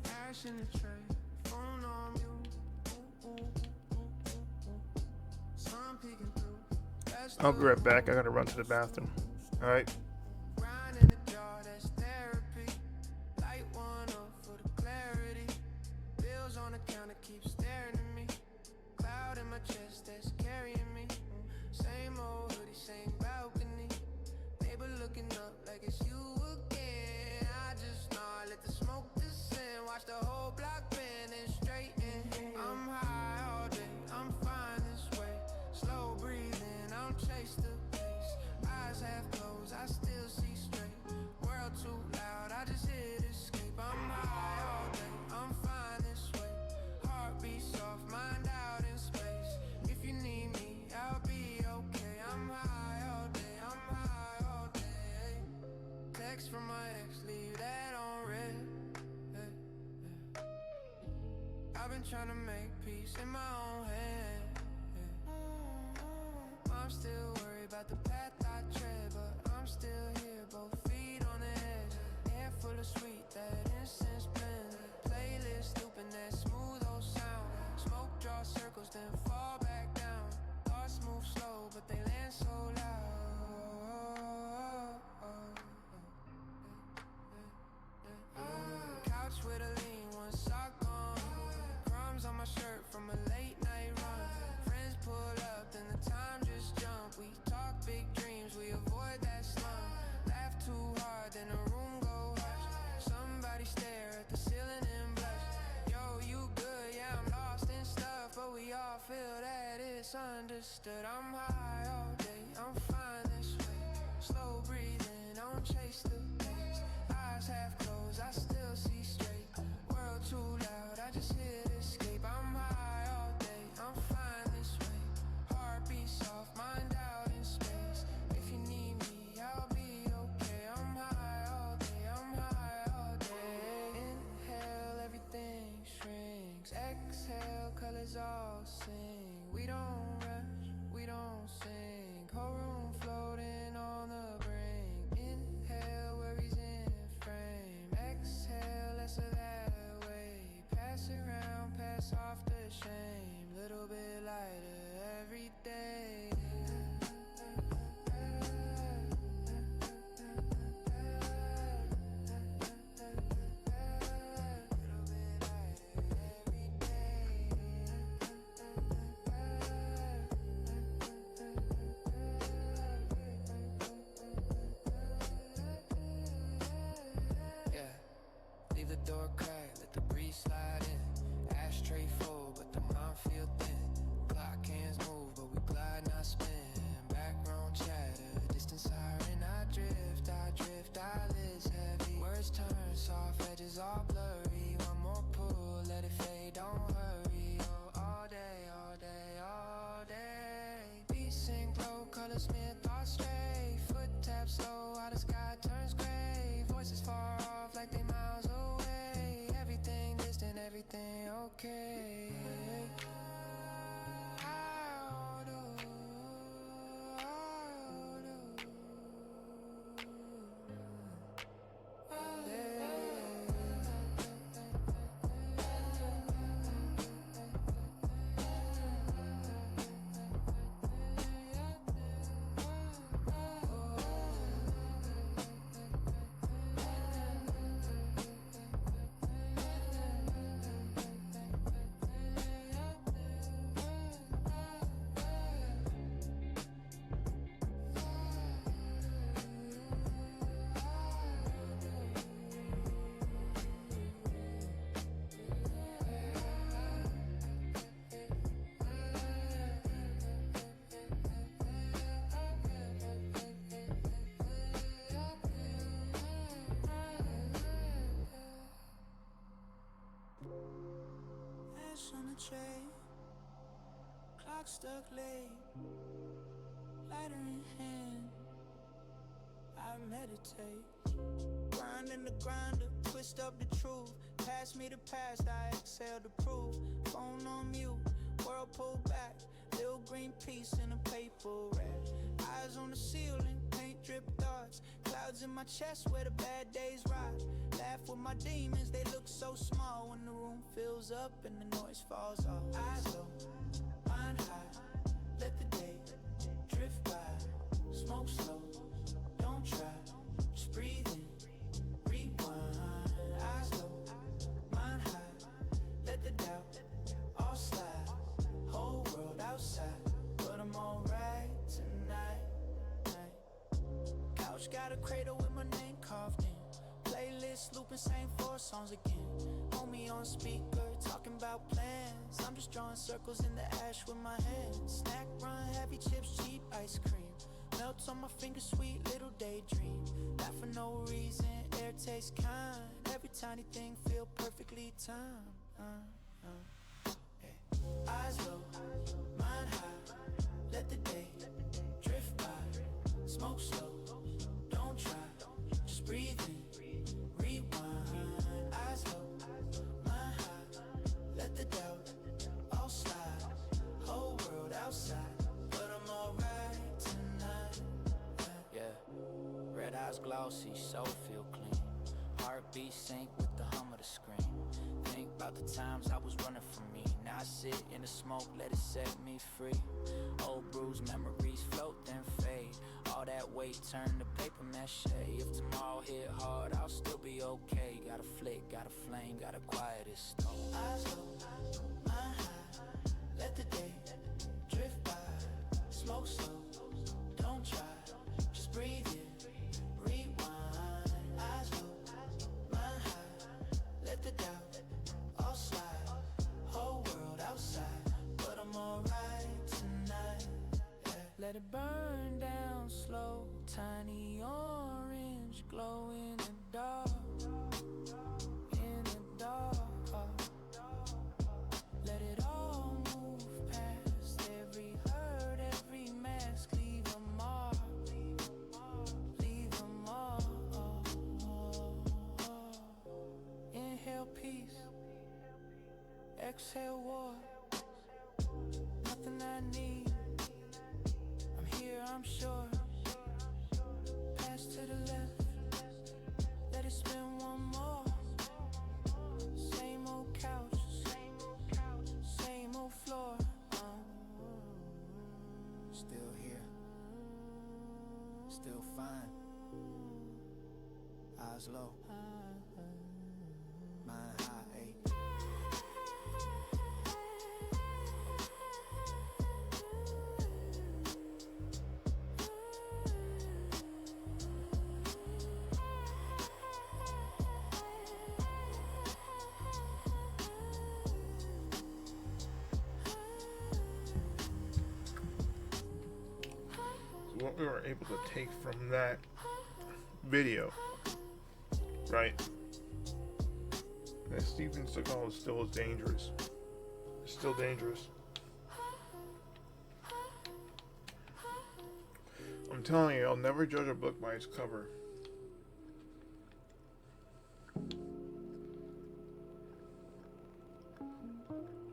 Cash in the tray, phone on mute. Sun peeking through. I'll be right back. I gotta run to the bathroom. Alright. Grind in the jar, that's therapy. Light one up for the clarity. Bills on the counter keep staring at me. Cloud in my chest that's carrying me. Same old hoodie, same balcony. Neighbor looking up like it's you again. I just nod, let the smoke descend. Watch the whole block bend and straighten. I'm high all day, I'm fine this way. Slow breathing, I don't chase the pace. Eyes half closed, I still see straight. World too loud, I just hit escape. I'm high all day, I'm fine this way. Heartbeat soft, mind out in space. If you need me, I'll be okay. I'm high all day, I'm high all day. Text from my ex, leave that on red. I've been trying to make peace in my own head. I'm still worried about the path I tread, but I'm still here, both feet on the edge. Air full of sweet, that incense blend. Playlist looping that smooth old sound. Smoke draw circles, then fall back down. Thoughts move slow, but they land so loud. Couch with a lean, one sock on. Crumbs on my shirt from a late night run. Friends pull up, then the time just jump. We talk big dreams, we avoid that slump. Laugh too hard, then the room go hush. Somebody stare at the ceiling and blush. Yo, you good? Yeah, I'm lost in stuff, but we all feel that it's understood. I'm high all day, I'm fine this way. Slow breathing, don't chase the pace. Eyes half closed, I still see straight. World too loud, I just hit escape. I'm high all day, I'm fine this way. Heartbeat soft, mind out in space. If you need me, I'll be okay. I'm high all day, I'm high all day. Inhale, everything shrinks. Exhale, colors all sing. We don't rush, we don't sing. Whole room floating on the brink. Inhale, worries in frame. Exhale, less of that weight. Pass around, pass off the shame. Little bit lighter every day. Yeah, leave the door cracked, let the breeze slide in. Ashtray full, but the mind feel thin. Clock hands move, but we glide, not spin. Background chatter, distant siren. I drift, eyelids heavy. Words turn soft, edges all blurry. One more pull, let it fade, don't hurry. Oh, all day, all day, all day. Beats sink low, colors smear, thoughts stray. Foot tap slow, while the sky turns gray. Voices far off like they miles away. tray. Clock stuck late. Lighter in hand. I meditate. Grinding the grinder, twist up the truth. Pass me the past, I exhale the proof. Phone on mute, world pulled back. Little green piece in a paper wrap. Eyes on the ceiling, paint drip thoughts. Clouds in my chest where the bad days ride. Laugh with my demons, they look so small when the room fills up and the noise falls off. Eyes low, mind high, let the day drift by. Smoke slow, don't try, just breathe in, rewind. Eyes low, mind high, let the doubt all slide. Whole world outside, but I'm alright tonight. Couch got a cradle with my name carved in. Playlist looping, same 4 songs again. Homie on speaker, talking about plans. I'm just drawing circles in the ash with my hands. Snack run, heavy chips, cheap ice cream. Melts on my fingers, sweet little daydream. Not for no reason, air tastes kind. Every tiny thing feel perfectly timed. Eyes low, mind high, let the day drift by. Smoke slow, don't try, just breathe in, rewind. Eyes low, mind high, let the doubt all slide. Whole world outside, but I'm alright tonight. Yeah, red eyes glossy, soul feel clean. Heartbeat sync with the hum of the screen. Think about the times I was running from me. Now I sit in the smoke, let it set me free. Old bruised memories float then fade. All that weight turned to paper mache. If tomorrow hit hard, I'll still be okay. Got a flick, got a flame, got a quiet stone. Eyes low, mind high, let the day drift by. Smoke slow, don't try, just breathe in, rewind. Eyes low, mind high, let the doubt all slide. Whole world outside, but I'm alright tonight. Yeah. Let it burn down slow, tiny orange glow in the dark. In the dark. Let it all move past every hurt, every mask. Leave a mark. Leave a mark. Inhale peace. Exhale war. Nothing I need. I'm here, I'm sure. Pass to the left. Let it spin one more. Same old couch. Same old floor. Still here. Still fine. Eyes low. Mind high. What we were able to take from that video, right? That Steven Seagal is still as dangerous. It's still dangerous. I'm telling you, I'll never judge a book by its cover.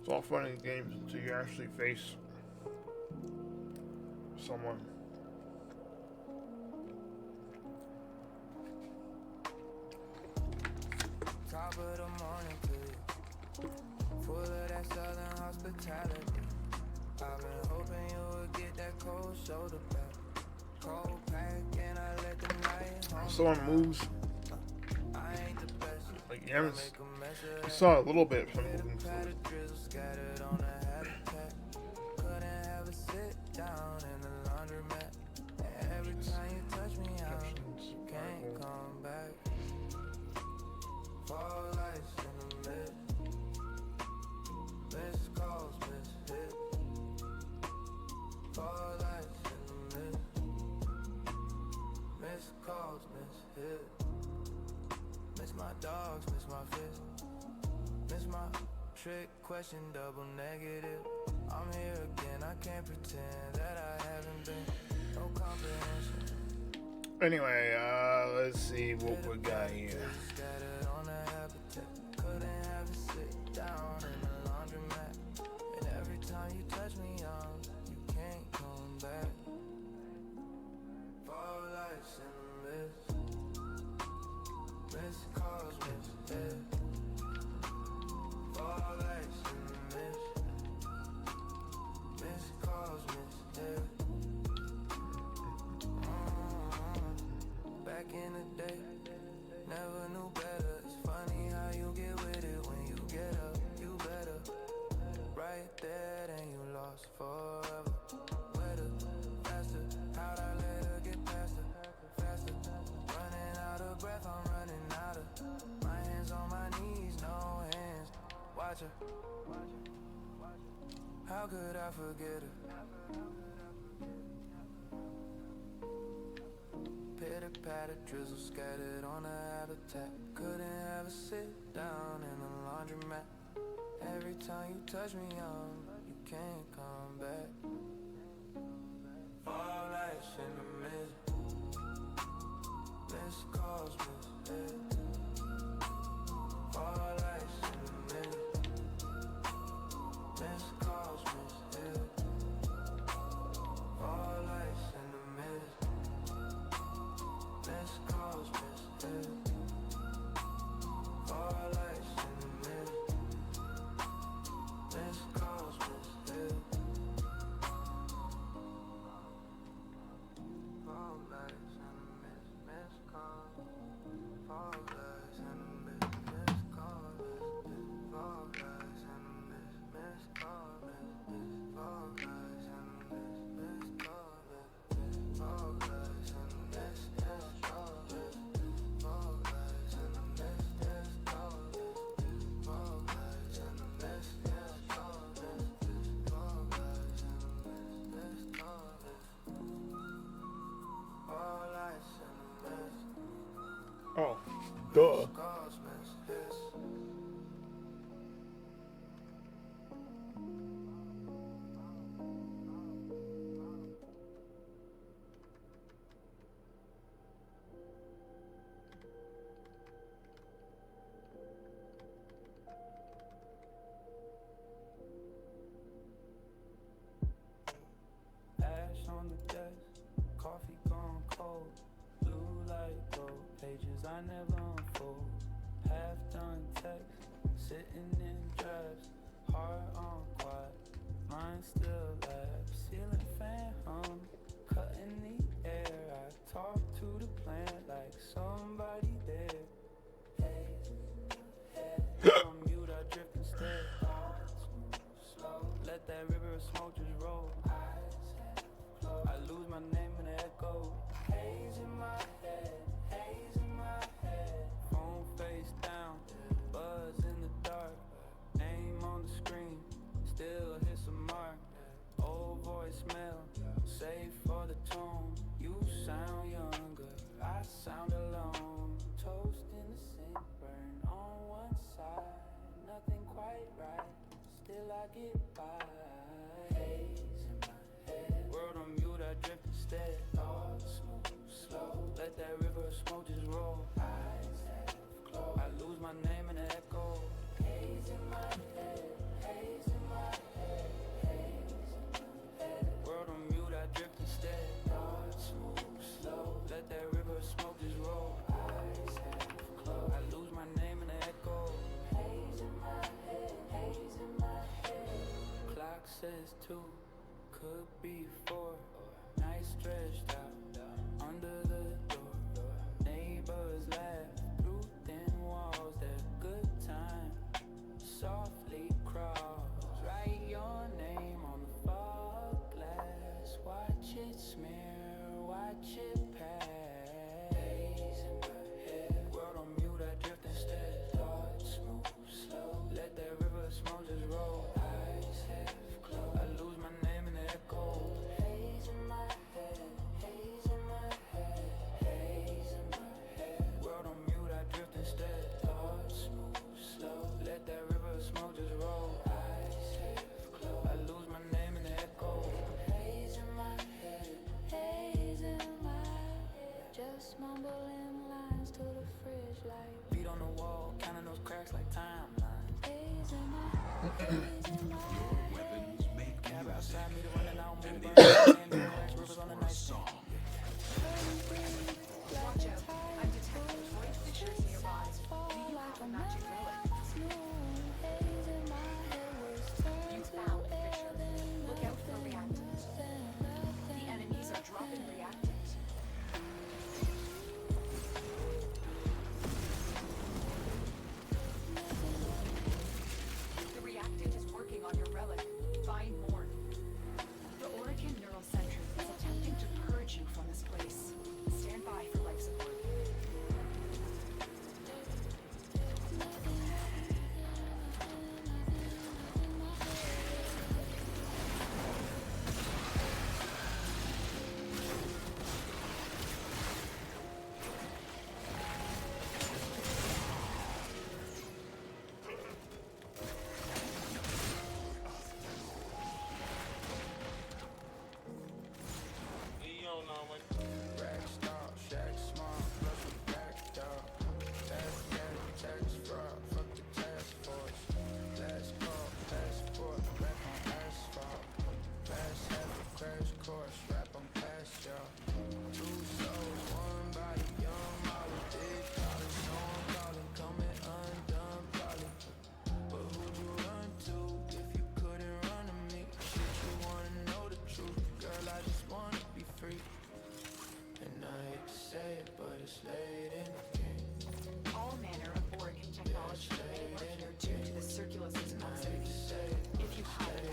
It's all fun and games until you actually face someone. Top of the morning to you, full of that southern hospitality. I've been hoping you would get that cold shoulder back. Cold pack and I let the night home. Someone moves. Like you haven't. You saw a little bit from moving forward. Couldn't have a sit down in the laundromat. Every time you touch me out, you can't come back. Fall lights in the mid. Missed calls, missed hit. Fall lights in the mid. Missed calls, missed hit. Miss my dogs, miss my fist. Miss my trick question, double negative. I'm here again, I can't pretend that I haven't been. No comprehension. Anyway, let's see what we got here. Scattered on a habitat. Couldn't have a sit down in the laundromat. And every time you touch me, you can't come back. Fall lights in the mist. Missed calls, missed dead. Fall lights in the mist. Missed calls, missed dead. Back in the day, never knew better. It's funny how you get with it when you get up. You better. Right there, then you lost forever. Wetter, faster. How'd I let her get past her? Faster. Running out of breath, I'm running out of. My hands on my knees, no hands. Watch her. How could I forget her? Pitter patter, drizzle scattered on a habitat. Couldn't have a sit down in a laundromat. Every time you touch me, you can't come back. Fall lights in the mist. Missed calls, missed dead. Fall lights in the mist. Missed calls, missed dead. Fall lights in the mist. Missed calls, missed dead. Fall lights in the mist. Missed calls, missed dead. Fall lights in the mist. Missed calls. Fall lights in the mist. Missed calls, missed dead. Fall lights in the mist. Missed calls, missed dead. Fall lights in the mist. Missed calls, missed dead. Fall lights in the mist. Missed calls, missed dead. Fall lights in the mist. Missed calls, missed dead. Fall lights in the mist. Missed calls, missed dead. Fall lights in the mist. Missed calls, missed dead. Fall lights in the mist. Oh, duh. Calls, missed dead. Ash on the desk, coffee gone cold, blue light gold, pages I never unfold, half done text, sitting in drafts, heart on quiet, mind still laughs, ceiling fan hum, cutting the air, I talk to the plant like somebody there, hey, on mute I drift instead, slow, let that river of smoke just roll, I lose my name in the echo. Haze in my head, haze in my head. Phone face down, buzz in the dark. Name on the screen, still hit some mark. Old voicemail, save for the tone. You sound younger, I sound alone. Toast in the sink, burn on one side. Nothing quite right, still I get by. Haze in my head. World on mute, I drift instead. Thoughts move slow. Let that river of smoke just roll. Eyes half closed. I lose my name in the echo. Haze in my head. Haze in my head. Haze in my head. World on mute, I drift instead. Thoughts move slow. Let that river of smoke just roll. Eyes half closed. I lose my name in the echo. Haze in my head. Haze in my head. Clock says 2. Could be 4, night stretched out under the door. Neighbors laugh through thin walls. That good time softly crawls. Write your name on the fog glass. Watch it smear, watch it pass. Haze in my head. World on mute, I drift instead. Thoughts move slow. Let that river of smoke just roll. Eyes half closed. I lose my name in the echo. weapons make music, and the enemy calls for a song. Watch out. I'm detecting void fissures nearby. Do you have a magic relic? You found a fissure. Look out for reactants. The enemies are dropping reactants. The reactant is working on your relic. Find more. The Oregon Neural Centrum is attempting to purge you from this place. Stand by for life support. All manner of Oregon technology may work here due to the Circulus's proximity. If you hide it,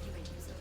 you may use it.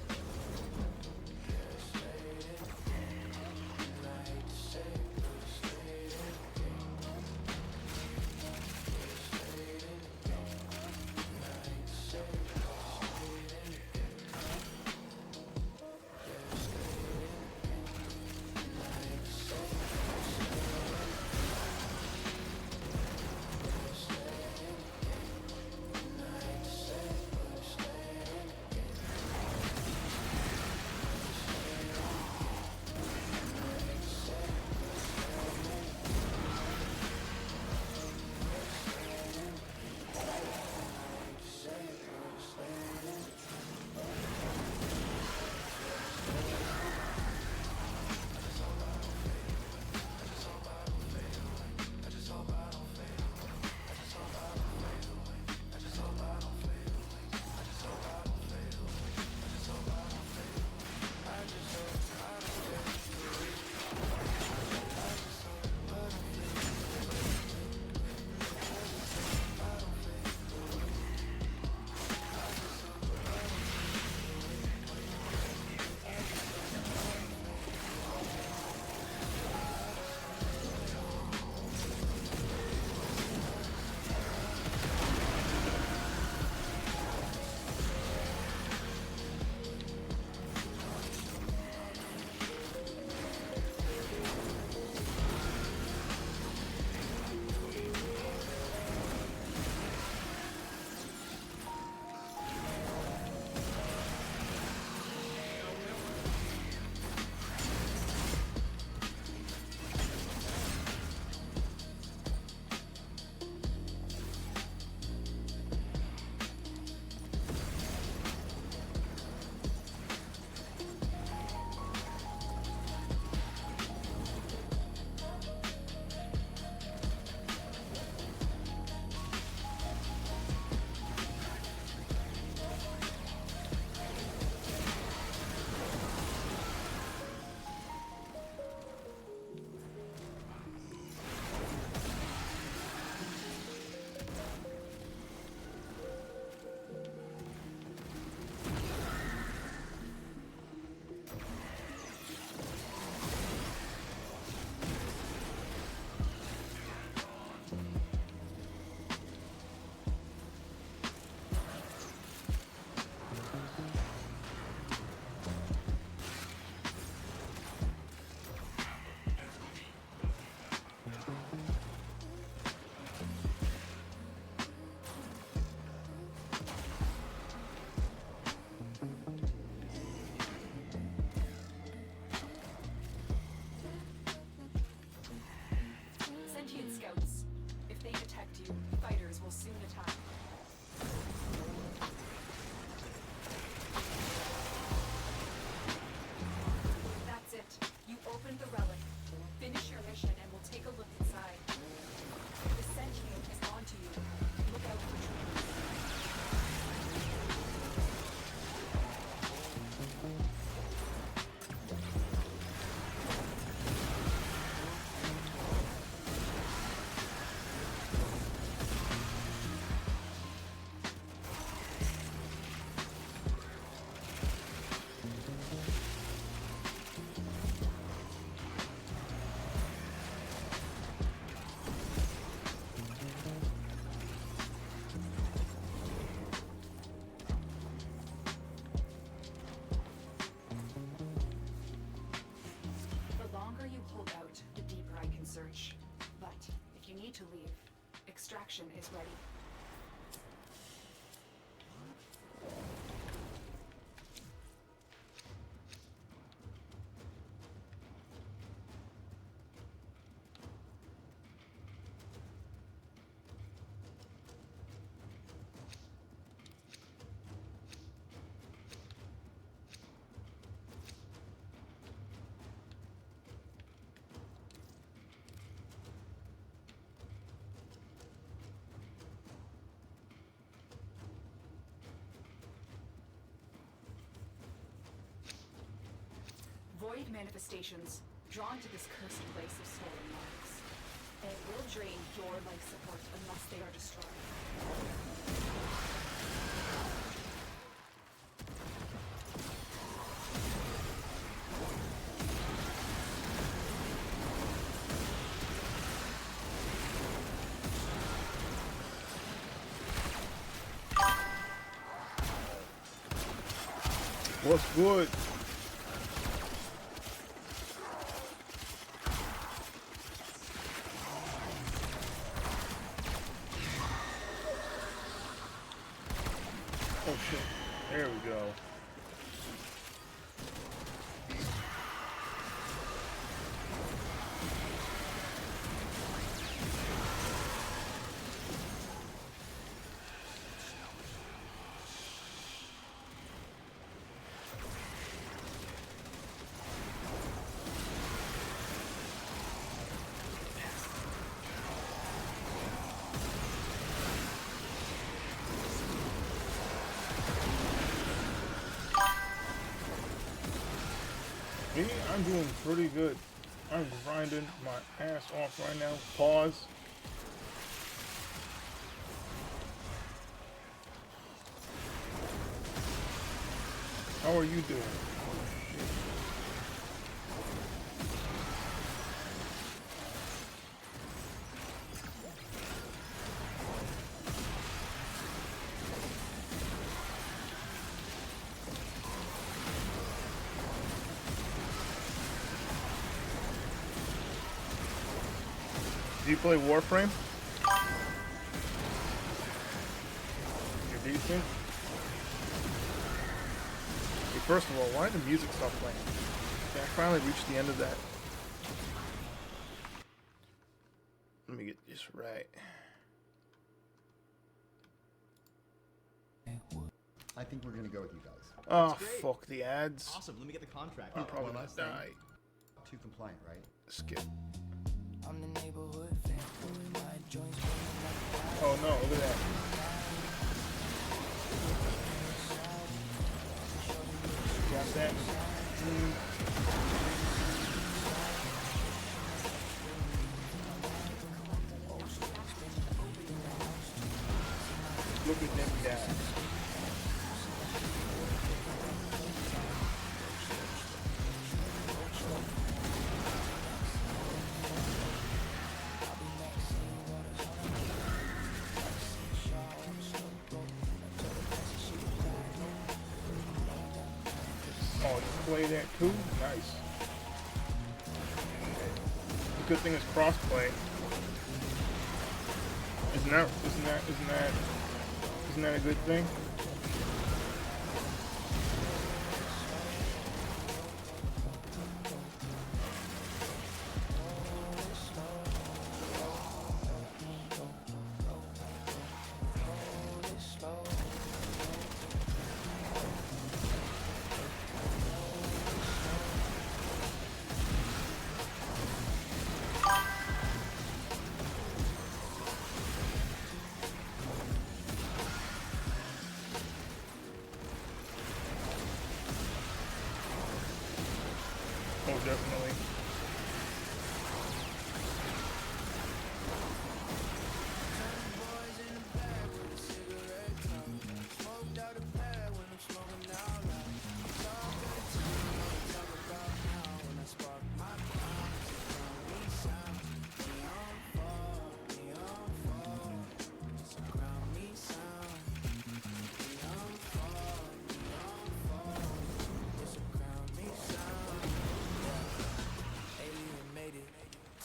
search. But if you need to leave, extraction is ready. Void manifestations drawn to this cursed place of stolen marks. It will drain your life support unless they are destroyed. What's good? Oh shit. There we go. Me, I'm doing pretty good. I'm grinding my ass off right now. Pause. How are you doing? Do you play Warframe? You're decent? Okay, first of all, why did the music stop playing? Okay, I finally reached the end of that. Let me get this right. I think we're gonna go with you guys. Oh, fuck the ads. Awesome. Let me get the contract. I'm probably gonna last thing. die. Too compliant, right? Skip. I'm the neighborhood fan, my joints Oh no, look at that. Got that? Look at them guys. Oh, you play that too? Nice. The good thing is crossplay. Isn't that a good thing?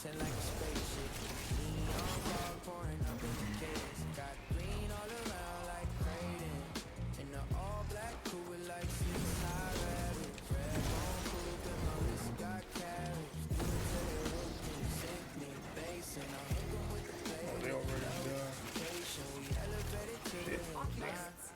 dancing like a spaceship. Neon fog pouring up in the chaos. Got green all around like Creighton. In the all black coupe with like 6 high rabbits. Red bone coupe and my wrist got carrots. Do it till they hook me, sink me, bass and I hook 'em with the blade. Oh, they already done. We elevated to the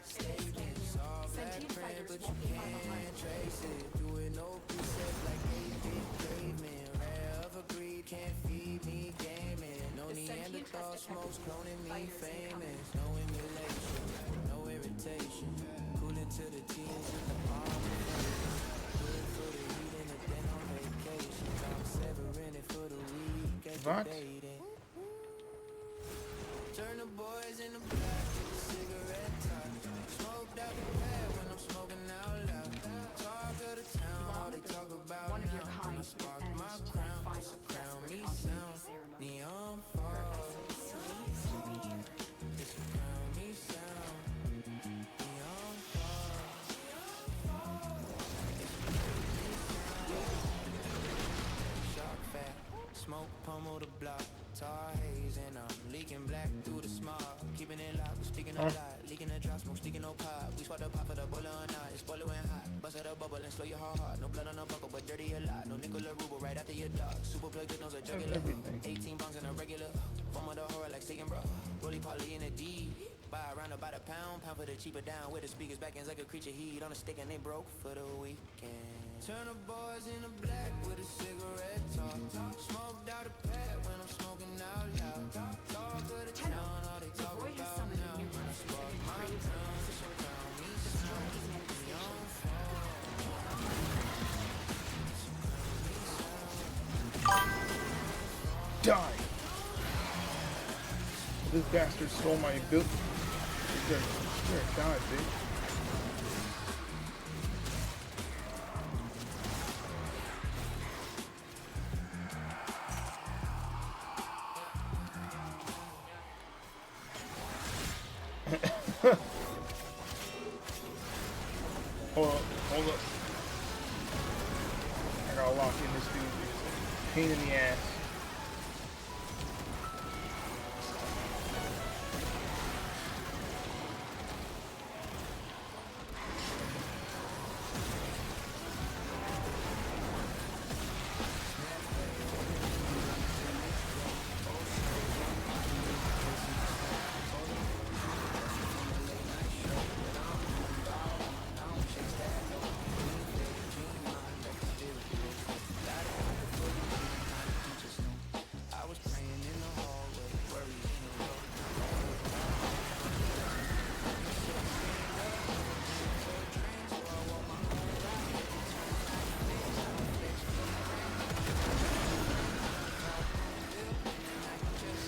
statements. All black print, but you can't trace it. Doing no preset like 8-bit pavement. Rare of a greed, can't feed me gaming. No Neanderthal smokes, cloning me famous. No emulation, no irritation. Cooling to the teens in the palm of faith. Good for the heat and it then on vacation. I'm severing it for the week at debating. Turn the boys in the black with a cigarette top. Smoked out the pad when I'm smoking out loud. Talk of the town, all they talk about One of your now. kind I spark my crown, it's a crown me sound. Neon fall. It's a crown me sound. Neon fall. Shark fat, smoke pummel the block. Tar haze and I'm leaking black through the smog. Keeping it locked, speaking a lot. Leaking the drop, smoke, sticking no pop. We swap the pot for the boiler or not. It's boiling hot. Bust out a bubble and slow your heart. No blood on the buckle, but dirty a lot. No nickel or ruble right after your dog. Super plug good nose a jugular. 18 bongs in a regular. Form of the horror like Satan, bro. Rolly poly in a D. Buy around about a pound for the cheaper down. With the speakers back ends like a creature heat on a stick and they broke for the weekend. Turn the boys in the black with a cigarette talk. Smoked out a pad when I'm smoking out loud. Talk of the town, all they talk about now. When I spark my crown, it's a crown me sound. Neon fall. Die! This bastard stole my ability. You're a god, bitch. Hold up. I gotta lock in this dude. It's a pain in the ass.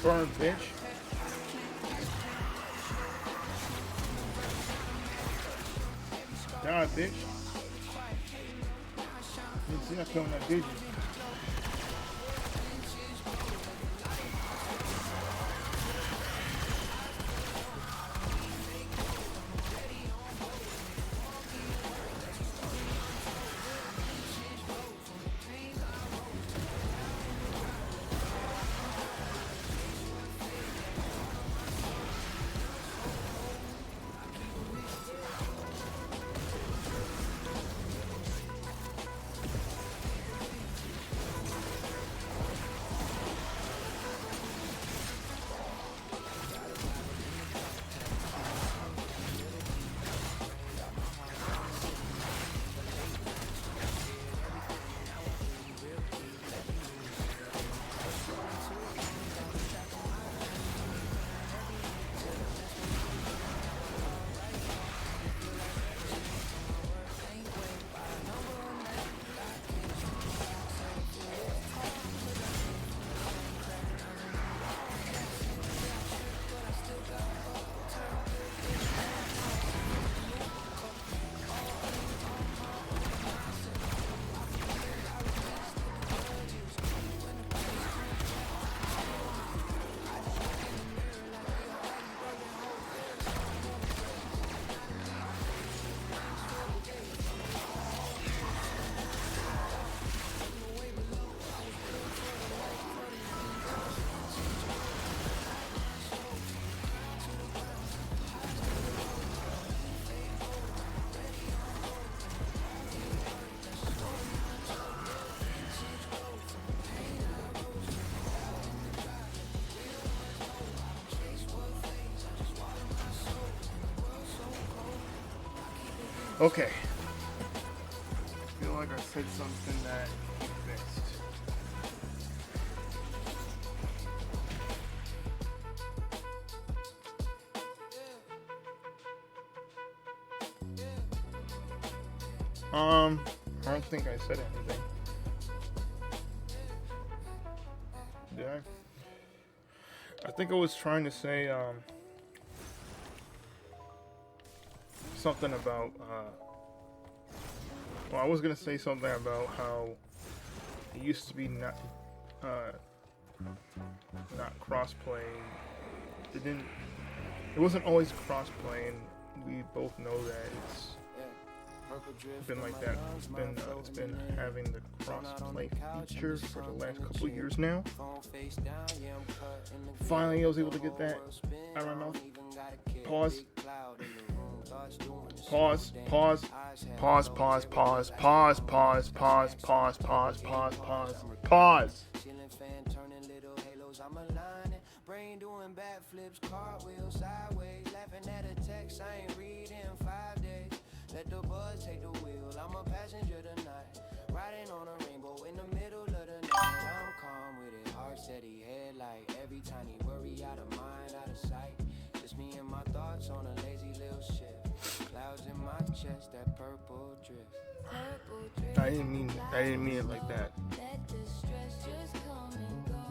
Burn, bitch. God, bitch. You see that coming up, did you? Okay. I feel like I said something that you missed. I don't think I said anything. Did I? I think I was trying to say, something about, well, I was gonna say something about how it used to be not crossplay. It wasn't always crossplay, and we both know that it's been like that. It's been having the crossplay feature for the last couple of years now. Finally, I was able to get that out of my mouth. Pause. Pause. Pause. Pause. Pause. Pause. Pause. Pause. Pause. Pause. Pause. Pause. Pause. Pause. Brain doing backflips, cartwheels sideways, laughing at a text I ain't read in 5 days. Let the buzz take the wheel, I'm a passenger tonight, riding on a rainbow in the middle of the night. I'm calm with it, heart steady, headlight, every tiny worry out of mind, out of sight. Just me and my thoughts on a lazy little shift. Clouds in my chest, that purple drift. I didn't mean it like that. Let the stress just come and go.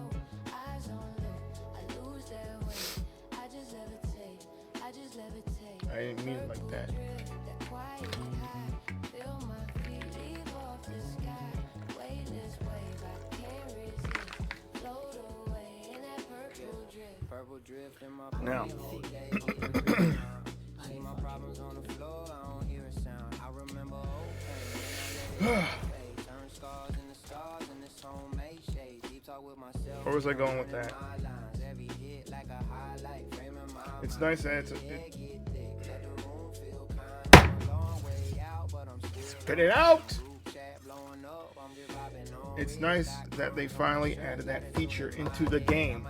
Eyes on low, I lose that weight. I just levitate, I just levitate. I didn't mean it like that. That quiet high, feel my feet leave off the sky. Weightless wave, I can't resist. Float away in that purple drift. Purple drift in my Now. See my problems on the floor, I don't hear a sound. I remember old pain. Turn scars in the stars in this homemade shade. Deep talk with myself. Where was I going with that? It's nice that it's spit it out! It's nice that they finally added that feature into the game.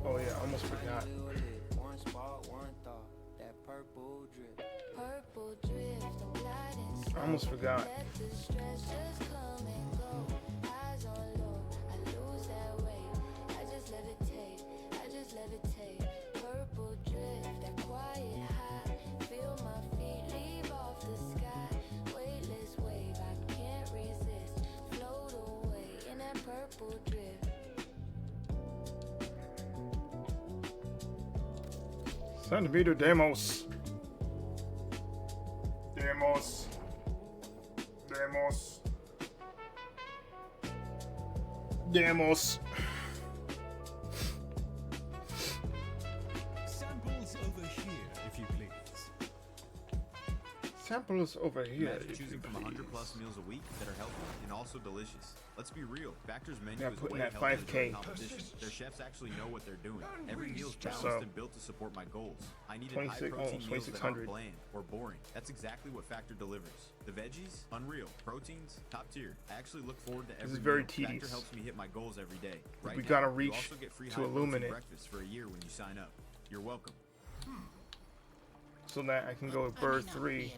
Oh yeah, I almost forgot. I almost forgot. Send me to demos. Demos. Demos. Demos. Samples over here, if you please. Samples over here. Imagine choosing from 100 plus meals a week that are healthy and also delicious. Let's be real. Factor's menu is way that healthier 5K. than competition. Their chefs actually know what they're doing. Every meal's balanced and built to support my goals. I needed high protein meals that aren't bland or boring. That's exactly what Factor delivers. The veggies, unreal. Proteins, top tier. I actually look forward to every This is very meal. tedious. Factor helps me hit my goals every day. Right We now, gotta you reach also get free to high protein illuminate. breakfast for a year when you sign up. You're welcome. So that I can go to Bird 3.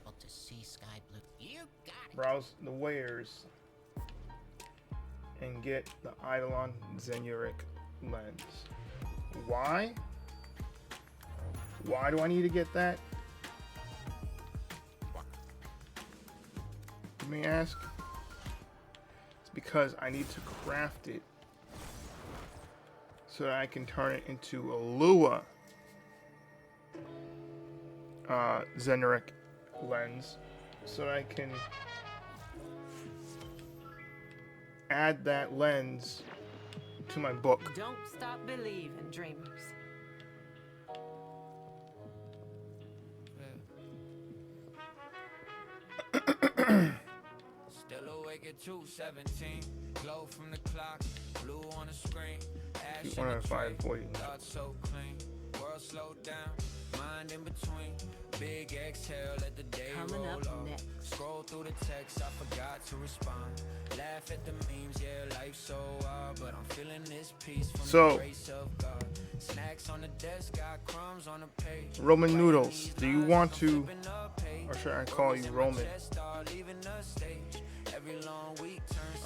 Browse the wares. And get the Eidolon Zenuric lens. Why? Why do I need to get that? Let me ask. It's because I need to craft it so that I can turn it into a Lua Zenuric lens, so that I can add that lens to my book. Don't stop believing, dreamers. Still awake at 2:17. Glow from the clock, blue on the screen. Ash in the tray, thoughts so clean. World slowed down, mind mind in between. Big exhale, let the day Coming roll up on. next. Scroll through the text, I forgot to respond. Laugh at the memes, yeah, life's so hard, but I'm feeling this peace from the grace of God. Snacks on the desk, got crumbs on the page. Roman noodles. Do you want to, or should I call you Roman?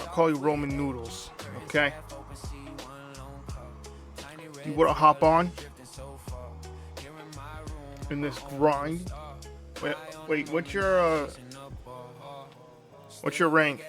I'll call you Roman noodles. Okay. Do you want to hop on in this grind? Wait, what's your rank?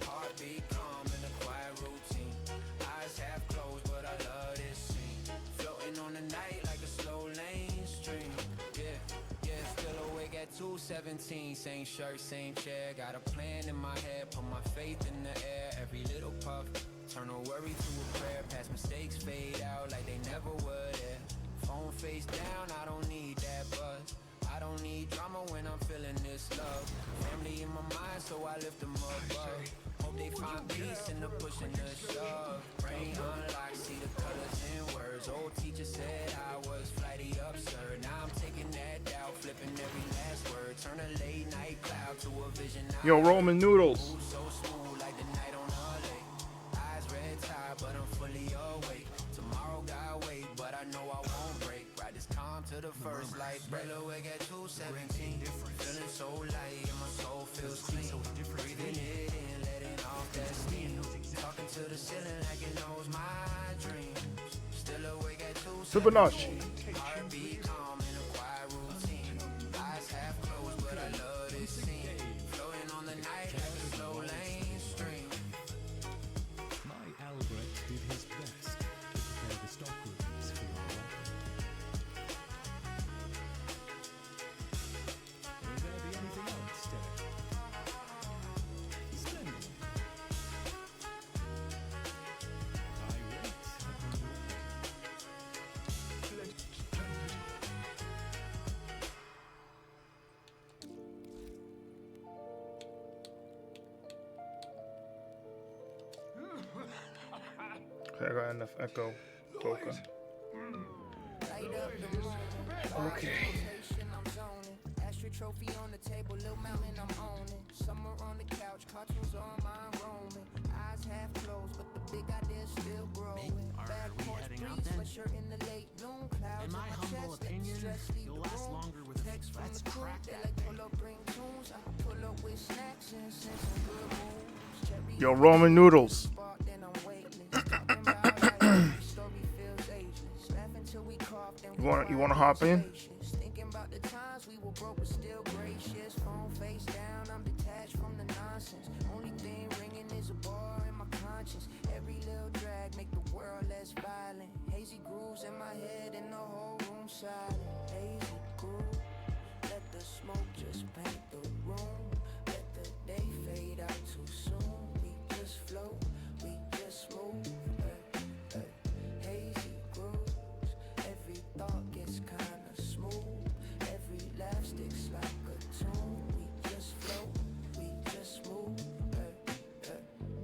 Heartbeat calm in a quiet routine. Eyes half closed, but I love this scene. Floating on the night like a slow lane stream. Yeah, still awake at 2:17. Same shirt, same chair. Got a plan in my head, put my faith in the air. Every little puff, turn a worry to a prayer. Past mistakes fade out like they never would. Phone face down, I don't need that buzz. I don't need drama when I'm feeling this love. Family in my mind, so I lift them above. Hope they find peace in the push and the shove. Brain unlocked, see the colors in words. Old teacher said I was flighty absurd. Now I'm taking that doubt, flipping every last word. Turn a late night cloud to a vision. Yo, Roman noodles. So smooth like the night on a lake. Eyes red tired, but I'm fully awake. Tomorrow got weight, but I know I won't break. Ride this calm to the first light. Break away at 2:17. Feeling so light, and my soul feels clean. Breathing it in, letting off that steam. Talking to the ceiling like it knows my dreams. Still awake at 2:17. Heartbeat calm in a quiet routine. Eyes half closed, but I love this scene. Floating on the night like a slow lane stream. My Albrecht did his best to prepare the stock rooms for your welcome. Will there be anything else, Derek? Splendid. I wait upon your Okay, I got enough echo. Toka. Okay. Ashtray trophy on the table, little mountain I'm owning. Summer on the couch, cartoons on my roaming. Eyes half closed, but the big idea's still growing. Bad porch breeze, sweatshirt in the late noon clouds. In my humble opinion, you'll last longer with a let's crack They like pull up, bring tunes. I pull up with snacks and send some good moves. Cherry Yo, Roman noodles. then I'm weightless. Talking about life, story feels ageless. Laugh until we cough, then You wanna hop in? Thinking about the times we were broke but still gracious. Phone face down, I'm detached from the nonsense. Only thing ringing is a bar in my conscience. Every little drag make the world less violent. Hazy grooves in my head and the whole room silent. Hazy groove, let the smoke just paint the room. Let the day fade out too soon. We just float, we just move. Hazy grooves, every thought gets kinda smooth. Every laugh sticks like a tune. We just float, we just move.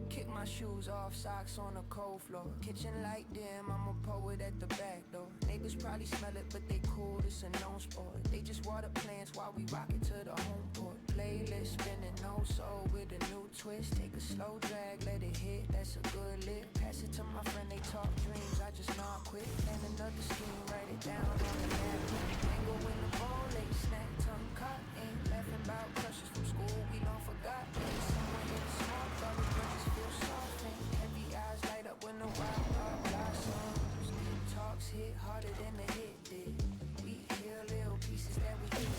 Kick my shoes off, socks on the cold floor. Kitchen light dim, I'm a poet at the back door. Neighbors probably smell it, but they cool, it's a known sport. They just water plants while we rock it to the home port. Playlist spinning, no soul with a new twist. Take a slow drag, let it hit, that's a good lit. Pass it to my friend, they talk dreams, I just not quit. And another scheme, write it down on the napkin. Mango in the bowl, late snack, tongue cotton. Laughing about crushes from school, we long forgot. Someone hit a small thought, the bridges feel softened. Heavy eyes light up when the wild heart blossoms. Deep talks hit harder than the hit did. We hear little pieces that we hit.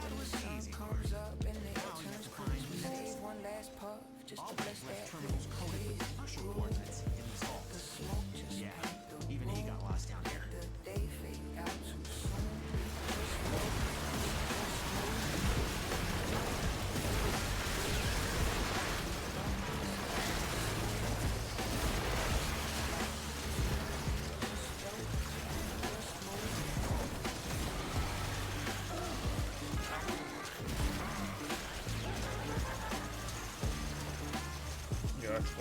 When the sun comes up and the air turns cold, we save one last puff just to bless that. Terminals coded with pressure coordinates in this hall. The smoke just Yeah, paint the even he got lost down here. The day fade out too soon. Just float,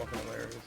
fucking hilarious.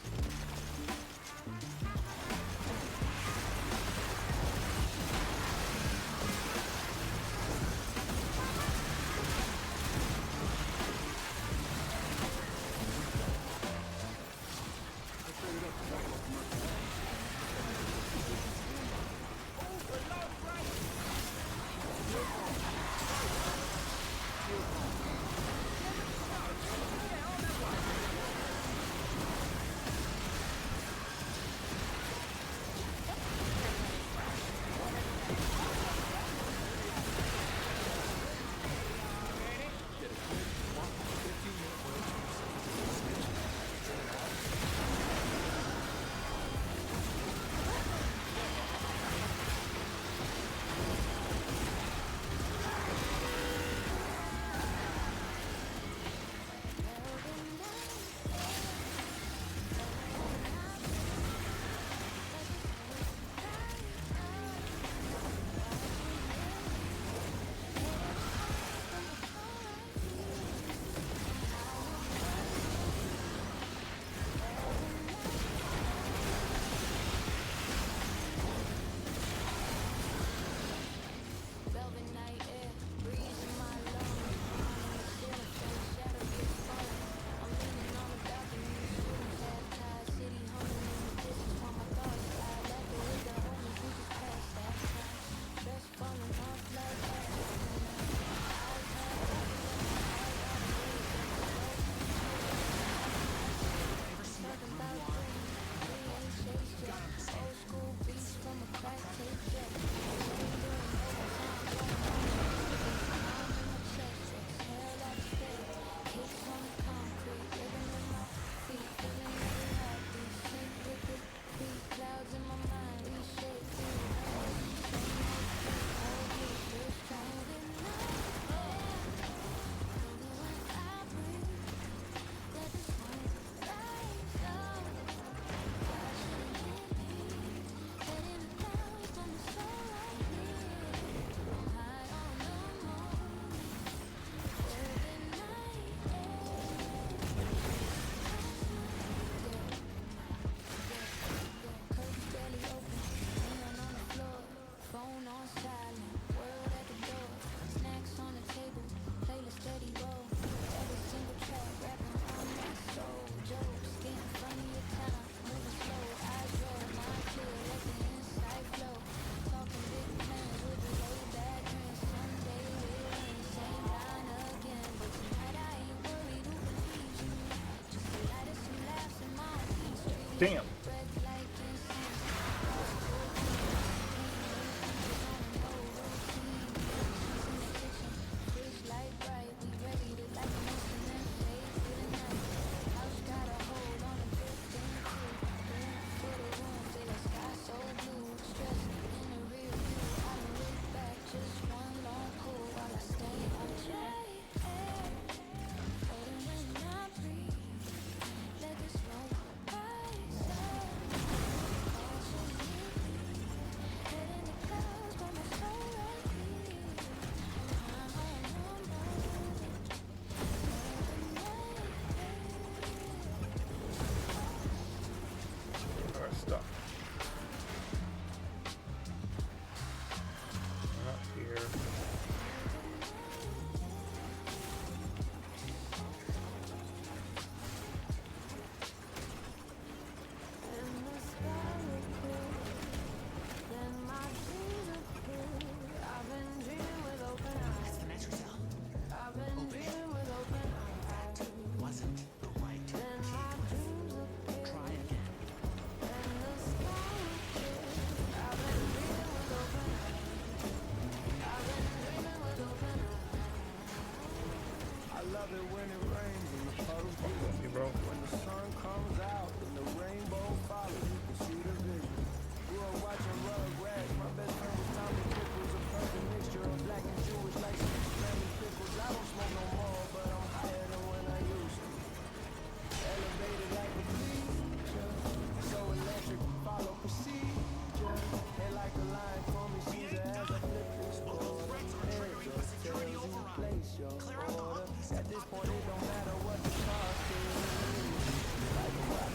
Damn. At this point, it don't matter what the cost is. Like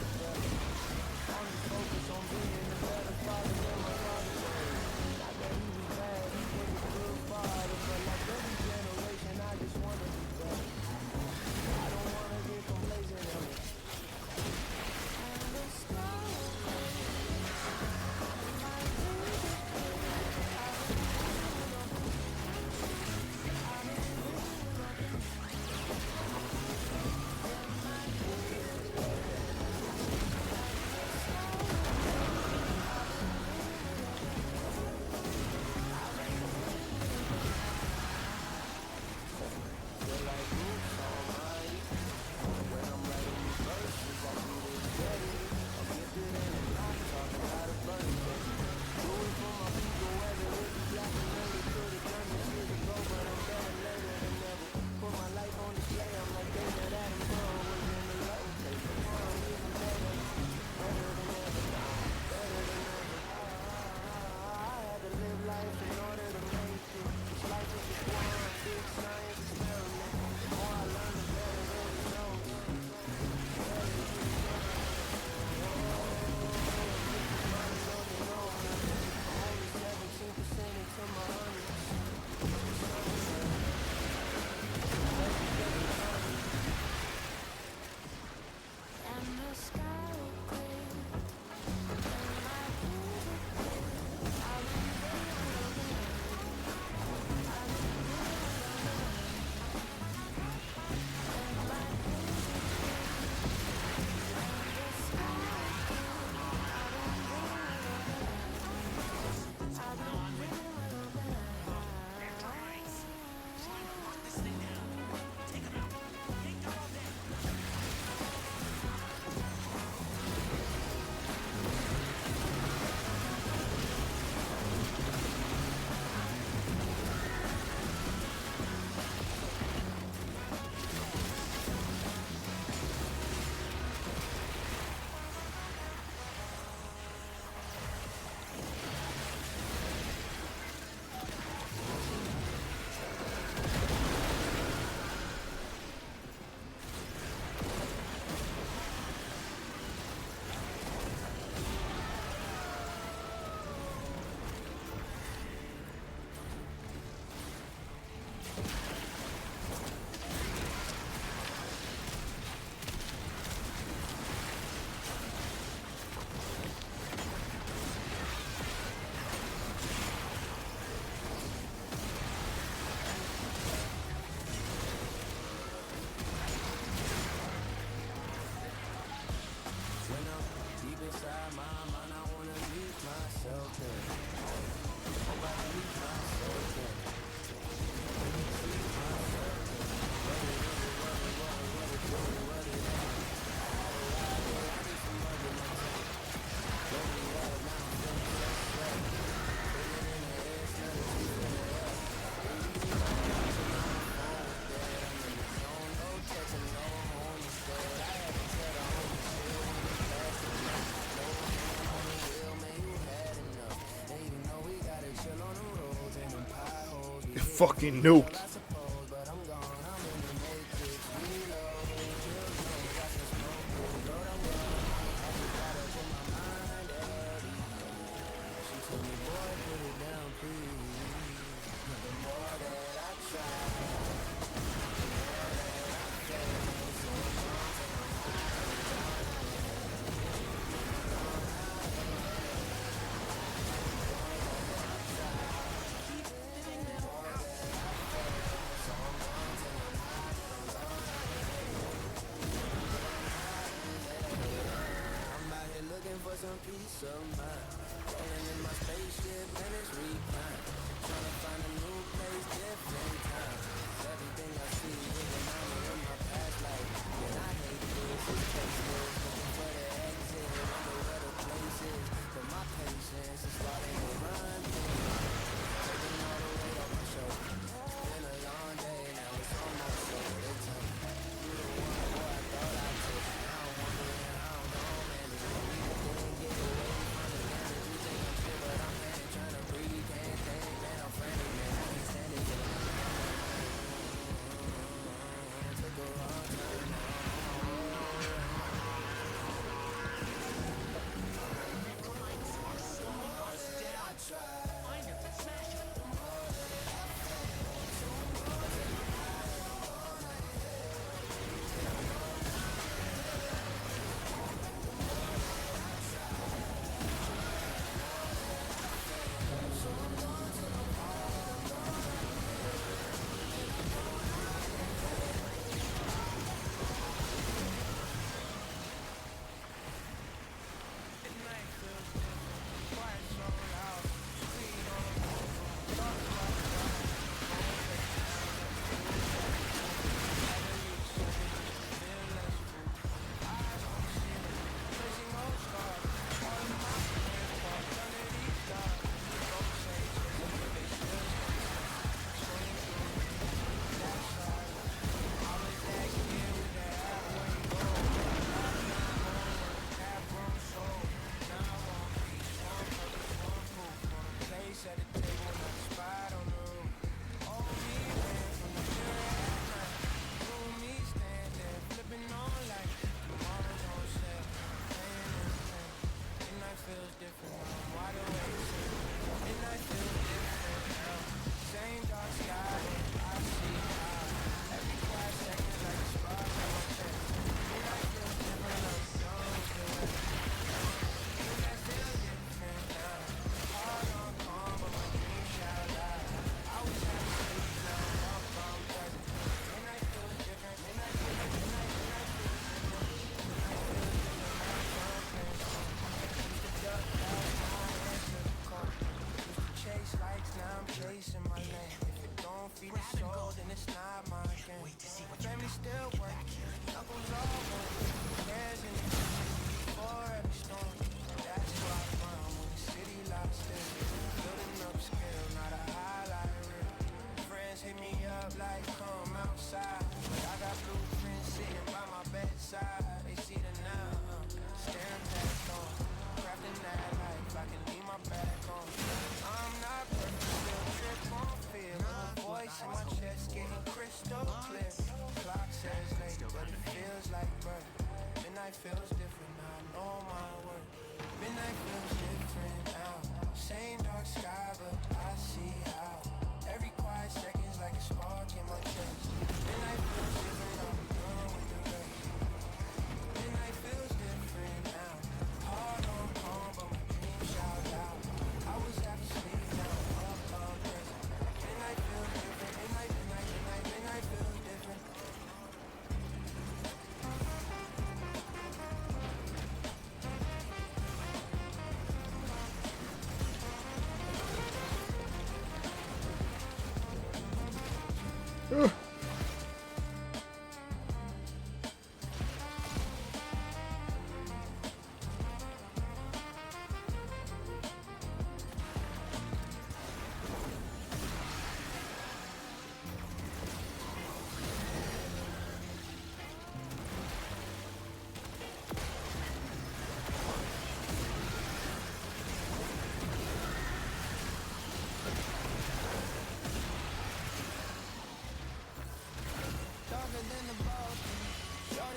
fucking nuked.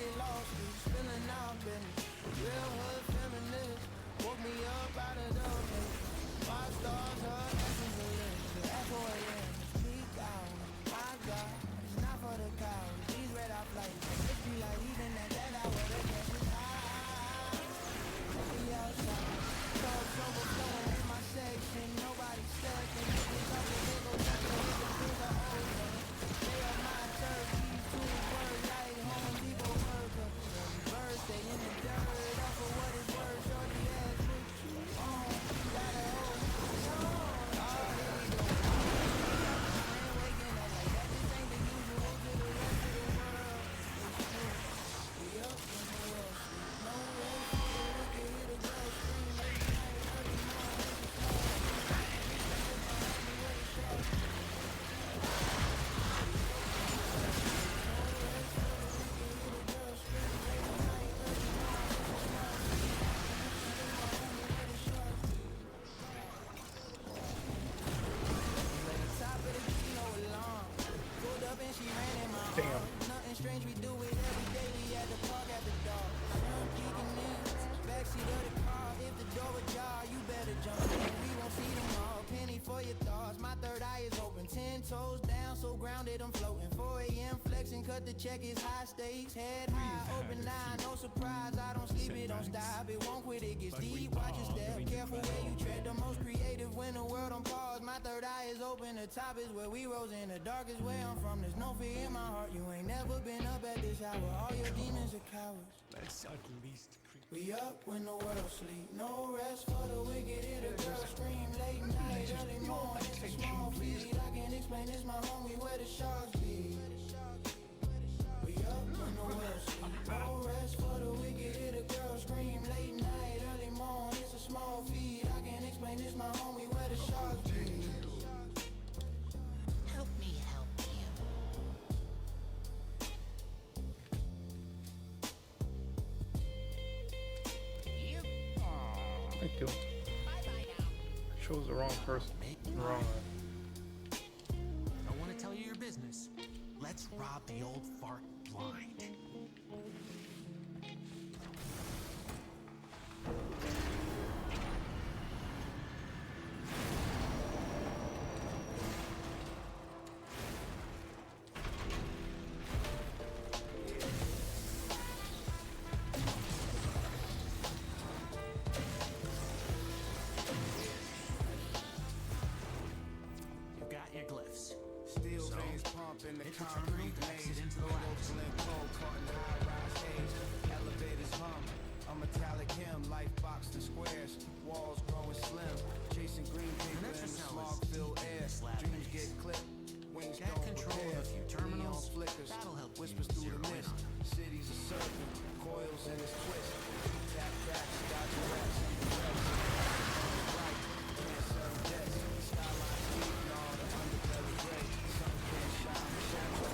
they lost me, spilling out business. Real hood feminist, woke me up out of the mist. 5 stars, her essence a list. The FOAM, peak hours. My God, it's not for the cows. These red eye flights, it be like even at that hour, the gas is high. We outside, thugs overflowing in my section. Nobody second. Niggas talking, they go touching, hit the finger over. They are my turkeys, 2 words like Home Depot worker. Birthday in the dirt, off of what it's worth. Shorty ass what you on. Got a hoe, oh, here we go. Man waking up like that, this ain't the usual to the rest of the world. It's true, we up in the world. No rest for the wicked, hear the girl scream late night, early morning, it's a small Damn. Nothing strange, we do it every day. We at the park at the dog. Sun peeking in, backseat of the car. If the door ajar, you better jump in. We won't see them all. Penny for your thoughts. My third eye is open. 10 toes down, so grounded I'm floating. 4 a.m. flexing, cut the check is high stakes. Head high, open eye, no surprise. I don't sleep, it don't stop. It won't quit, it gets deep. Watch your step, careful where you tread. The most creative when the world on pause. My third eye is open. The top is where we rose in. The darkest where I'm from. There's no fear in my heart. You ain't never been up at this hour. All your demons are cowards. Let's at least creep. We up when the world sleep. No rest for the wicked. Hear the girl scream late night, early morning. It's a small feed. I can't explain. It's my homie where the sharks be. We up when the world sleep. No rest for the wicked. Hear the girl scream late night, early morning. It's a small feed. I can't explain. It's my homie where the sharks be. Help me help you. Thank you. Chose the wrong person. Wrong. I want to tell you your business. Let's rob the old fart blind. You've got your glyphs. Steel veins pumping the concrete maze. Windows blink cold, caught in high-rise haze. Elevators hum, a metallic hymn. Life boxed in squares, walls growing slim. Chasing green paper in the smog-filled air. Dreams get clipped, wings Got don't control repair. of a few terminals. Neon flickers, That'll help whispers you through the zero in mist. on Cities are surfing, coils in its twist. Tap backs, dodging rats in the rest. Right, can't settle debts. Skylines eating all the underbelly gray. Sun can't shine, shadow.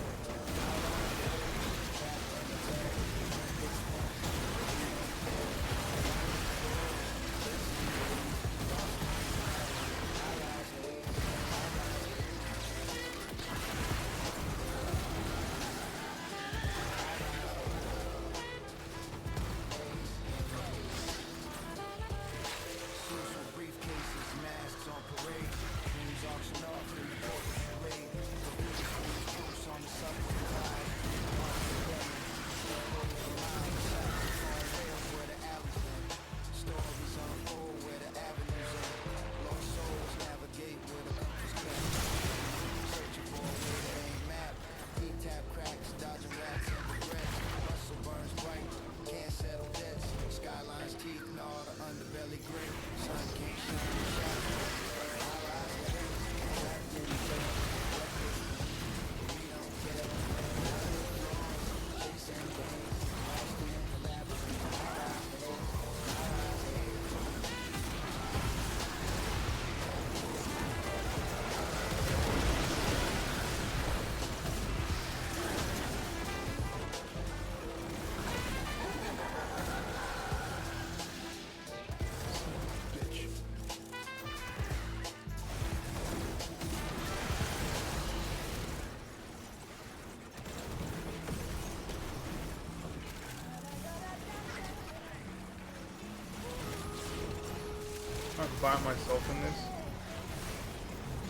by myself in this?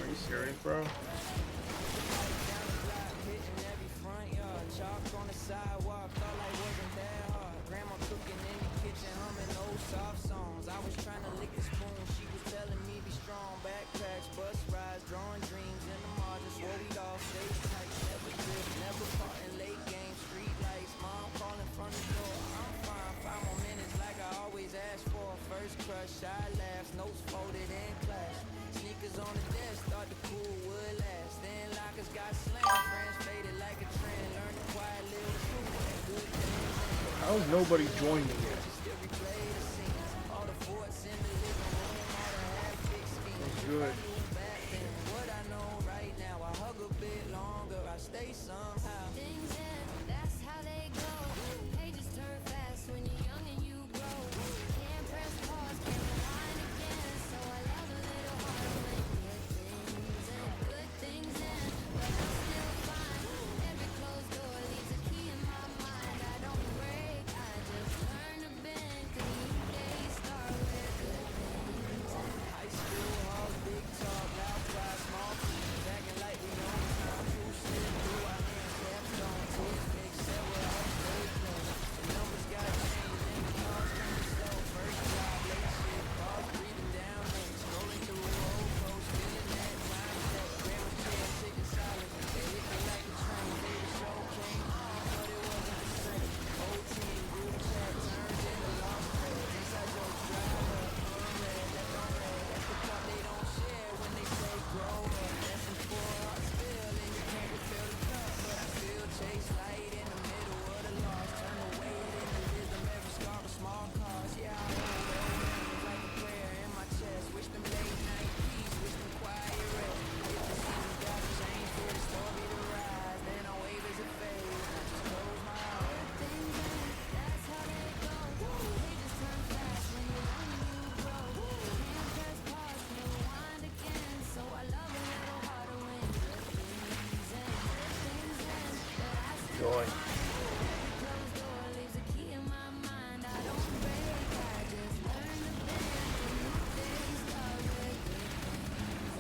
Are you serious, bro? Chalk on the sidewalk, felt like wasn't that hard. Grandma cooking in the kitchen, humming old soft songs. I was trying to lick a spoon, she was telling me be strong. Backpacks, bus rides, drawing dreams in the margins. Swore we'd all stay tight, never trip, never caught in late game. Street lights, mom calling from the door. I'm fine, 5 more minutes like I always ask for. First crush, shy laughs, notes folded in class. Sneakers on the desk, thought the cool would last. Then lockers got slammed, friends faded like a trend. Learned a quiet little truth and good things. How's nobody joined me yet? All the forts in the living room, all the half-big schemes. Good. Back then, what I know right now, I hug a bit longer, I stay somehow. Things end, that's how they go. Pages turn fast when you're young and you grow. Can't press pause, can't rewind again. So I love a little harder when good things end. But I'm still fine. Every closed door leaves a key in my mind. I don't break, I just learn to bend. 'Cause new days start with good things end. High school halls, big talk, loud cry, small teams, acting like we own time. True slip through our hands, kept on tears mixed, several hours straight close. The numbers got changed and the cars coming slow. First job, late shift, cars breathing down next, scrolling through old posts, feeling that time check. Grandma chair, sitting silent, they hit me like a train. Favorite show came on, but it wasn't the same. Old team, group chat, turned into lost friends. Inside jokes, drive up, unread, left on red. That's the part they don't share when they say grow up. Lesson 4, heart spill, and you can't refill the cup. But I still chase light in the middle of the lost. Turn the weight into rhythm, every scar with small cause. Yeah, I hold old memories like a prayer in my chest. Wish them late night peace, wish them quiet rest. If the seasons gotta change for the story to rise, then I wave as it fades. I just close my eyes. Things end, that's how they go. Pages turn fast when you're young and you grow. Can't press pause, can't rewind again. So I love a little harder when good things end. Things end, but I still Joy. every closed door leaves a key in my mind. I don't break, I just learn to bend. New days start with good things.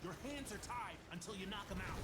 Your hands are tied until you knock them out.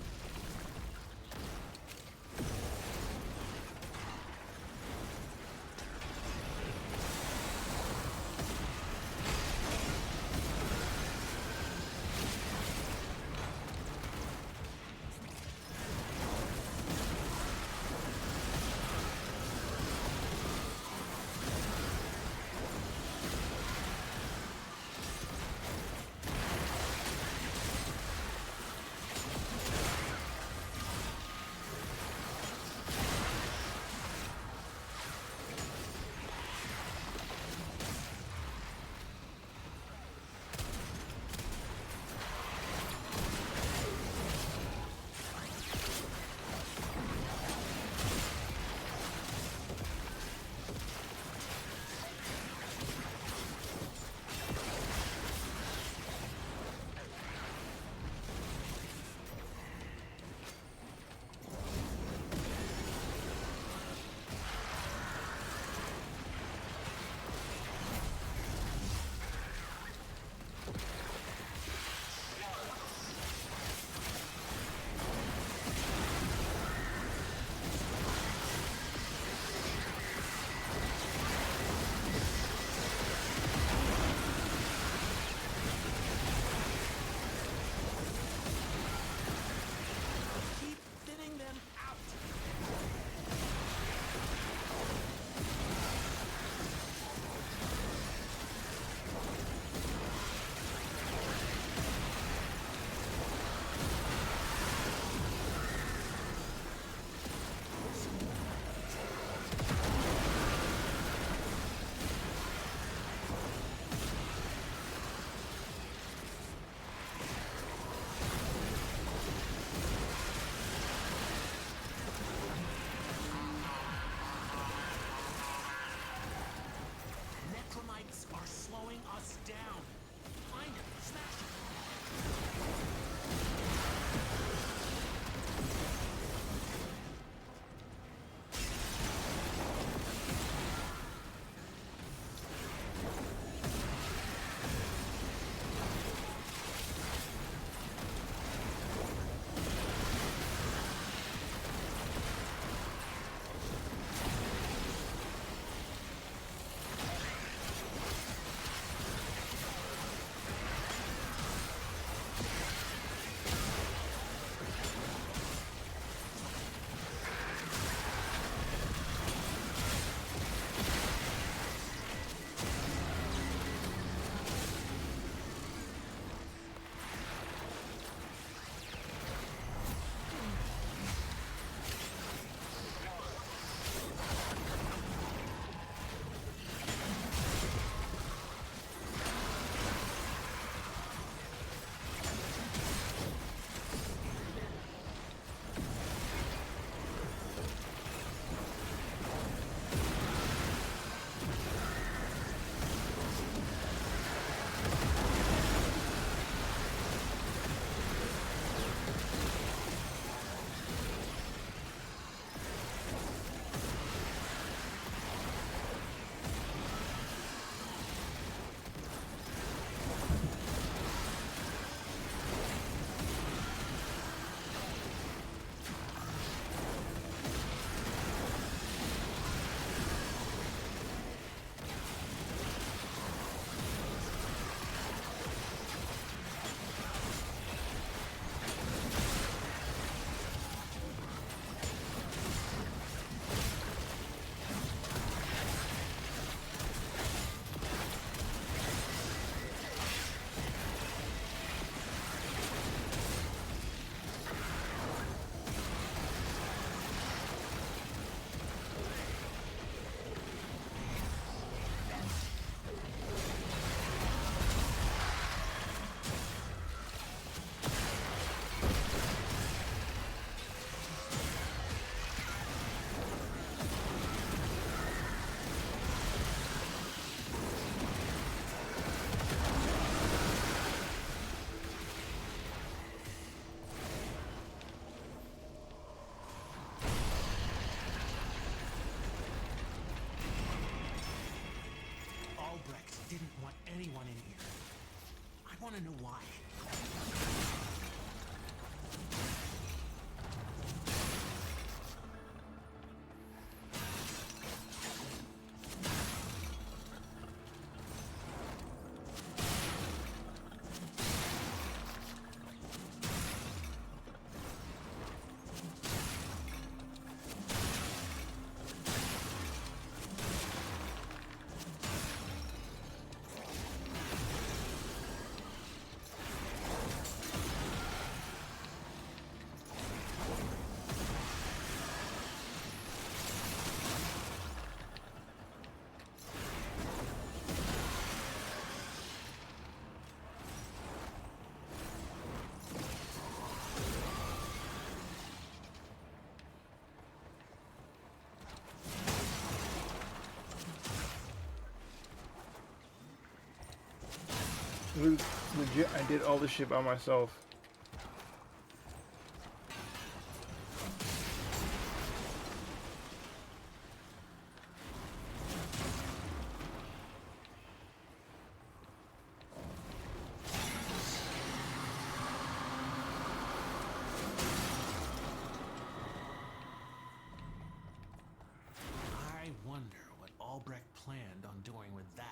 Are slowing us down. Find him, smash him. Didn't want anyone in here. I want to know why. Legit, I did all this shit by myself. I wonder what Albrecht planned on doing with that.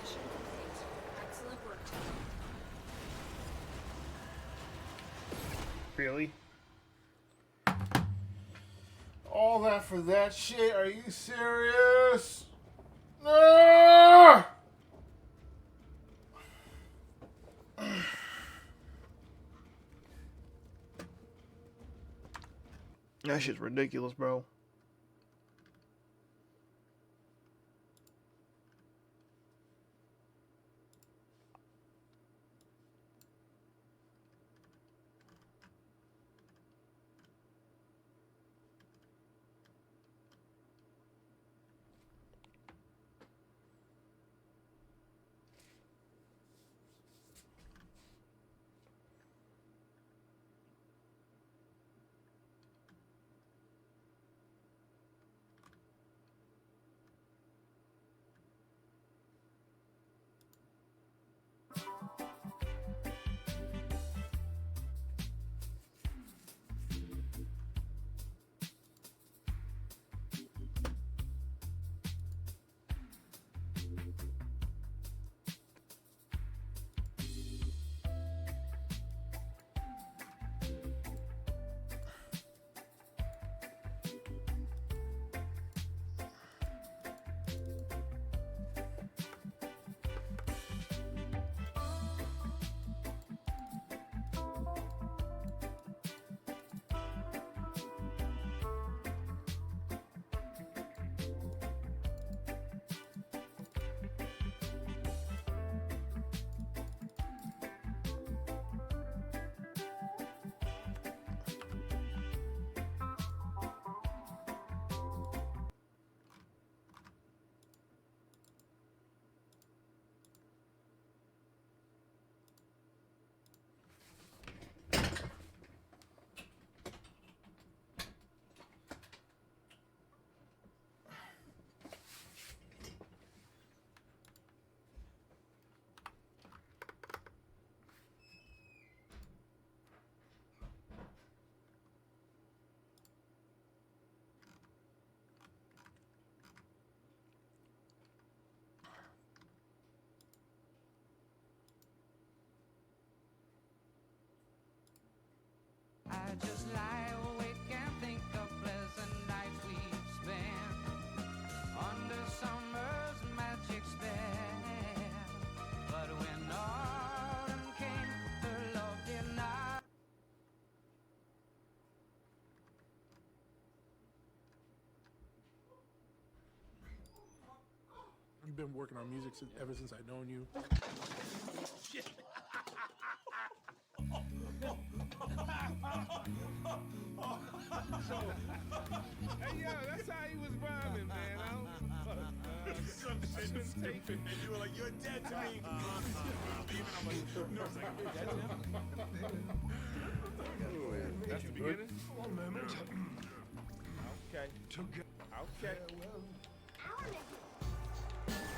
Mission complete. Excellent work, team. Really? All that for that shit? Are you serious? Ah! That shit's ridiculous, bro. I just lie awake and think of pleasant nights we've spent under summer's magic spell. But when autumn came, her love did not. You've been working on music ever since I've known you. Shit. So, hey, yo, that's how he was rhyming, man. I don't some shit stupid. And you were like, you're dead to me. I'm like, no, it's like, you're dead to him. That's the beginning? Come on, man. Okay. Okay.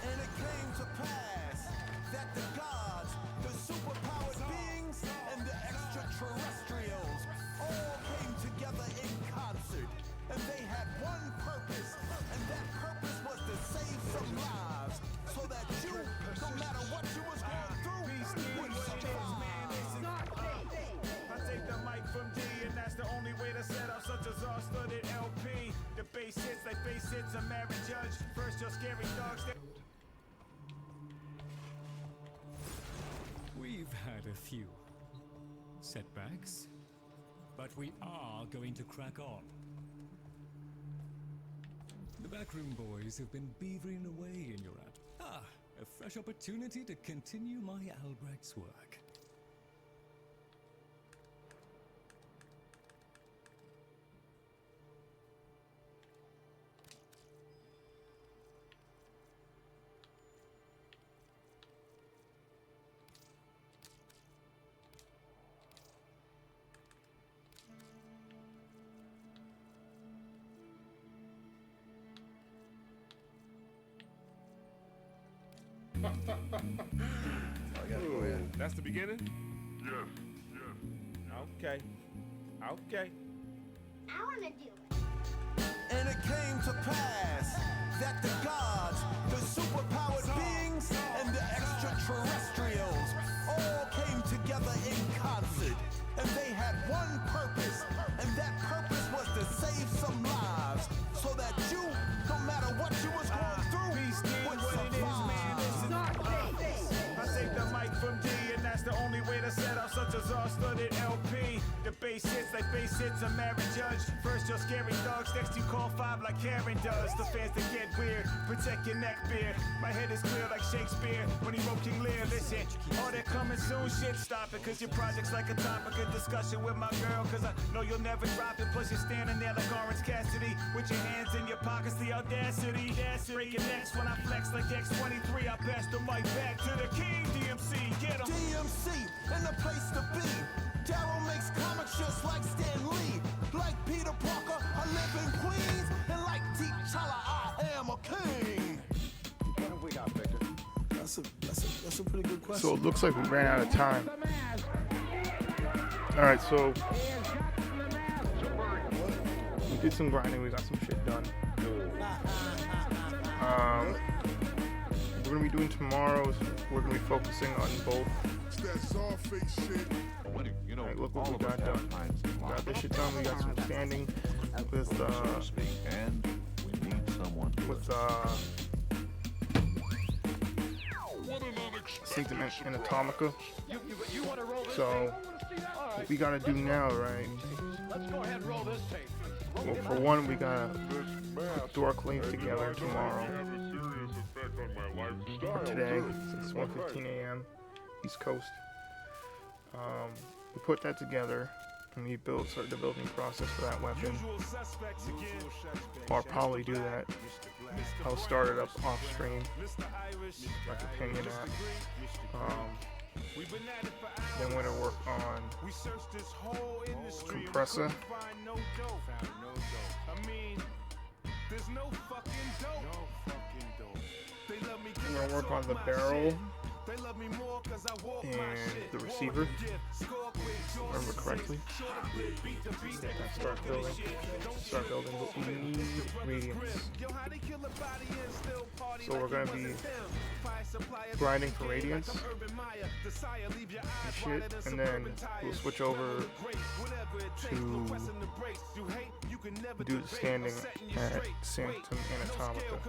And it came to pass that the gods, the superpowered beings, and the extraterrestrials all came together in concert. And they had one purpose, and that purpose was to save some lives. all-studded LP. The bass hits like bass hits a married judge. First your scary dogs. We've had a few setbacks, but we are going to crack on. The backroom boys have been beavering away in your app. A fresh opportunity to continue my Albrecht's work. That's the beginning? Yes. Okay. Okay. I want to do it. And it came to pass that the gods, the superpowered beings, and the extraterrestrials all came together in concert. And they had one purpose, and that purpose was to save some lives, so that you, no matter what you was going through, would survive. I take the mic from D, and that's the only way to set out such a all-studded LP. The bass hits like bass hits a married judge. First your scary dogs, next you call 5 like Karen does. The fans that get weird, protect your neck beard. My head is clear like Shakespeare when he wrote King Lear. Listen, oh they're coming soon, shit stop it, cause your project's like a topic of discussion with my girl, cause I know you'll never drop it. Plus you're standing there like Orange Cassidy with your hands in your pockets, the audacity. Break your necks when I flex like X23. I pass the mic back to the king, DMC, get him. DMC, in the place to be. Daryl makes comics just like Stan Lee. Like Peter Parker, I live in Queens. And like T'Challa, I am a king. What have we got, Victor? That's a pretty good question. So it looks like we ran out of time. Alright, so we did some grinding, we got some shit done. We're gonna be doing tomorrow, we're gonna be focusing on both. Alright, look what we got done. We got this shit done, we got some standing with Sanctum and Atomica. So what we gotta do now, right? Well, for one, we gotta put Dorklave together tomorrow. Or today, since it's 1:15 a.m. East Coast. We put that together and we start the building process for that weapon. Or probably do that. I'll start it up off stream, like a opinion at. Then we're gonna work on Kompresa. We're gonna work on the barrel and the receiver, if I remember correctly. Start building, but we need radiance. So we're gonna be grinding for radiance and shit, and then we'll switch over to do the standing at Sanctum and Atomica.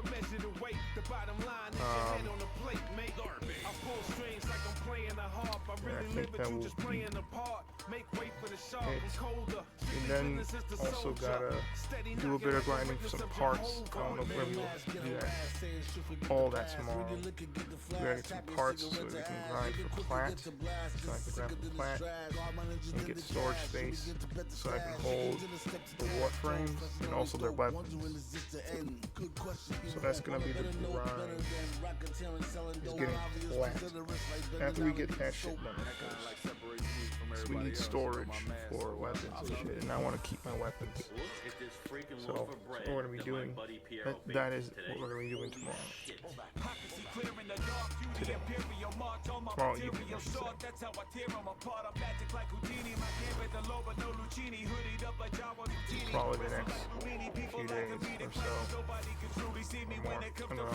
I think that will be it. And then also gotta do a bit of grinding for some parts. I don't know if we're able to do that. All that tomorrow. We gotta get some parts so that we can grind for plant. So I can grab the plant and get storage space so I can hold the Warframes and also their weapons. So that's gonna be the grind. Is getting plant. After we get that shit done, so we need storage for weapons and shit, and I want to keep my weapons. So what we're gonna be doing, that is what we're gonna be doing tomorrow. Today. Tomorrow evening, I should say. Probably the next few days or so. Or more. I don't know.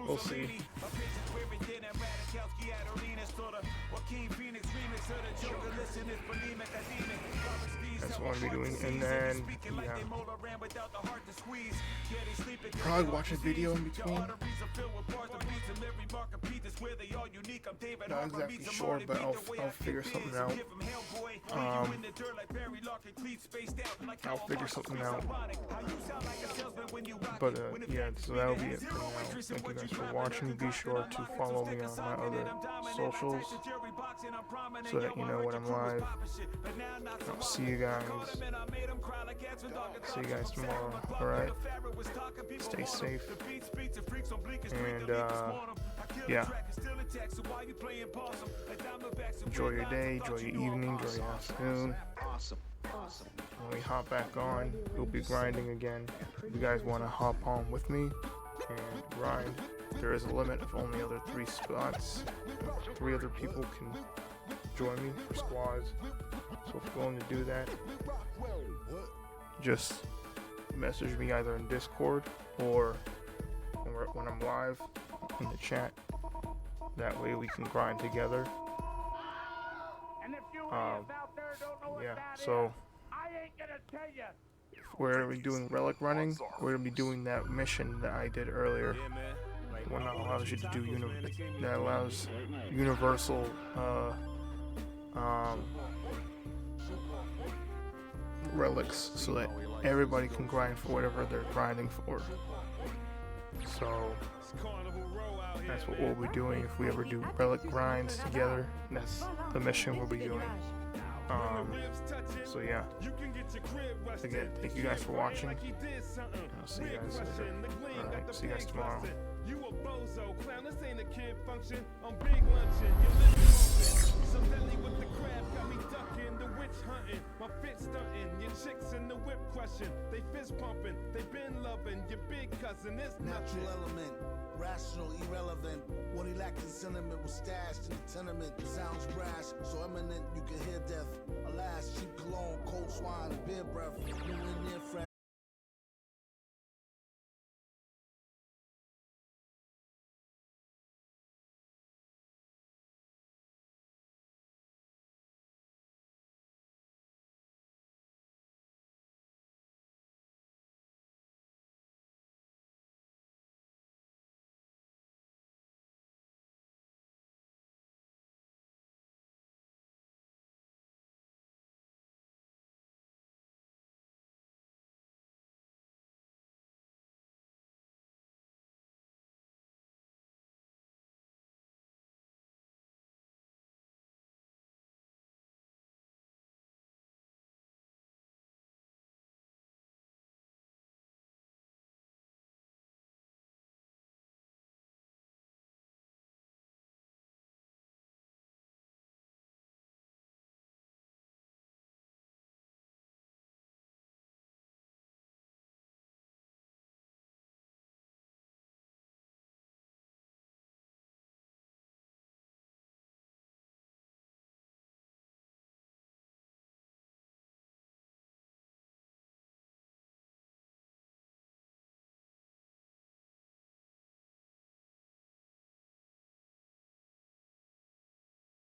We'll see. That's what I'm gonna be doing, and then yeah, probably watch a video in between. Not exactly sure, but I'll figure something out. I'll figure something out. But yeah, so that'll be it for now. Thank you guys for watching. Be sure to follow me on my other socials so that you know when I'm live. I'll see you guys. See you guys tomorrow. Alright? Stay safe. And yeah. Enjoy your day, enjoy your evening, enjoy your afternoon. When we hop back on, we'll be grinding again. If you guys want to hop on with me and grind, there is a limit of only 3 spots. 3 other people can join me for squads. So if you're willing to do that, just message me either in Discord or when I'm live in the chat. That way we can grind together. Yeah, so we're gonna be doing relic running. We're gonna be doing that mission that I did earlier. The one that allows you to do universal relics, so that everybody can grind for whatever they're grinding for. So that's what we'll be doing if we ever do relic grinds together. That's the mission we'll be doing. So yeah, again, thank you guys for watching. I'll see you guys later. Alright, see you guys tomorrow. You a bozo clown, this ain't a kid function. I'm big luncheon, you live so deadly with the crab, got me ducking, the witch hunting, my fit stunting, your chicks in the whip crushing, they fist pumping, they been loving, your big cousin is natural element, rational, irrelevant. What he lacked in sentiment was stashed in the tenement. Sounds brash, so eminent you can hear death. Alas, cheap cologne, cold swine, beer breath. Nowhere near